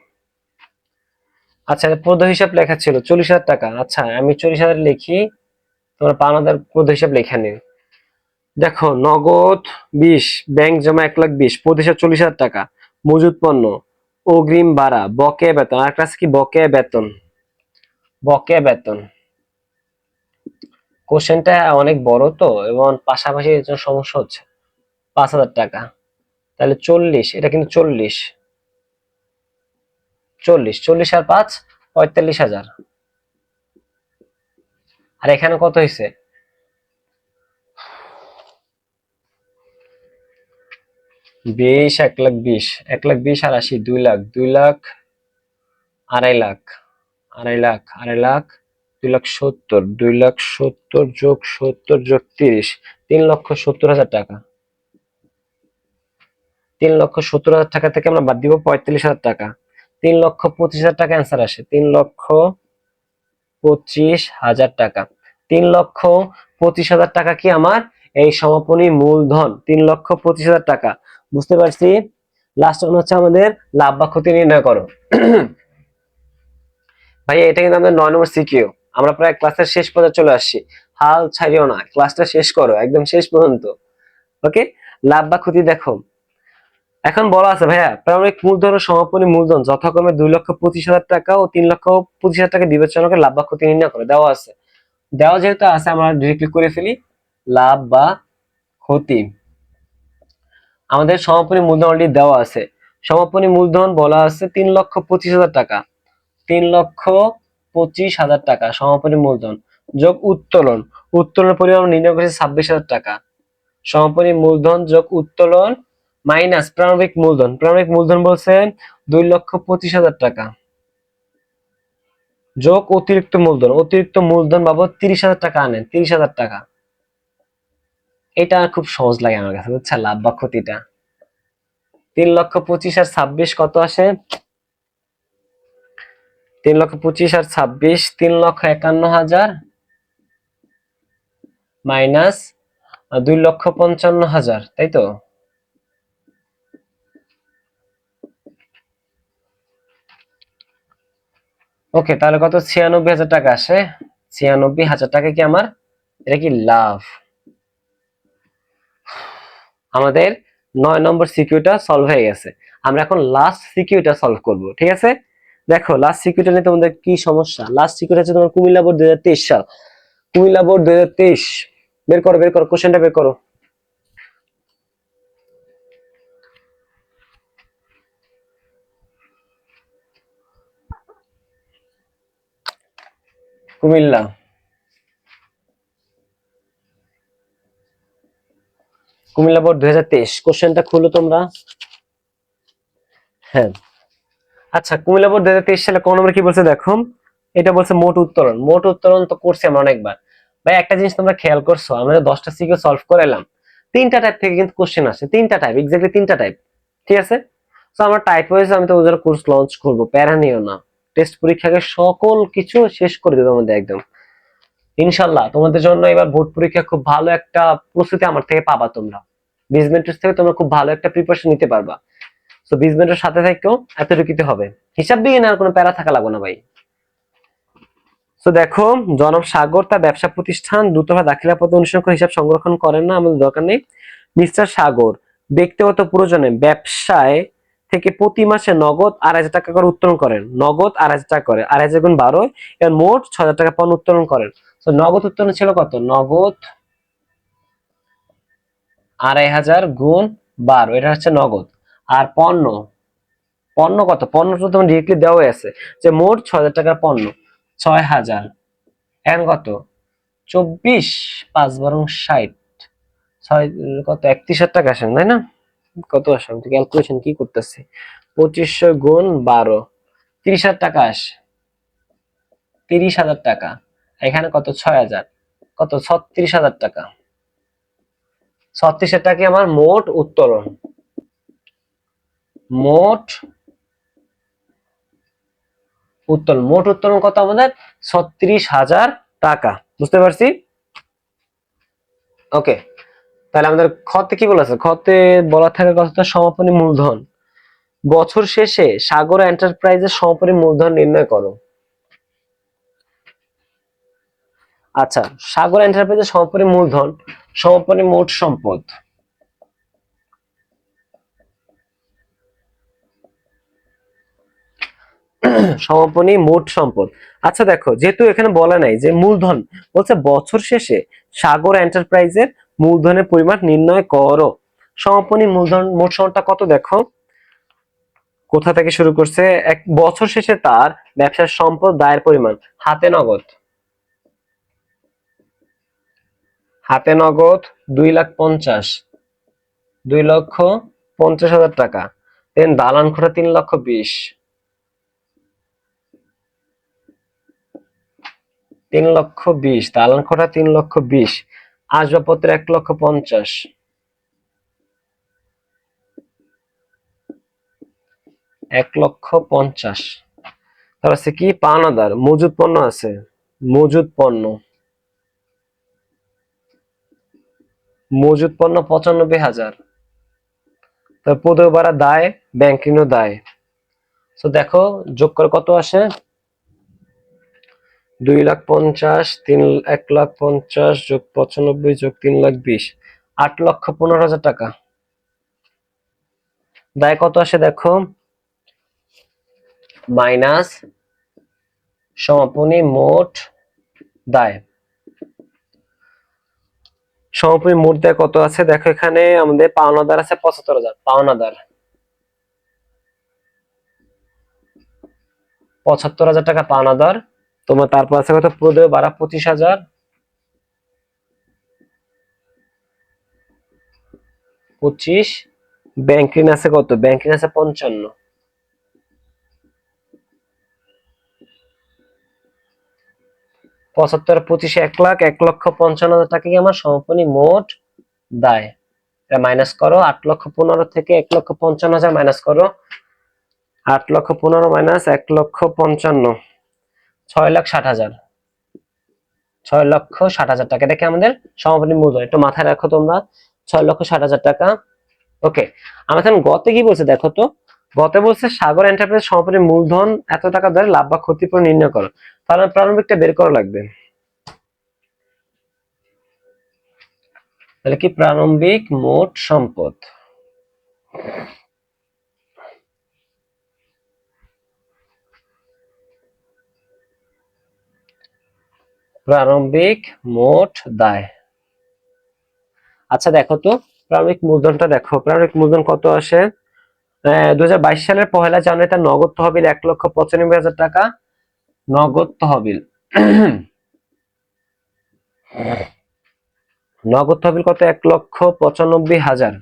আচ্ছা, প্রদ হিসাব লেখা ছিল 40,000 টাকা। আচ্ছা, আমি 40,000 লিখি, তোমরা পাওনাদার প্রদ হিসাব লেখা নিও। দেখো, নগদ 20, ব্যাংক জমা 1,20,000, প্রদ হিসাব 40,000 টাকা, মজুদ পণ্য, অগ্রিম ভাড়া, বকেয়া বেতন। আর একটা আছে কি? বকেয়া বেতন। বকেয়া বেতন কোশ্চেনটা অনেক বড় তো, এবং পাশাপাশি এর জন্য সমস্যা হচ্ছে। 5,000 টাকা, তাহলে 40, এটা কিন্তু 40, 40, 40 আর 5 45,000। আর এখানে কত হয়েছে? 20, 1,20,000, 1,20,000 আর 80, 2 লাখ, 2 লাখ, 2.5 লাখ, 2.5 লাখ, 2.5 লাখ, 2,70,000, 2,70,000 যোগ 70 যোগ 30, 3,70,000 টাকা। 3,70,000 টাকা থেকে আমরা বাদ দিব 45,000 টাকা। 3,25,000 টাকা অ্যান্সার আসে। 3,25,000 টাকা। 3,25,000 টাকা কি আমার এই সমাপনী মূলধন? 3,25,000 টাকা। বুঝতে পারছি। লাস্ট ওয়ান হচ্ছে আমাদের লাভ বা ক্ষতি নির্ণয় করো। ভাই, এটা কিন্তু আমাদের 9 নম্বর সিকিউ। আমরা প্রায় ক্লাসের শেষ পর্যায়ে চলে আসছি। হাল ছাড়িও না, ক্লাসটা শেষ করো একদম শেষ পর্যন্ত। ওকে, লাভ বা ক্ষতি দেখো। এখন বলা আছে ভাইয়া, প্রারম্ভিক মূলধন ও সমাপনী মূলধন যথাক্রমে 2,25,000 টাকা ও 3,25,000 টাকা বিবেচনা করে লাভ বা ক্ষতি নির্ণয় করে দেওয়া আছে। দেওয়া যেহেতু আছে, আমরা ডিরেক্টলি করে ফেলি লাভ বা ক্ষতি। আমাদের সমাপনী মূলধন অলরেডি দেওয়া আছে। সমাপনী মূলধন বলা আছে 3,25,000 টাকা। 3,25,000 টাকা সমাপনী মূলধন যোগ উত্তোলন। উত্তোলনের পরিমাণ নির্ণয় করেছে 26,000 টাকা। সমাপনী মূলধন যোগ উত্তোলন মাইনাস প্রারম্ভিক মূলধন। প্রারম্ভিক মূলধন বলছে 2,25,000 টাকা যোগ অতিরিক্ত মূলধন। অতিরিক্ত মূলধন বাবদ 30,000 টাকা আনেন, 30,000 টাকা। এটা খুব সহজ লাগে আমার কাছে, বুঝছা, লাভ বা ক্ষতিটা। 3,25,000 আর 26 কত আসে? 3,25,000 আর 26, 3,51,000 মাইনাস 2,55,000, তাই তো? ওকে, তাহলে কত? 96,000 টাকা আসে। 96,000 টাকা কি আমার, এটা কি লাভ? আমাদের 9 নম্বর সিকিউটা সলভ হয়ে গেছে। আমরা এখন লাস্ট সিকিউটা সলভ করব, ঠিক আছে? দেখো, লাস্ট সিকিউটা নিয়ে তোমাদের কি সমস্যা? লাস্ট সিকিউটা হচ্ছে তোমার কুমিল্লা বোর্ড 2023 সাল। কুমিল্লা বোর্ড 2023, বের করো, বের করো, কোশ্চেনটা বের করো। কুমিল্লা, কুমিল্লা বোর্ড 2023, কোশ্চেনটা খুলো তোমরা। হ্যাঁ, আচ্ছা, কুমিল্লা বোর্ড 2023 সালে কোন নম্বর কি বলছে দেখো। এটা বলছে মোট উত্তোলন। মোট উত্তোলন তো করছি আমরা অনেকবার। ভাই, একটা জিনিস তোমরা খেয়াল করছো, আমরা 10টা সিকিউ সলভ করে এলাম, 3টা টাইপ থেকে কিন্তু কোশ্চেন আসে। 3টা টাইপ, এক্স্যাক্টলি 3টা টাইপ, ঠিক আছে? তো আমরা টাইপ ওয়াইজ আমি তো ওদের কোর্স লঞ্চ করব, প্যারা নিও না। টেস্ট পরীক্ষাকে সকল কিছু শেষ করে দেবো আমাদের একদম ইনশাল্লাহ। তোমাদের জন্য এবার বোর্ড পরীক্ষা খুব ভালো একটা প্রস্তুতি আমার থেকে পাবা তোমরা। বিজমেন্টস থেকে তোমরা খুব ভালো একটা প্রিপারেশন নিতে পারবা। তো বিজমেন্টের সাথে থেকেও এতটুকুতে হবে। হিসাব বিজ্ঞানে আর কোনো প্যারা থাকা লাগবে না ভাই। তো দেখো, জনাব সাগর তার ব্যবসা প্রতিষ্ঠান দ্রুতভাবে দাখিলা পদ্ধতি অনুসরণ করে হিসাব সংরক্ষণ করেন না, আমাদের দরকার নেই। মিস্টার সাগর ব্যক্তিগত প্রয়োজনে ব্যবসায় থেকে প্রতি মাসে নগদ 2,500 টাকা করে উত্তোলন করেন। নগদ 2,500 টাকা করে, 2,500 গুণ 12, এর মোট 6,000 টাকা পণ্য উত্তোলন করেন। তো নগদ উত্তোলন ছিল কত? নগদ 2,500 গুণ 12, এটা হচ্ছে নগদ। আর পণ্য, পণ্য কত? পণ্য তো তোমার ডিরেক্টলি দেওয়াই আছে যে মোট 6,000 টাকার পণ্য, 6,000 এখন কত? 24, 5 বারং 60, ছয় কত 31,000 টাকা আসেন তাই না? কত আসে আমি ক্যালকুলেশন কি করতেছি, 2500 গুণ 12, 30,000 টাকা আসে, 30,000 টাকা। এখানে কত 6,000, কত 36,000 টাকা। 36,000 টাকা আমার মোট উত্তোলন, মোট মোট উত্তোলন কত আমাদের 36,000 টাকা। বুঝতে পারছি? ওকে, তাহলে আমাদের খতে কি বলা আছে, খতে বলা থাকার কথা সমাপনী মূলধন। বছর শেষে সাগর এন্টারপ্রাইজের সমাপনী মূলধন নির্ণয় করো। আচ্ছা, সাগর এন্টারপ্রাইজের সমাপনী মূলধন, সমাপনী মোট সম্পদ, সমাপনী মোট সম্পদ। আচ্ছা দেখো, যেহেতু এখানে বলা নাই যে মূলধন, বলছে বছর শেষে সাগর এন্টারপ্রাইজের মূলধনের পরিমাণ নির্ণয় করো। সমাপনী মূলধন মোট সম্পদটা কত দেখো, কোথা থেকে শুরু করছে, এক বছর শেষে তার ব্যবসার সম্পদ দায়ের পরিমাণ, হাতে নগদ, হাতে নগদ 2,50,000, 2,50,000 টাকা। দেন দালান খরচ 3,20,000, 3,20,000 দালান খরচ 3,20,000। আসবাবপত্র 1,50,000, 1,50,000। তারপর আছে কি পাওনাদার, মজুদ পণ্য আছে, মজুদ পণ্য, মজুদ পণ্য 95,000। তারপর পদক ভাড়া দায়, ব্যাংক ঋণ দায়। তো দেখো যোগ করে কত আসে, 2,50,000, 1,50,000 যোগ 95 যোগ 3,20,000, 8,15,000 টাকা। দায় কত আসে দেখো, মাইনাস সমাপনী মোট দায়। সমাপনী মোট দায় কত আছে দেখো, এখানে আমাদের পাওনাদার আছে 75,000, পাওনাদার 75,000 টাকা পাওনাদার। তোমার তারপর আছে কত, প্রদেয় ভাড়া 25,000, 25। ব্যাংক ঋণ আছে কত, ব্যাংক ঋণ আছে 55, 75 25 1 লাখ, 1,55,000 টাকা কি আমার সমাপনী মোট দায়। এটা মাইনাস করো, 8,15,000 থেকে 1,55,000 মাইনাস করো, 8,15,000 মাইনাস 1,55,000, 6,60,000, 6,60,000 টাকা। এটা কি আমাদের সমাপনী মূলধন, একটু মাথায় রাখো তোমরা, 6,60,000 টাকা। ওকে, আমরা এখন গতে কি বলছে দেখো তো, গতে বলছে সাগর এন্টারপ্রাইজ সমাপনী মূলধন এত টাকা ধরে লাভ বা ক্ষতিপূরণ নির্ণয় করো। তাহলে প্রারম্ভিকটা বের করা লাগবে। তাহলে কি প্রারম্ভিক মোট সম্পদ, প্রারম্ভিক মোট দায়। আচ্ছা দেখো তো প্রারম্ভিক মূলধনটা দেখো, প্রারম্ভিক মূলধন কত আসে, 2022 সালের 1 জানুয়ারি তার নগদ তহবিল 1,95,000 টাকা, নগদ তহবিল নগদ তহবিল কত, 1,95,000।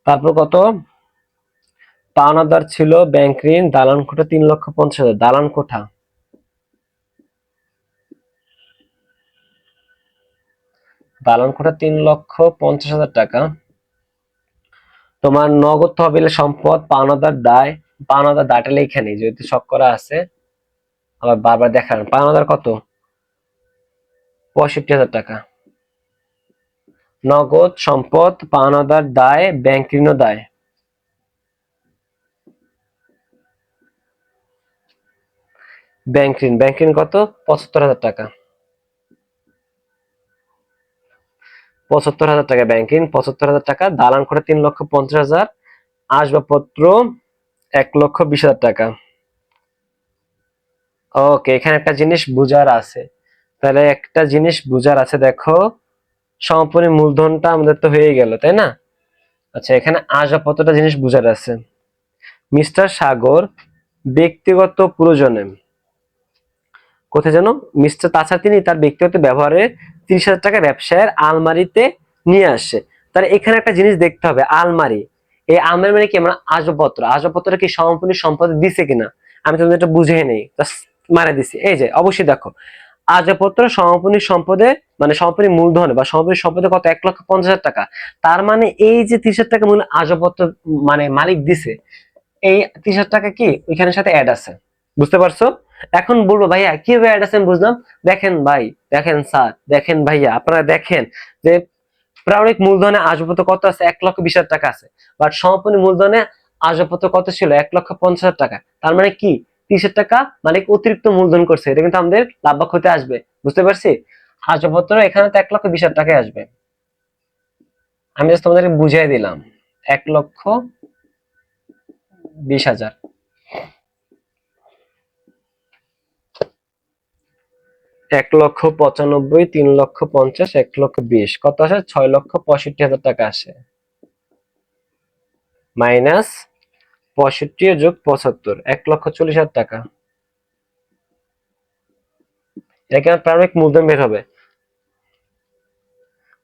তারপর কত পাওনাদার ছিল ব্যাংক ঋণ, দালান কোঠা 3,50,000, দালান কোঠা, দালান কোঠা 3,50,000 টাকা। তোমার নগদ তহবিলের সম্পদ, পাওনাদার দায়, পাওনাদার দায়টা লেখা নেই যেহেতু শক করা আছে, আবার বারবার দেখান, পাওনাদার কত 65,000 টাকা। নগদ সম্পদ, পাওনাদার দায়, ব্যাংক ঋণ দায়, ব্যাংক ঋণ, ব্যাংক ঋণ কত 75,000 টাকা, 75,000 টাকা ব্যাংক ঋণ, 75,000 টাকা। দালান কোঠা 3,50,000, আসবাবপত্র 1,20,000 টাকা। ওকে, এখানে একটা জিনিস বুঝার আছে, তাহলে একটা জিনিস বুঝার আছে দেখো, সমাপনী মূলধনটা আমাদের তো হয়ে গেল তাই না। আচ্ছা, এখানে আসবাবপত্রটা জিনিস বুঝার আছে। মিস্টার সাগর ব্যক্তিগত প্রয়োজনে কোথায় যেন মিস্টার তাছাড়া তিনি তার ব্যক্তিগত ব্যবহারে 30,000 টাকা ব্যবসায়ের আলমারিতে নিয়ে আসে। তাহলে এখানে একটা জিনিস দেখতে হবে, আলমারি, এই আলমারি মানে কি, আমরা আসবাবপত্র, আসবাবপত্র কি সম্পূর্ণ সম্পদ দিছে কিনা, আমি তোমাদের এটা বুঝে নেই, মারা দিছি। এই যে অবশ্যই দেখো, আসবাবপত্র সমাপনী সম্পদে মানে সমাপনী মূলধনে বা সমাপনী সম্পদে কত, 1,50,000 টাকা। তার মানে এই যে 30,000 টাকা মূল্য আসবাবপত্র মানে মালিক দিছে, এই 30,000 টাকা কি ওইখানের সাথে অ্যাড আছে, বুঝতে পারছো? এখন বলবো ভাইয়া কিভাবে অ্যাড আছে বুঝলাম, দেখেন ভাই, দেখেন স্যার, দেখেন ভাইয়া, আপনারা দেখেন যে প্রারম্ভিক মূলধনে আসবাবপত্র কত আছে, 1,20,000 টাকা আছে, বাট সমাপনী মূলধনে আসবাবপত্র কত ছিল, 1,50,000 টাকা। তার মানে কি 30,000 টাকা মানে অতিরিক্ত মূলধন করছে, এটা কিন্তু আমাদের লাভ বা ক্ষতি আসবে, বুঝতে পারছি? আসবাবপত্র এখানে তো 1,20,000 টাকায় আসবে, আমি জাস্ট তোমাদেরকে বুঝিয়ে দিলাম। 1,20,000, 1,95,000, 3,50,000, 1,20,000 কত আসে, 6,65,000 টাকা আসে। মাইনাস 65 যোগ 75, 1,40,000 টাকা। এটা কি আমার প্রারম্ভিক মূলধন বের হবে।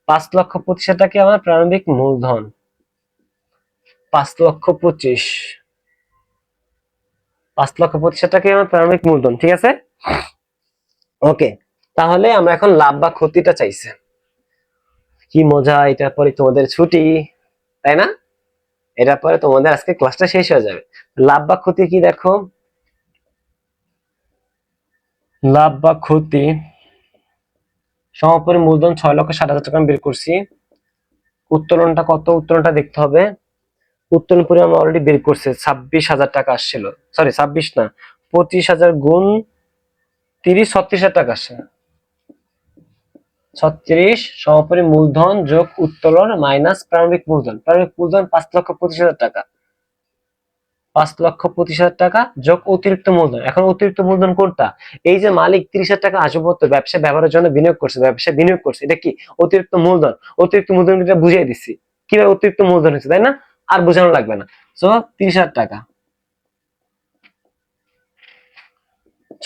5,25,000 টাকা আমার প্রারম্ভিক মূলধন, 5,25,000, 5,25,000 টাকা আমার প্রারম্ভিক মূলধন, ঠিক আছে? ওকে, তাহলে আমরা এখন লাভ বা ক্ষতিটা চাইছে। কি মজা, এটার পরে তোমাদের ছুটি, তাই না? এটার পরে তোমাদের আজকে ক্লাসটা শেষ হয়ে যাবে। লাভ বা ক্ষতি কি দেখো, লাভ বা ক্ষতি, সমাপনী মূলধন 6,60,000 টাকা আমি বের করছি। উত্তোলনটা কত, উত্তোলনটা দেখতে হবে। উত্তোলন পরিমাণ অলরেডি বের করছে, 26,000 টাকা আসছিল, সরি 26 না, 25,000 গুণ 30, 36,000 টাকা আসছে। 36 সমাপনী মূলধন যোগ উত্তোলন মাইনাস প্রারম্ভিক মূলধন, প্রারম্ভিক মূলধন 5,25,000 টাকা, 5,25,000 টাকা যোগ অতিরিক্ত মূলধন। এখন অতিরিক্ত মূলধন কোনটা, এই যে মালিক 30,000 টাকা আসবাবপত্র ব্যবসা ব্যবহারের জন্য বিনিয়োগ করছে, ব্যবসায় বিনিয়োগ করছে, এটা কি অতিরিক্ত মূলধন। অতিরিক্ত মূলধন বুঝিয়ে দিচ্ছি কিভাবে অতিরিক্ত মূলধন হচ্ছে, তাই না? আর বোঝানো লাগবে না। সো 30,000 টাকা,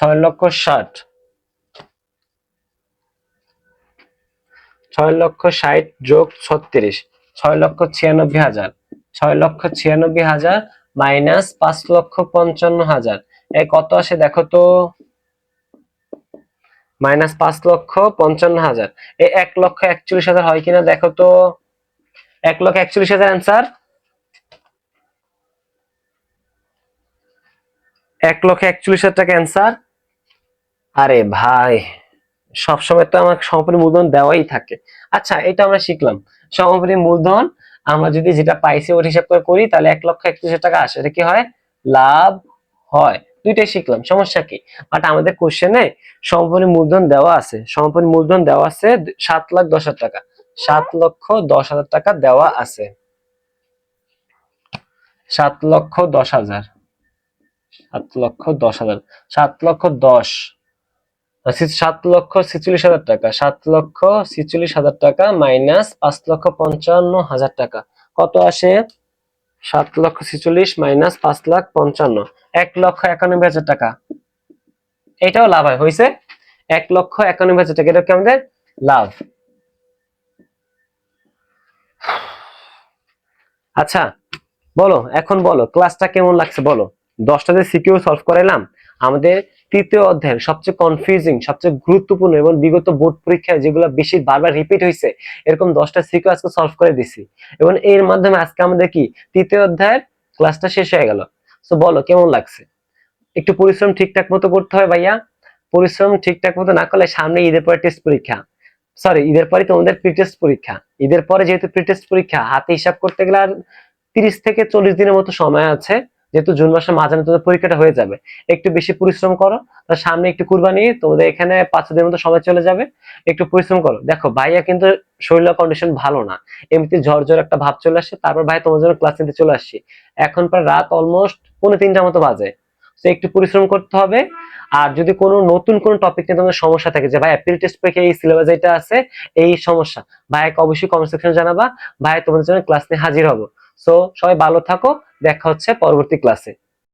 6,60,000, 6,60,000 যোগ 36, 6,96,000, 6,96,000 মাইনাস 5,55,000, এই কত আসে দেখো তো, মাইনাস 5,55,000, এই 1,41,000 হয় কিনা দেখো তো, 1,41,000 অ্যান্সার, 1,41,000 টাকা অ্যান্সার। আরে ভাই, সবসময় তো আমার সমাপনী মূলধন দেওয়াই থাকে। আচ্ছা, এটা আমরা শিখলাম, সমাপনী মূলধন আমরা যদি যেটা পাইছি ওর হিসাব করে করি তাহলে 1,31,000 টাকা আসে, এটা কি হয়, লাভ হয়। দুইটাই শিখলাম, সমস্যা কি? বাট আমাদের কোশ্চেনে সমাপনী মূলধন দেওয়া আছে, সমাপনী মূলধন দেওয়া আছে 7,10,000 টাকা, 7,10,000 টাকা দেওয়া আছে, 7,10,000, 7,10,000, 7,10,000, 7,46,000 টাকা, 7,46,000 টাকা মাইনাস 5,55,000 টাকা, কত আসে, 7,46,000 মাইনাস 5,55,000, 1,91,000 টাকা। এটাও লাভ হয়, হয়েছে 1,91,000 টাকা, এটা কি আমাদের লাভ। আচ্ছা বলো, এখন বলো ক্লাসটা কেমন লাগছে বলো। 10টাতে সিকিউ সলভ করাইলাম, আমাদের তৃতীয় অধ্যায়ের সবচেয়ে কনফিউজিং, সবচেয়ে গুরুত্বপূর্ণ এবং বিগত বোর্ড পরীক্ষায় যেগুলো বেশি বারবার রিপিট হয়েছে এরকম 10টা সিকিউ আজকে সলভ করে দিছি, এবং এর মাধ্যমে আজকে আমাদের কি তৃতীয় অধ্যায়ের ক্লাসটা শেষ হয়ে গেল। তো বলো কেমন লাগছে। একটু পরিশ্রম ঠিকঠাক মতো করতে হবে ভাইয়া, পরিশ্রম ঠিকঠাক মতো না করলে সামনে ঈদের পরে টেস্ট পরীক্ষা, সরি ঈদের পরে তোমাদের প্রি টেস্ট পরীক্ষা, ঈদের পরে যেহেতু প্রি টেস্ট পরীক্ষা, হাতে হিসাব করতে গেলে আর 30 থেকে 40 দিনের মতো সময় আছে, যেহেতু জুন মাসের মাঝামাঝি তোমাদের পরীক্ষাটা হয়ে যাবে, একটু বেশি পরিশ্রম করো, তার সামনে একটু কুরবানি, তোমাদের এখানে 5 দিনের মতো সময় চলে যাবে, একটু পরিশ্রম করো। দেখো ভাইয়া কিন্তু শরীর কন্ডিশন ভালো না, এমনিতে জ্বর জ্বর একটা ভাব চলে আসছে, তারপর ভাই তোমার জন্য ক্লাস নিতে চলে আসছি, এখন প্রায় রাত অলমোস্ট 2:45 মতো বাজে, তো একটু পরিশ্রম করতে হবে। আর যদি কোনো নতুন কোনো টপিক নিয়ে তোমাদের সমস্যা থাকে যে ভাই প্রি টেস্ট পরীক্ষা এই সিলেবাস এটা আছে, এই সমস্যা, ভাইকে অবশ্যই কমেন্ট সেকশনে জানাবা, ভাই তোমাদের জন্য ক্লাস নিয়ে হাজির হব। সো সবাই ভালো থাকো, দেখা হচ্ছে পরবর্তী ক্লাসে।